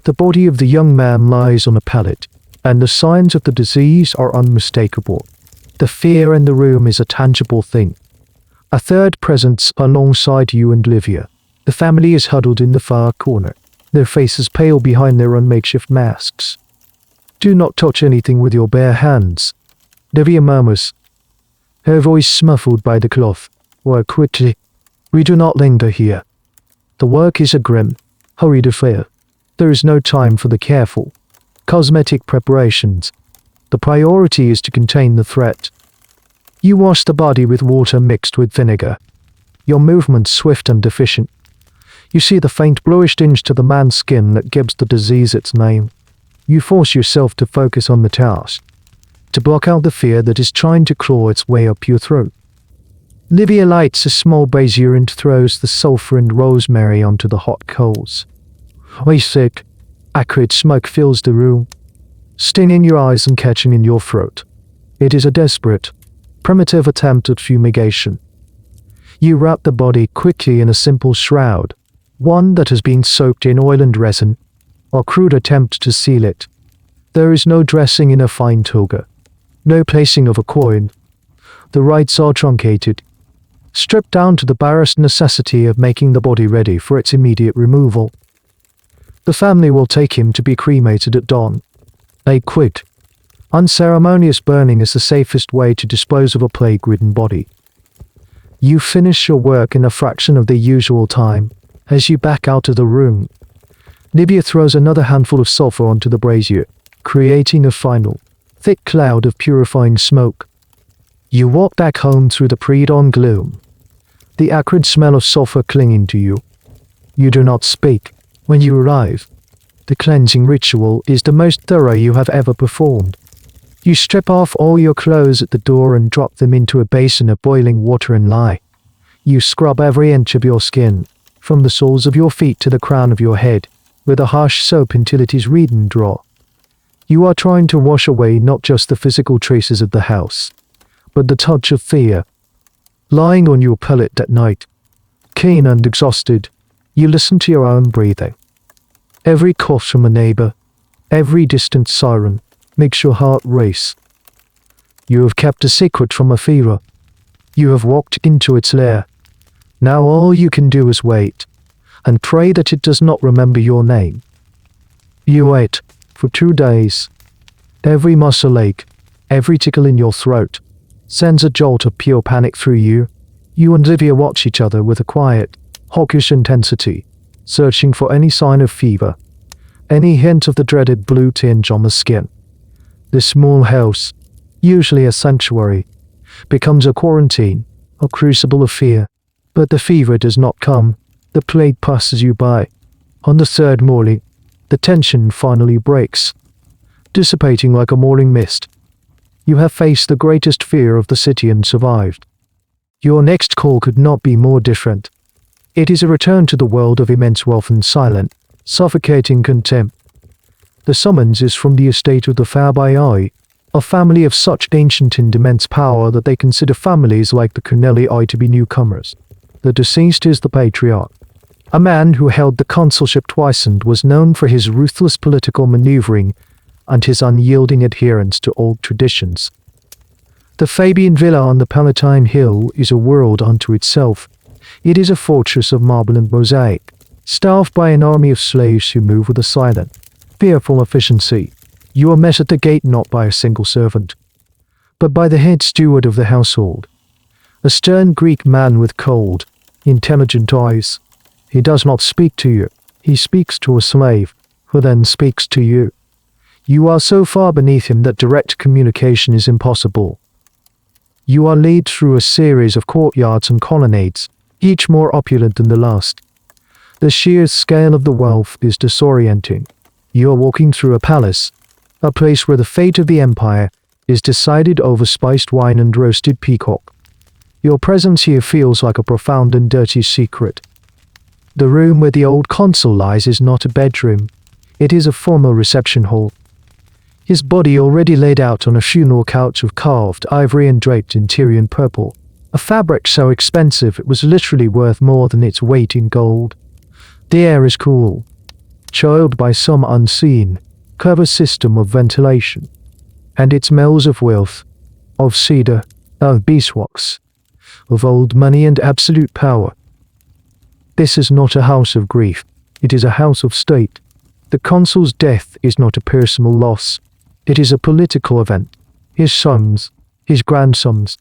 The body of the young man lies on a pallet, and the signs of the disease are unmistakable. The fear in the room is a tangible thing. A third presence alongside you and Livia. The family is huddled in the far corner, their faces pale behind their own makeshift masks. Do not touch anything with your bare hands, Livia murmurs, her voice muffled by the cloth. Work quickly. We do not linger here. The work is a grim, hurried affair. There is no time for the careful, cosmetic preparations. The priority is to contain the threat. You wash the body with water mixed with vinegar. Your movements swift and efficient. You see the faint bluish tinge to the man's skin that gives the disease its name. You force yourself to focus on the task, to block out the fear that is trying to claw its way up your throat. Livia lights a small brazier and throws the sulfur and rosemary onto the hot coals. A thick, acrid smoke fills the room, stinging your eyes and catching in your throat. It is a desperate, primitive attempt at fumigation. You wrap the body quickly in a simple shroud, one that has been soaked in oil and resin, or crude attempt to seal it. There is no dressing in a fine toga, no placing of a coin. The rites are truncated, stripped down to the barest necessity of making the body ready for its immediate removal. The family will take him to be cremated at dawn. A quick, unceremonious burning is the safest way to dispose of a plague-ridden body. You finish your work in a fraction of the usual time. As you back out of the room, Nibia throws another handful of sulfur onto the brazier, creating a final, thick cloud of purifying smoke. You walk back home through the pre-dawn gloom, the acrid smell of sulfur clinging to you. You do not speak. When you arrive, the cleansing ritual is the most thorough you have ever performed. You strip off all your clothes at the door and drop them into a basin of boiling water and lie. You scrub every inch of your skin, from the soles of your feet to the crown of your head, with a harsh soap until it is red and dry. You are trying to wash away not just the physical traces of the house, but the touch of fear. Lying on your pallet at night, keen and exhausted, you listen to your own breathing. Every cough from a neighbor, every distant siren, makes your heart race. You have kept a secret from a fever. You have walked into its lair. Now all you can do is wait, and pray that it does not remember your name. You wait for 2 days. Every muscle ache, every tickle in your throat, sends a jolt of pure panic through you. You and Livia watch each other with a quiet, hawkish intensity, searching for any sign of fever, any hint of the dreaded blue tinge on the skin. This small house, usually a sanctuary, becomes a quarantine, a crucible of fear. But the fever does not come. The plague passes you by. On the third morning, the tension finally breaks, dissipating like a morning mist. You have faced the greatest fear of the city and survived. Your next call could not be more different. It is a return to the world of immense wealth and silent, suffocating contempt. The summons is from the estate of the Fabii, a family of such ancient and immense power that they consider families like the Cornelii to be newcomers. The deceased is the patriarch, a man who held the consulship twice and was known for his ruthless political maneuvering and his unyielding adherence to old traditions. The Fabian villa on the Palatine Hill is a world unto itself. It is a fortress of marble and mosaic, staffed by an army of slaves who move with a silent, fearful efficiency. You are met at the gate not by a single servant, but by the head steward of the household, a stern Greek man with cold, intelligent eyes. He does not speak to you. He speaks to a slave, who then speaks to you. You are so far beneath him that direct communication is impossible. You are led through a series of courtyards and colonnades, each more opulent than the last. The sheer scale of the wealth is disorienting. You are walking through a palace, a place where the fate of the empire is decided over spiced wine and roasted peacock. Your presence here feels like a profound and dirty secret. The room where the old consul lies is not a bedroom. It is a formal reception hall. His body already laid out on a funeral couch of carved ivory and draped in Tyrian purple, a fabric so expensive it was literally worth more than its weight in gold. The air is cool, chilled by some unseen, clever system of ventilation, and it smells of wealth, of cedar, of beeswax, of old money and absolute power. This is not a house of grief, it is a house of state. The consul's death is not a personal loss, it is a political event. His sons, his grandsons,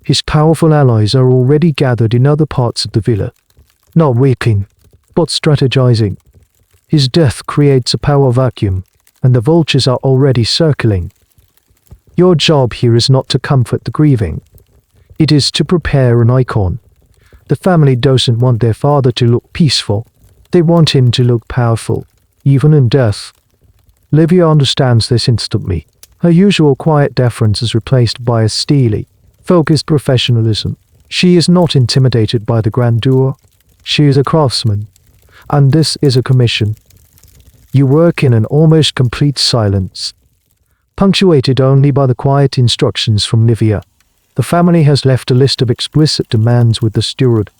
his powerful allies are already gathered in other parts of the villa, not weeping, but strategizing. His death creates a power vacuum, and the vultures are already circling. Your job here is not to comfort the grieving. It is to prepare an icon. The family doesn't want their father to look peaceful. They want him to look powerful, even in death. Livia understands this instantly. Her usual quiet deference is replaced by a steely, focused professionalism. She is not intimidated by the grandeur. She is a craftsman, and this is a commission. You work in an almost complete silence, punctuated only by the quiet instructions from Livia. The family has left a list of explicit demands with the steward.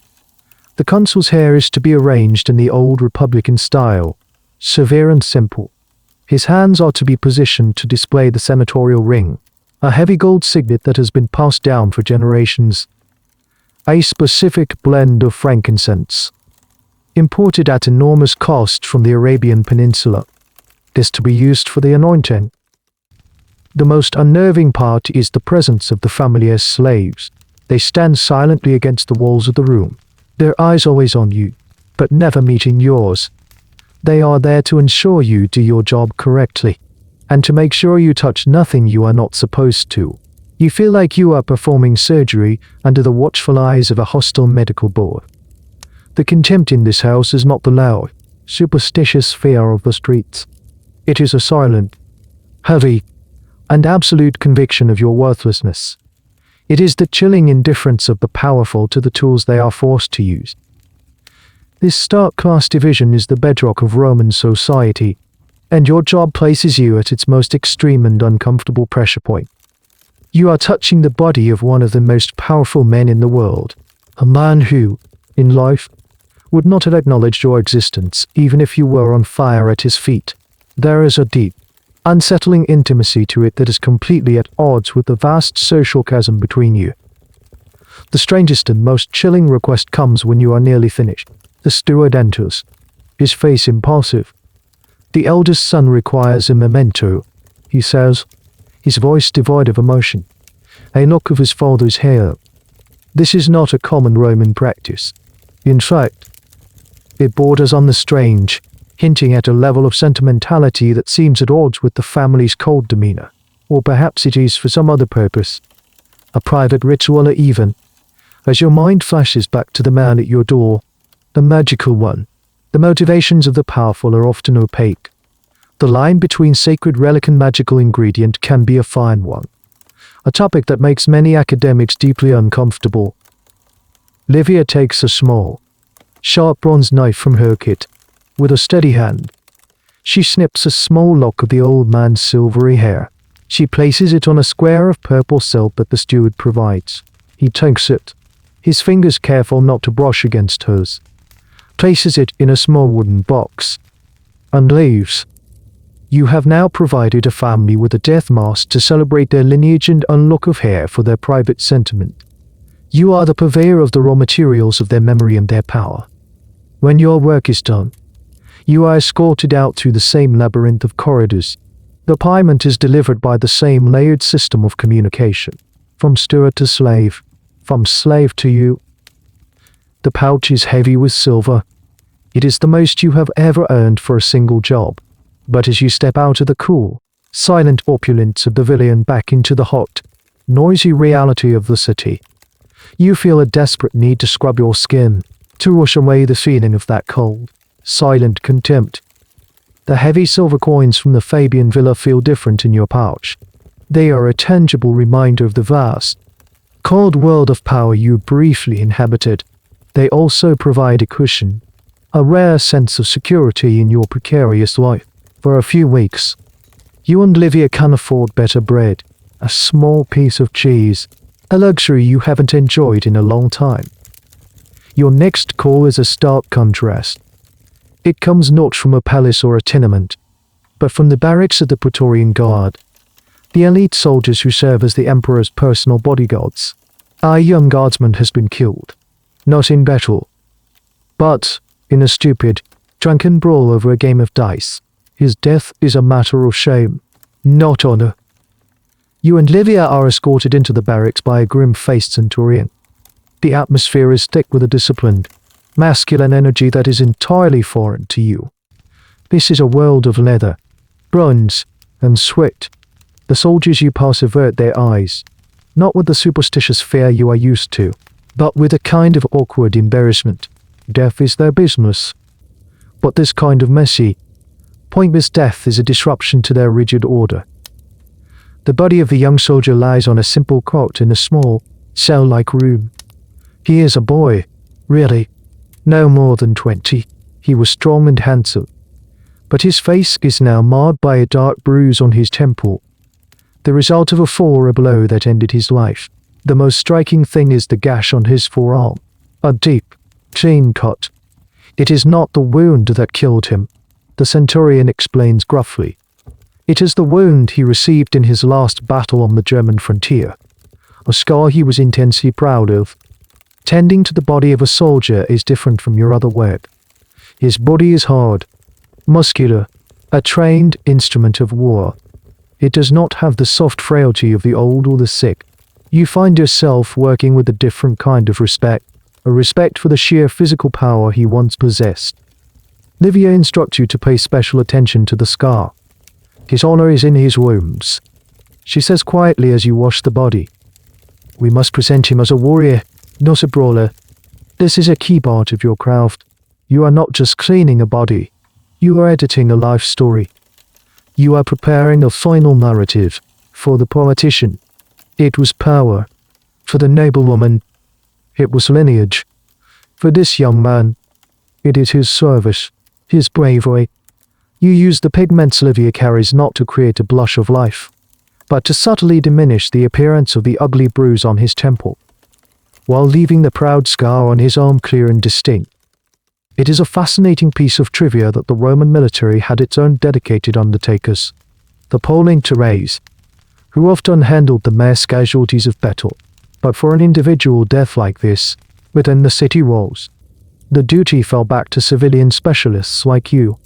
The consul's hair is to be arranged in the old Republican style, severe and simple. His hands are to be positioned to display the senatorial ring, a heavy gold signet that has been passed down for generations. A specific blend of frankincense, imported at enormous cost from the Arabian Peninsula, is to be used for the anointing. The most unnerving part is the presence of the family as slaves. They stand silently against the walls of the room, their eyes always on you, but never meeting yours. They are there to ensure you do your job correctly, and to make sure you touch nothing you are not supposed to. You feel like you are performing surgery under the watchful eyes of a hostile medical board. The contempt in this house is not the loud, superstitious fear of the streets. It is a silent, heavy, and absolute conviction of your worthlessness. It is the chilling indifference of the powerful to the tools they are forced to use. This stark class division is the bedrock of Roman society, and your job places you at its most extreme and uncomfortable pressure point. You are touching the body of one of the most powerful men in the world, a man who, in life, would not have acknowledged your existence even if you were on fire at his feet. There is a deep, unsettling intimacy to it that is completely at odds with the vast social chasm between you. The strangest and most chilling request comes when you are nearly finished. The steward enters, his face impulsive. The eldest son requires a memento, he says, his voice devoid of emotion, a lock of his father's hair. This is not a common Roman practice. In fact, it borders on the strange, hinting at a level of sentimentality that seems at odds with the family's cold demeanor, or perhaps it is for some other purpose, a private ritual or even, as your mind flashes back to the man at your door, the magical one. The motivations of the powerful are often opaque. The line between sacred relic and magical ingredient can be a fine one, a topic that makes many academics deeply uncomfortable. Livia takes a small, sharp bronze knife from her kit. With a steady hand, she snips a small lock of the old man's silvery hair. She places it on a square of purple silk that the steward provides. He takes it, his fingers careful not to brush against hers, places it in a small wooden box, and leaves. You have now provided a family with a death mask to celebrate their lineage and unlock of hair for their private sentiment. You are the purveyor of the raw materials of their memory and their power. When your work is done, you are escorted out through the same labyrinth of corridors. The payment is delivered by the same layered system of communication, from steward to slave, from slave to you. The pouch is heavy with silver. It is the most you have ever earned for a single job. But as you step out of the cool, silent opulence of the villa and back into the hot, noisy reality of the city, you feel a desperate need to scrub your skin, to wash away the feeling of that cold, silent contempt. The heavy silver coins from the Fabian villa feel different in your pouch. They are a tangible reminder of the vast, cold world of power you briefly inhabited. They also provide a cushion, a rare sense of security in your precarious life. For a few weeks, you and Livia can afford better bread, a small piece of cheese, a luxury you haven't enjoyed in a long time. Your next call is a stark contrast. It comes not from a palace or a tenement, but from the barracks of the Praetorian Guard, the elite soldiers who serve as the Emperor's personal bodyguards. Our young guardsman has been killed, not in battle, but in a stupid, drunken brawl over a game of dice. His death is a matter of shame, not honor. You and Livia are escorted into the barracks by a grim-faced centurion. The atmosphere is thick with a disciplined, masculine energy that is entirely foreign to you. This is a world of leather, bronze, and sweat. The soldiers you pass avert their eyes, not with the superstitious fear you are used to, but with a kind of awkward embarrassment. Death is their business. But this kind of messy, pointless death is a disruption to their rigid order. The body of the young soldier lies on a simple cot in a small, cell-like room. He is a boy, really, no more than 20. He was strong and handsome, but his face is now marred by a dark bruise on his temple, the result of a fall or a blow that ended his life. The most striking thing is the gash on his forearm. A deep, clean cut. It is not the wound that killed him, the centurion explains gruffly. It is the wound he received in his last battle on the German frontier. A scar he was intensely proud of. Tending to the body of a soldier is different from your other work. His body is hard, muscular, a trained instrument of war. It does not have the soft frailty of the old or the sick. You find yourself working with a different kind of respect, a respect for the sheer physical power he once possessed. Livia instructs you to pay special attention to the scar. His honor is in his wounds, she says quietly as you wash the body. We must present him as a warrior, not a brawler. This is a key part of your craft. You are not just cleaning a body. You are editing a life story. You are preparing a final narrative for the politician. It was power. For the noblewoman, it was lineage. For this young man, it is his service, his bravery. You use the pigments Livia carries not to create a blush of life, but to subtly diminish the appearance of the ugly bruise on his temple, while leaving the proud scar on his arm clear and distinct. It is a fascinating piece of trivia that the Roman military had its own dedicated undertakers, the Polling-Terraes, who often handled the mass casualties of battle. But for an individual death like this, within the city walls, the duty fell back to civilian specialists like you.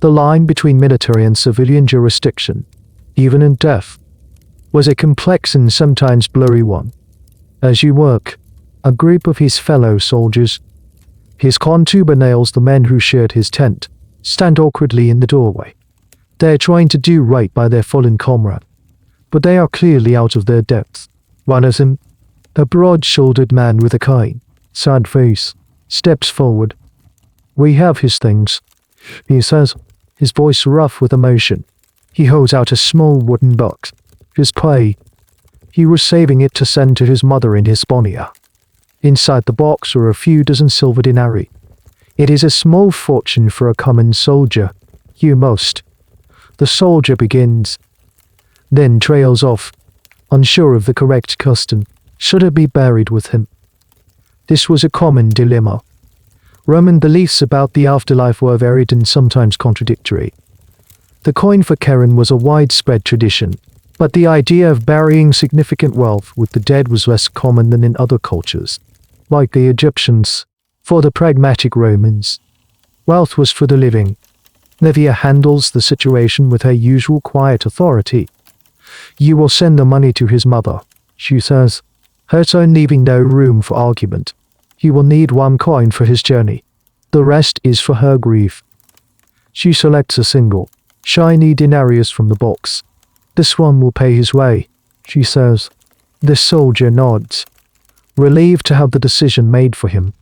The line between military and civilian jurisdiction, even in death, was a complex and sometimes blurry one. As you work, a group of his fellow soldiers, his contubernails, the men who shared his tent, stand awkwardly in the doorway. They are trying to do right by their fallen comrade, but they are clearly out of their depth. One of them, a broad-shouldered man with a kind, sad face, steps forward. We have his things, he says, his voice rough with emotion. He holds out a small wooden box. His pay. He was saving it to send to his mother in Hispania. Inside the box are a few dozen silver denarii. It is a small fortune for a common soldier. You must. The soldier begins, then trails off, unsure of the correct custom. Should it be buried with him? This was a common dilemma. Roman beliefs about the afterlife were varied and sometimes contradictory. The coin for Karen was a widespread tradition, but the idea of burying significant wealth with the dead was less common than in other cultures, like the Egyptians. For the pragmatic Romans, wealth was for the living. Livia handles the situation with her usual quiet authority. You will send the money to his mother, she says, her tone leaving no room for argument. He will need one coin for his journey. The rest is for her grief. She selects a single, shiny denarius from the box. This one will pay his way, she says. The soldier nods, relieved to have the decision made for him.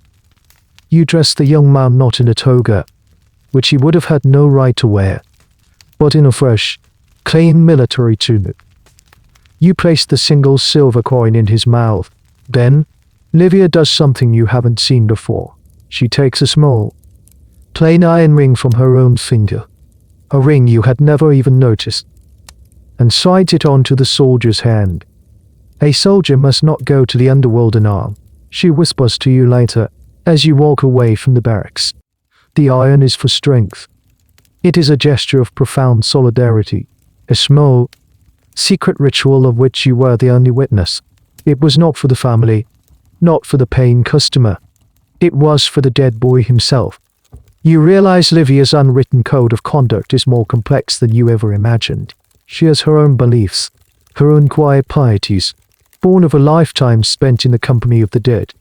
You dress the young man not in a toga, which he would have had no right to wear, but in a fresh, clean military tunic. You place the single silver coin in his mouth. Then, Livia does something you haven't seen before. She takes a small, plain iron ring from her own finger, a ring you had never even noticed, and slides it onto the soldier's hand. A soldier must not go to the underworld unarmed, she whispers to you later, as you walk away from the barracks. The iron is for strength. It is a gesture of profound solidarity, a small, secret ritual of which you were the only witness. It was not for the family, not for the paying customer. It was for the dead boy himself. You realize Livia's unwritten code of conduct is more complex than you ever imagined. She has her own beliefs, her own quiet pieties, born of a lifetime spent in the company of the dead.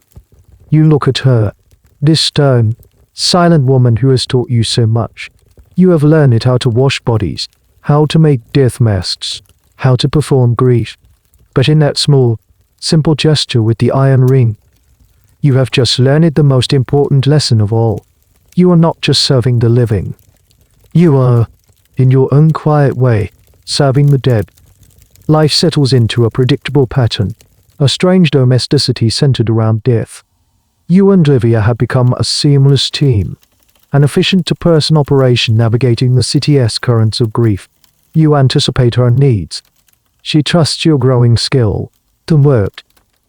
You look at her, this stern, silent woman who has taught you so much. You have learned how to wash bodies, how to make death masks, how to perform grief. But in that small, simple gesture with the iron ring, you have just learned the most important lesson of all. You are not just serving the living. You are, in your own quiet way, serving the dead. Life settles into a predictable pattern, a strange domesticity centered around death. You and Livia have become a seamless team, an efficient two-person operation navigating the city's currents of grief. You anticipate her needs. She trusts your growing skill, the word,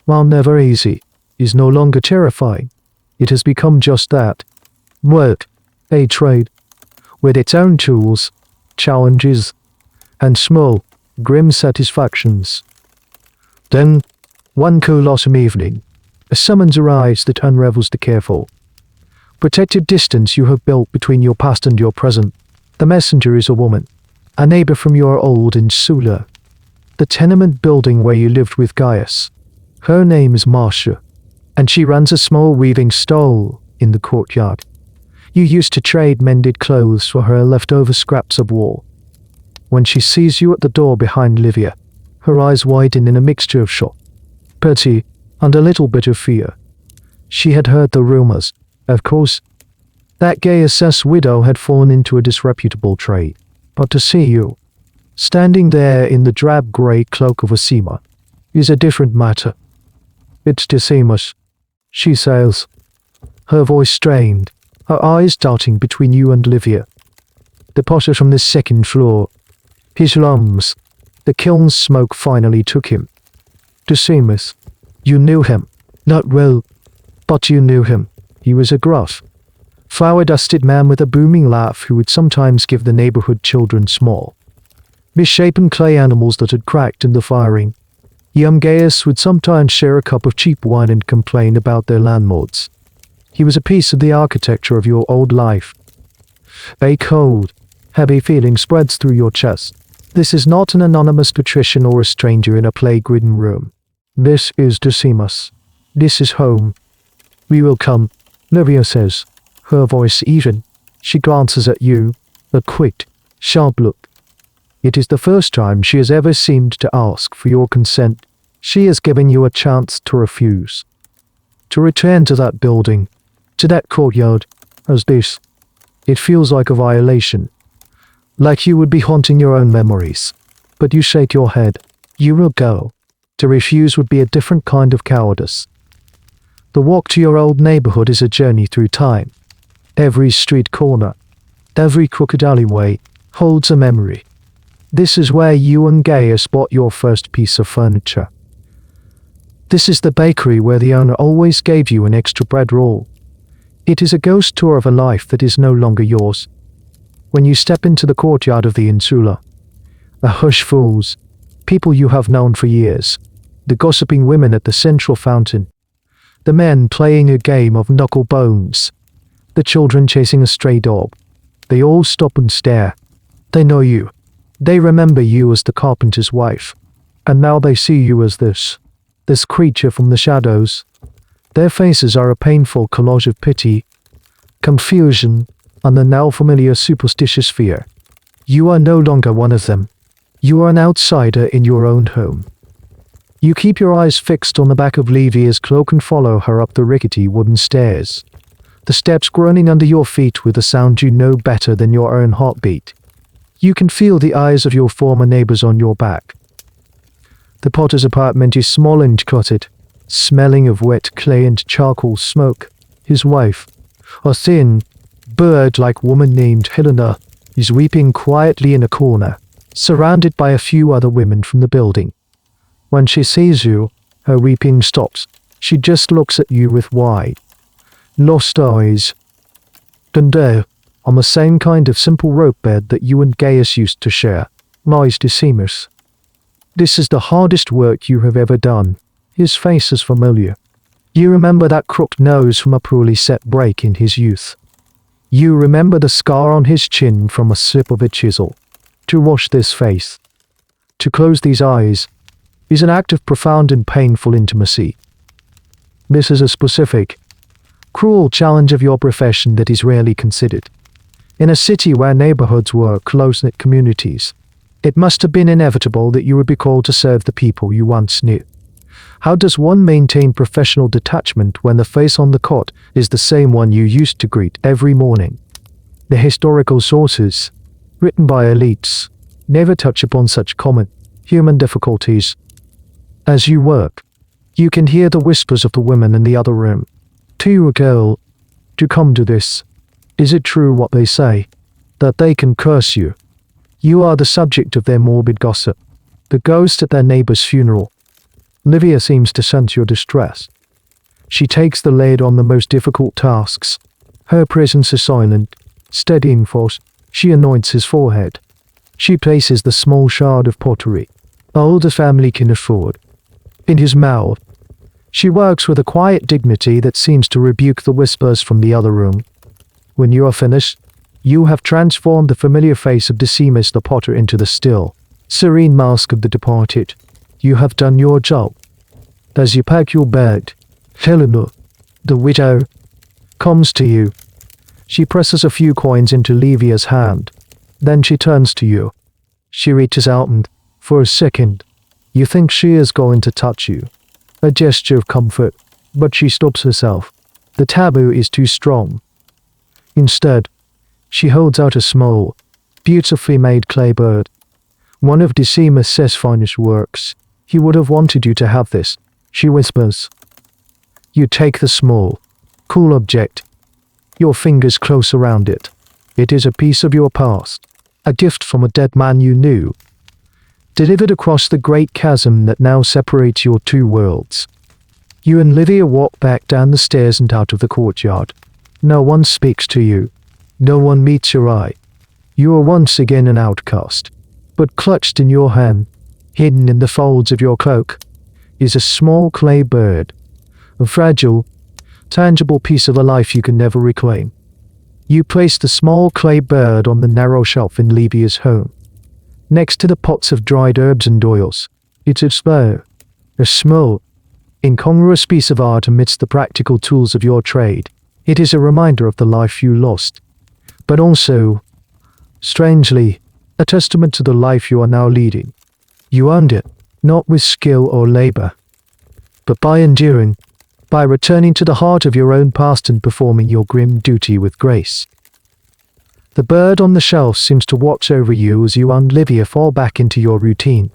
while never easy, is no longer terrifying. It has become just that. Work, a trade, with its own tools, challenges, and small, grim satisfactions. Then, one cool autumn evening, a summons arrives that unravels the careful, protective distance you have built between your past and your present. The messenger is a woman, a neighbor from your old insula, the tenement building where you lived with Gaius. Her name is Marcia, and she runs a small weaving stall in the courtyard. You used to trade mended clothes for her leftover scraps of wool. When she sees you at the door behind Livia, her eyes widen in a mixture of shock, pity, and a little bit of fear. She had heard the rumors, of course, that Gaius' widow had fallen into a disreputable trade. But to see you, standing there in the drab grey cloak of a sima, is a different matter. It's Decimus, she says, her voice strained, her eyes darting between you and Livia. The potter from the second floor. His lungs. The kiln's smoke finally took him. Decimus. You knew him. Not well, but you knew him. He was a gruff, flower-dusted man with a booming laugh who would sometimes give the neighborhood children small, misshapen clay animals that had cracked in the firing. Young Gaius would sometimes share a cup of cheap wine and complain about their landlords. He was a piece of the architecture of your old life. A cold, heavy feeling spreads through your chest. This is not an anonymous patrician or a stranger in a plague-ridden room. This is Decimus. This is home. We will come, Livia says, her voice even. She glances at you, a quick, sharp look. It is the first time she has ever seemed to ask for your consent. She has given you a chance to refuse. To return to that building, to that courtyard, as this. It feels like a violation. Like you would be haunting your own memories. But you shake your head. You will go. To refuse would be a different kind of cowardice. The walk to your old neighborhood is a journey through time. Every street corner, every crooked alleyway, holds a memory. This is where you and Gaius bought your first piece of furniture. This is the bakery where the owner always gave you an extra bread roll. It is a ghost tour of a life that is no longer yours. When you step into the courtyard of the insula, a hush falls, people you have known for years, the gossiping women at the central fountain, the men playing a game of knuckle bones, the children chasing a stray dog. They all stop and stare. They know you. They remember you as the carpenter's wife. And now they see you as this creature from the shadows. Their faces are a painful collage of pity, confusion, and the now familiar superstitious fear. You are no longer one of them. You are an outsider in your own home. You keep your eyes fixed on the back of Livia's cloak and follow her up the rickety wooden stairs, the steps groaning under your feet with a sound you know better than your own heartbeat. You can feel the eyes of your former neighbors on your back. The potter's apartment is small and cluttered, smelling of wet clay and charcoal smoke. His wife, a thin, bird-like woman named Helena, is weeping quietly in a corner, surrounded by a few other women from the building. When she sees you, her weeping stops. She just looks at you with wide, lost eyes. And there, on the same kind of simple rope bed that you and Gaius used to share, lies Decimus. This is the hardest work you have ever done. His face is familiar. You remember that crooked nose from a poorly set break in his youth. You remember the scar on his chin from a slip of a chisel. To wash this face, to close these eyes, is an act of profound and painful intimacy. This is a specific, cruel challenge of your profession that is rarely considered. In a city where neighborhoods were close-knit communities, it must have been inevitable that you would be called to serve the people you once knew. How does one maintain professional detachment when the face on the cot is the same one you used to greet every morning? The historical sources, written by elites, never touch upon such common, human difficulties. As you work, you can hear the whispers of the women in the other room. To you, a girl, to come to this. Is it true what they say, that they can curse you? You are the subject of their morbid gossip, the ghost at their neighbor's funeral. Livia seems to sense your distress. She takes the lead on the most difficult tasks. Her presence is silent, steadying force. She anoints his forehead. She places the small shard of pottery, all the family can afford, in his mouth. She works with a quiet dignity that seems to rebuke the whispers from the other room. When you are finished, you have transformed the familiar face of Decimus the potter into the still, serene mask of the departed. You have done your job. As you pack your bag, Helena, the widow, comes to you. She presses a few coins into Livia's hand. Then she turns to you. She reaches out and, for a second, you think she is going to touch you. A gesture of comfort, but she stops herself. The taboo is too strong. Instead, she holds out a small, beautifully made clay bird. One of Decimus' finest works. He would have wanted you to have this, she whispers. You take the small, cool object. Your fingers close around it. It is a piece of your past, a gift from a dead man you knew, delivered across the great chasm that now separates your two worlds. You and Livia walk back down the stairs and out of the courtyard. No one speaks to you. No one meets your eye. You are once again an outcast. But clutched in your hand, hidden in the folds of your cloak, is a small clay bird. A fragile, tangible piece of a life you can never reclaim. You place the small clay bird on the narrow shelf in Livia's home, next to the pots of dried herbs and oils. It's a small, incongruous piece of art amidst the practical tools of your trade. It is a reminder of the life you lost, but also, strangely, a testament to the life you are now leading. You earned it, not with skill or labor, but by enduring, by returning to the heart of your own past and performing your grim duty with grace. The bird on the shelf seems to watch over you as you and Livia fall back into your routine.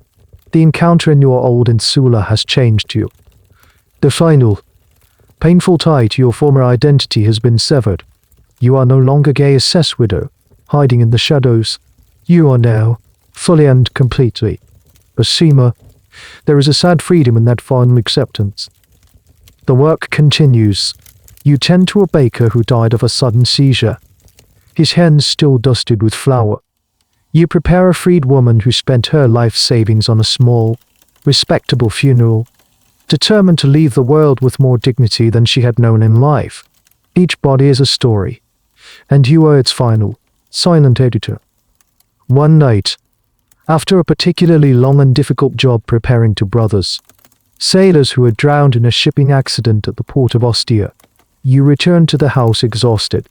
The encounter in your old insula has changed you. The final, painful tie to your former identity has been severed. You are no longer Gaius' widow, hiding in the shadows. You are now, fully and completely, a sima. There is a sad freedom in that final acceptance. The work continues. You tend to a baker who died of a sudden seizure, his hands still dusted with flour. You prepare a freed woman who spent her life savings on a small, respectable funeral, determined to leave the world with more dignity than she had known in life. Each body is a story, and you are its final, silent editor. One night, after a particularly long and difficult job preparing two brothers, sailors who had drowned in a shipping accident at the port of Ostia, you return to the house exhausted,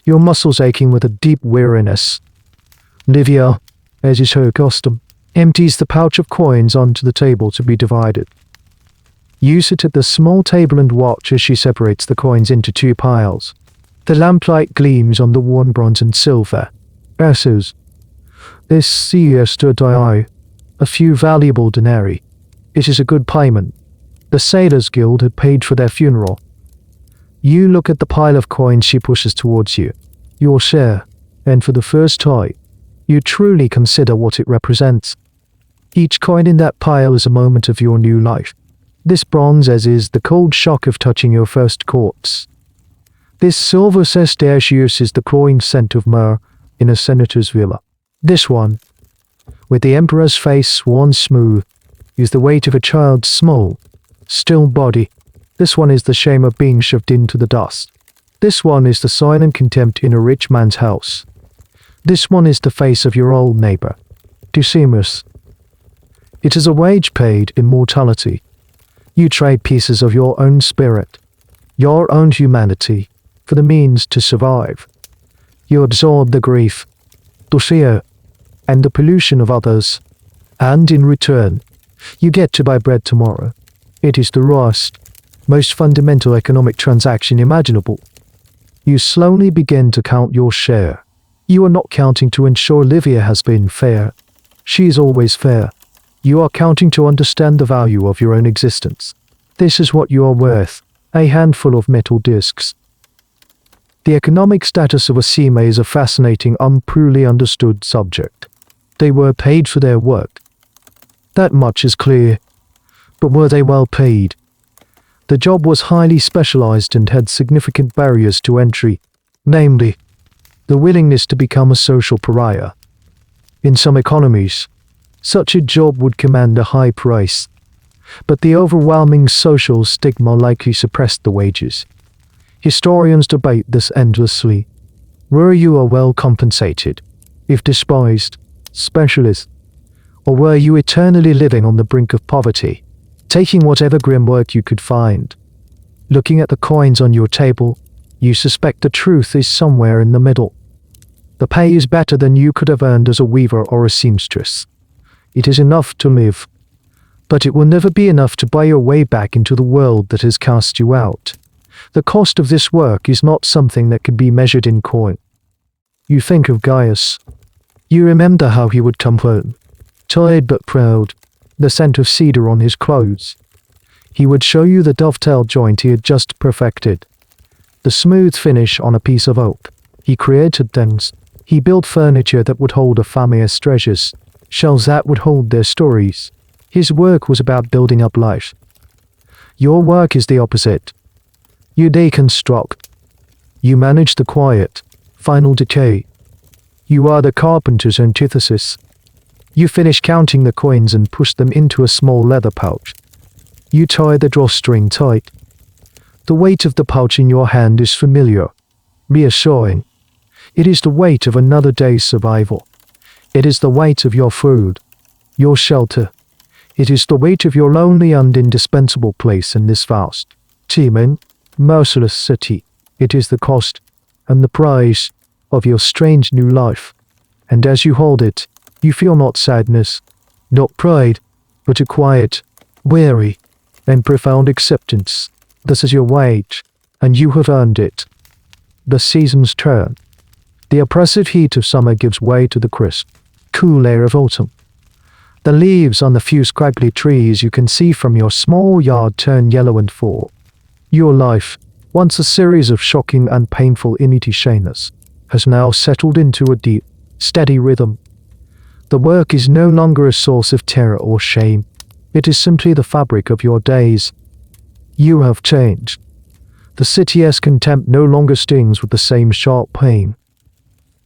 your muscles aching with a deep weariness. Livia, as is her custom, empties the pouch of coins onto the table to be divided. You sit at the small table and watch as she separates the coins into two piles. The lamplight gleams on the worn bronze and silver. Versus, this siesta die, a few valuable denarii. It is a good payment. The Sailors' Guild had paid for their funeral. You look at the pile of coins she pushes towards you, your share, and for the first time, you truly consider what it represents. Each coin in that pile is a moment of your new life. This bronze as is the cold shock of touching your first corpse. This silver sestertius is the cloying scent of myrrh in a senator's villa. This one, with the emperor's face worn smooth, is the weight of a child's small, still body. This one is the shame of being shoved into the dust. This one is the silent contempt in a rich man's house. This one is the face of your old neighbor, Decimus. It is a wage paid in mortality. You trade pieces of your own spirit, your own humanity, for the means to survive. You absorb the grief, the fear, and the pollution of others, and in return, you get to buy bread tomorrow. It is the rawest, most fundamental economic transaction imaginable. You slowly begin to count your share. You are not counting to ensure Livia has been fair. She is always fair. You are counting to understand the value of your own existence. This is what you are worth, a handful of metal discs. The economic status of a sima is a fascinating, unpoorly understood subject. They were paid for their work. That much is clear. But were they well paid? The job was highly specialized and had significant barriers to entry, namely, the willingness to become a social pariah. In some economies, such a job would command a high price, but the overwhelming social stigma likely suppressed the wages. Historians debate this endlessly. Were you a well-compensated, if despised, specialist, or were you eternally living on the brink of poverty, taking whatever grim work you could find? Looking at the coins on your table, you suspect the truth is somewhere in the middle. The pay is better than you could have earned as a weaver or a seamstress. It is enough to live, but it will never be enough to buy your way back into the world that has cast you out. The cost of this work is not something that can be measured in coin. You think of Gaius. You remember how he would come home, tired but proud, the scent of cedar on his clothes. He would show you the dovetail joint he had just perfected, the smooth finish on a piece of oak. He created things. He built furniture that would hold a family's treasures, shelves that would hold their stories. His work was about building up life. Your work is the opposite. You deconstruct. You manage the quiet, final decay. You are the carpenter's antithesis. You finish counting the coins and push them into a small leather pouch. You tie the drawstring tight. The weight of the pouch in your hand is familiar, reassuring. It is the weight of another day's survival. It is the weight of your food, your shelter. It is the weight of your lonely and indispensable place in this vast, teeming, merciless city. It is the cost and the price of your strange new life. And as you hold it, you feel not sadness, not pride, but a quiet, weary, and profound acceptance. This is your wage, and you have earned it. The seasons turn. The oppressive heat of summer gives way to the crisp, cool air of autumn. The leaves on the few scraggly trees you can see from your small yard turn yellow and fall. Your life, once a series of shocking and painful initiations, has now settled into a deep, steady rhythm. The work is no longer a source of terror or shame. It is simply the fabric of your days. You have changed. The city's contempt no longer stings with the same sharp pain.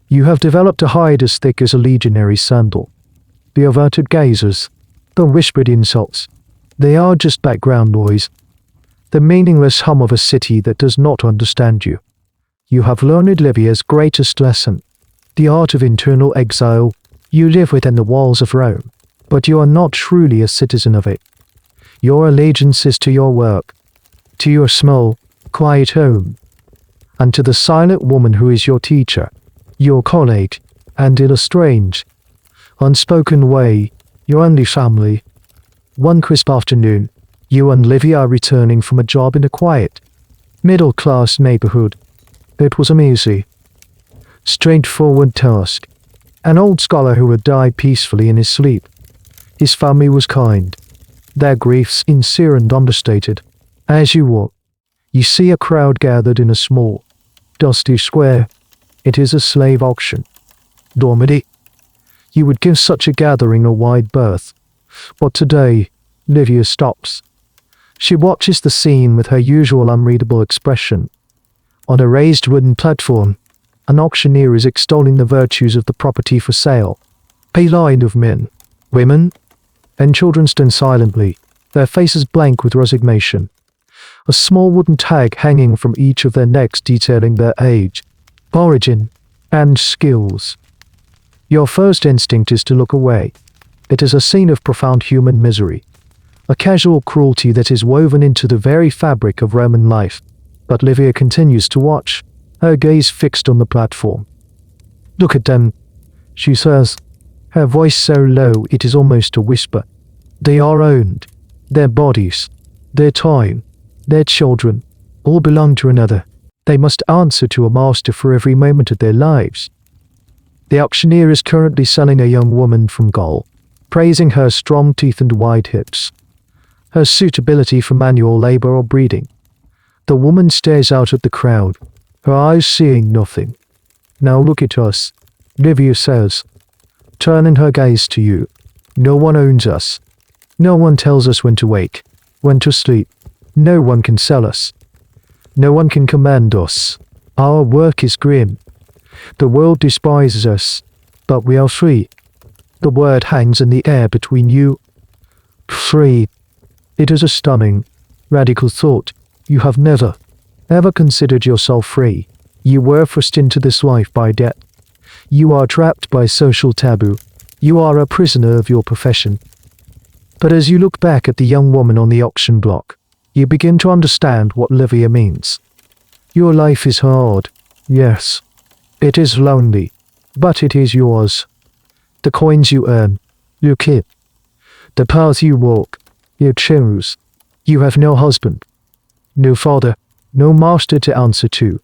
You have developed a hide as thick as a legionary's sandal. The averted gazes, the whispered insults, they are just background noise. The meaningless hum of a city that does not understand you. You have learned Livia's greatest lesson, the art of internal exile. You live within the walls of Rome, but you are not truly a citizen of it. Your allegiance is to your work, to your small, quiet home, and to the silent woman who is your teacher, your colleague, and in a strange, unspoken way, your only family. One crisp afternoon, you and Livia are returning from a job in a quiet, middle-class neighborhood. It was an easy, straightforward task. An old scholar who had died peacefully in his sleep. His family was kind, their griefs sincere and understated. As you walk, you see a crowd gathered in a small, dusty square. It is a slave auction. Normally, you would give such a gathering a wide berth, but today, Livia stops. She watches the scene with her usual unreadable expression. On a raised wooden platform, an auctioneer is extolling the virtues of the property for sale. A line of men, women, and children stand silently, their faces blank with resignation. A small wooden tag hanging from each of their necks detailing their age, origin, and skills. Your first instinct is to look away. It is a scene of profound human misery, a casual cruelty that is woven into the very fabric of Roman life. But Livia continues to watch, her gaze fixed on the platform. "Look at them," she says, her voice so low it is almost a whisper. "They are owned. Their bodies, their time, their children, all belong to another. They must answer to a master for every moment of their lives." The auctioneer is currently selling a young woman from Gaul, praising her strong teeth and wide hips, her suitability for manual labor or breeding. The woman stares out at the crowd, her eyes seeing nothing. "Now look at us," Livia says, turning her gaze to you. "No one owns us. No one tells us when to wake, when to sleep. No one can sell us. No one can command us. Our work is grim. The world despises us, but we are free. The word hangs in the air between you. Free. It is a stunning, radical thought. You have never, ever considered yourself free. You were forced into this life by debt. You are trapped by social taboo. You are a prisoner of your profession. But as you look back at the young woman on the auction block, you begin to understand what Livia means. Your life is hard. Yes. It is lonely. But it is yours. The coins you earn, you keep. The path you walk, you choose. You have no husband, no father, no master to answer to.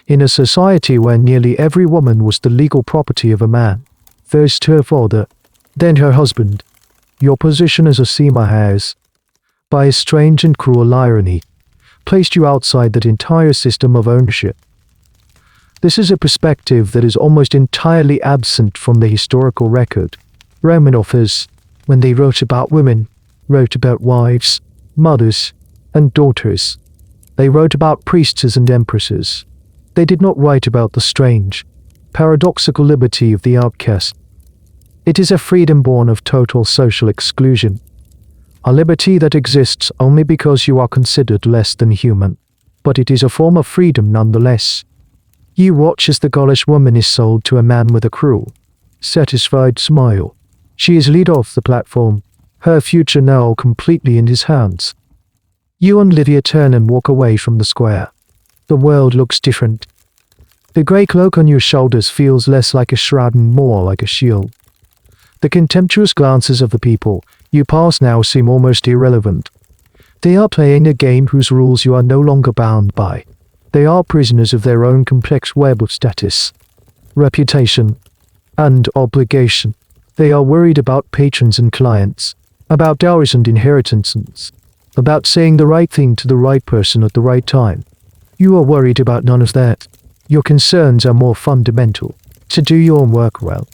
In a society where nearly every woman was the legal property of a man, first her father, then her husband, your position as a sima has, by a strange and cruel irony, placed you outside that entire system of ownership. This is a perspective that is almost entirely absent from the historical record. Roman authors, when they wrote about women, wrote about wives, mothers, and daughters. They wrote about priestesses and empresses. They did not write about the strange, paradoxical liberty of the outcast. It is a freedom born of total social exclusion, a liberty that exists only because you are considered less than human, but it is a form of freedom nonetheless. You watch as the Gaulish woman is sold to a man with a cruel, satisfied smile. She is led off the platform, her future now completely in his hands. You and Livia turn and walk away from the square. The world looks different. The grey cloak on your shoulders feels less like a shroud and more like a shield. The contemptuous glances of the people you pass now seem almost irrelevant. They are playing a game whose rules you are no longer bound by. They are prisoners of their own complex web of status, reputation, and obligation. They are worried about patrons and clients, about dowries and inheritances, about saying the right thing to the right person at the right time. You are worried about none of that. Your concerns are more fundamental: to do your work well,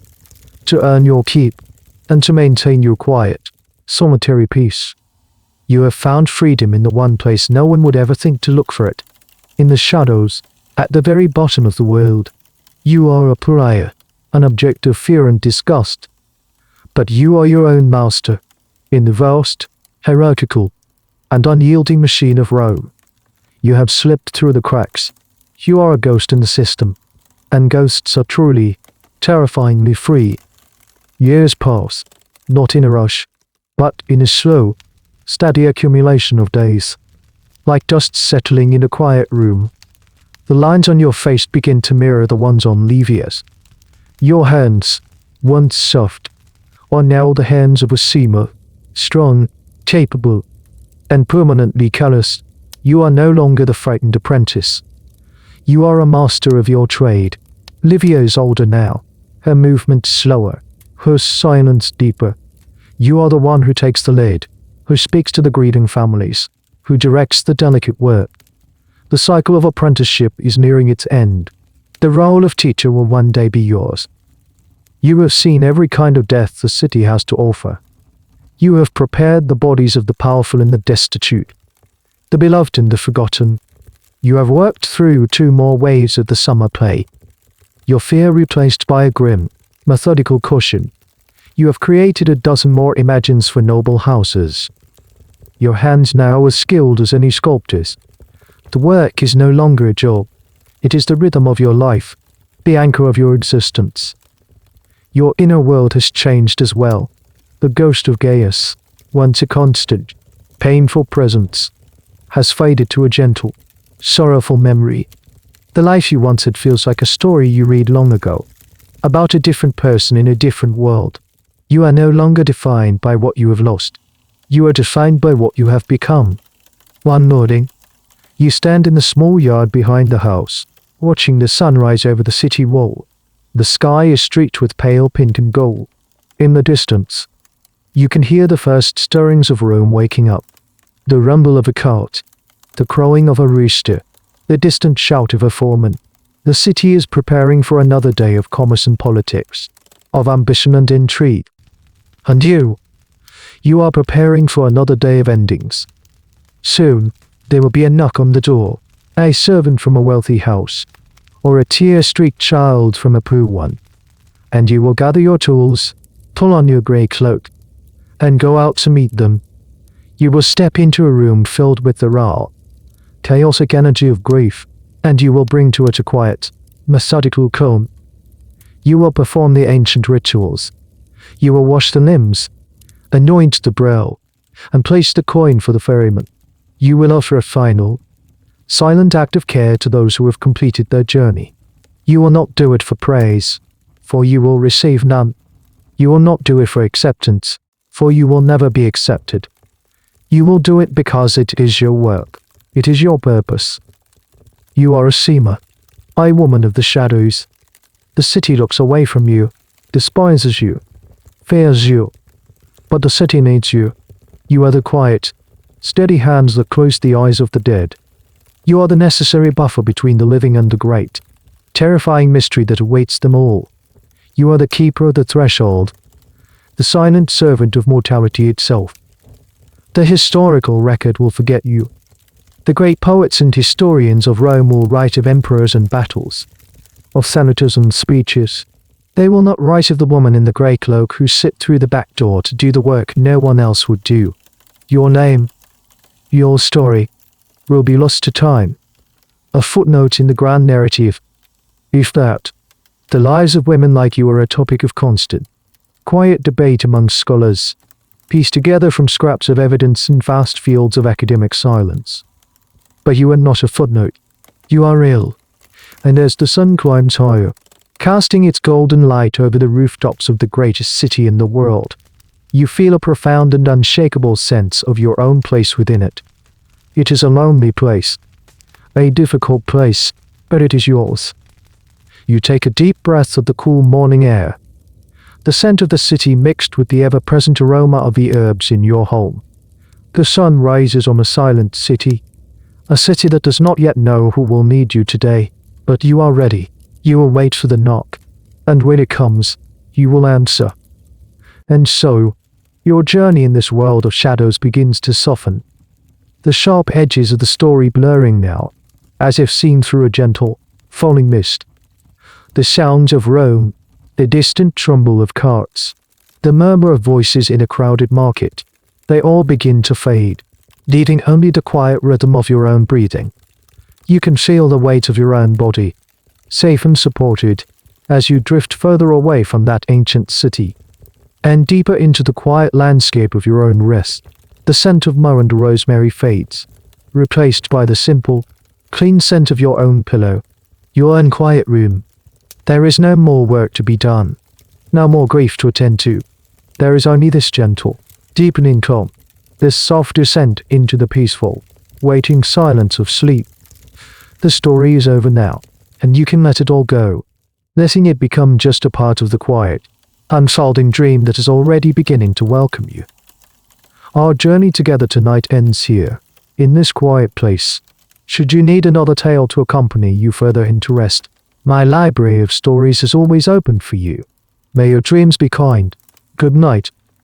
to earn your keep, and to maintain your quiet, solitary peace. You have found freedom in the one place no one would ever think to look for it. In the shadows, at the very bottom of the world. You are a pariah, an object of fear and disgust. But you are your own master, in the vast, hierarchical, and unyielding machine of Rome. You have slipped through the cracks. You are a ghost in the system, and ghosts are truly, terrifyingly free. Years pass, not in a rush, but in a slow, steady accumulation of days. Like dust settling in a quiet room, the lines on your face begin to mirror the ones on Livia's. Your hands, once soft, are now the hands of a sima, strong, capable, and permanently callous. You are no longer the frightened apprentice. You are a master of your trade. Livia is older now, her movements slower, her silence deeper. You are the one who takes the lead, who speaks to the grieving families, who directs the delicate work. The cycle of apprenticeship is nearing its end. The role of teacher will one day be yours. You have seen every kind of death the city has to offer. You have prepared the bodies of the powerful and the destitute, the beloved and the forgotten. You have worked through 2 more waves of the summer play. Your fear replaced by a grim, methodical caution. You have created a dozen more imagines for noble houses. Your hands now as skilled as any sculptor's. The work is no longer a job. It is the rhythm of your life, the anchor of your existence. Your inner world has changed as well. The ghost of Gaius, once a constant, painful presence, has faded to a gentle, sorrowful memory. The life you once had feels like a story you read long ago, about a different person in a different world. You are no longer defined by what you have lost. You are defined by what you have become. One morning, you stand in the small yard behind the house, watching the sun rise over the city wall. The sky is streaked with pale pink and gold. In the distance, you can hear the first stirrings of Rome waking up. The rumble of a cart, the crowing of a rooster, the distant shout of a foreman. The city is preparing for another day of commerce and politics, of ambition and intrigue. And you are preparing for another day of endings, Soon, there will be a knock on the door, a servant from a wealthy house, or a tear-streaked child from a poor one. And you will gather your tools, pull on your grey cloak, and go out to meet them. You will step into a room filled with the raw, chaotic energy of grief, and you will bring to it a quiet, methodical calm. You will perform the ancient rituals. You will wash the limbs, anoint the brow, and place the coin for the ferryman. You will offer a final, silent act of care to those who have completed their journey. You will not do it for praise, for you will receive none. You will not do it for acceptance, for you will never be accepted. You will do it because it is your work. It is your purpose. You are a sima, a woman of the shadows. The city looks away from you, despises you, fears you. But the city needs you. You are the quiet, steady hands that close the eyes of the dead. You are the necessary buffer between the living and the great, terrifying mystery that awaits them all. You are the keeper of the threshold, the silent servant of mortality itself. The historical record will forget you. The great poets and historians of Rome will write of emperors and battles, of senators and speeches. They will not write of the woman in the grey cloak who slipped through the back door to do the work no one else would do. Your name, your story, will be lost to time, a footnote in the grand narrative. If that, the lives of women like you are a topic of constant, quiet debate among scholars, pieced together from scraps of evidence in vast fields of academic silence. But you are not a footnote. You are real. And as the sun climbs higher, casting its golden light over the rooftops of the greatest city in the world, you feel a profound and unshakable sense of your own place within it. It is a lonely place, a difficult place, but it is yours. You take a deep breath of the cool morning air, the scent of the city mixed with the ever-present aroma of the herbs in your home. The sun rises on a silent city, a city that does not yet know who will need you today, but you are ready. You will wait for the knock, and when it comes, you will answer. And so, your journey in this world of shadows begins to soften, the sharp edges of the story blurring now, as if seen through a gentle, falling mist. The sounds of Rome, the distant trumble of carts, the murmur of voices in a crowded market, they all begin to fade, leaving only the quiet rhythm of your own breathing. You can feel the weight of your own body, safe and supported, as you drift further away from that ancient city, and deeper into the quiet landscape of your own rest. The scent of myrrh and rosemary fades, replaced by the simple, clean scent of your own pillow, your own quiet room. There is no more work to be done, no more grief to attend to. There is only this gentle, deepening calm, this soft descent into the peaceful, waiting silence of sleep. The story is over now, and you can let it all go, letting it become just a part of the quiet, unfolding dream that is already beginning to welcome you. Our journey together tonight ends here, in this quiet place. Should you need another tale to accompany you further into rest, my library of stories is always open for you. May your dreams be kind. Good night.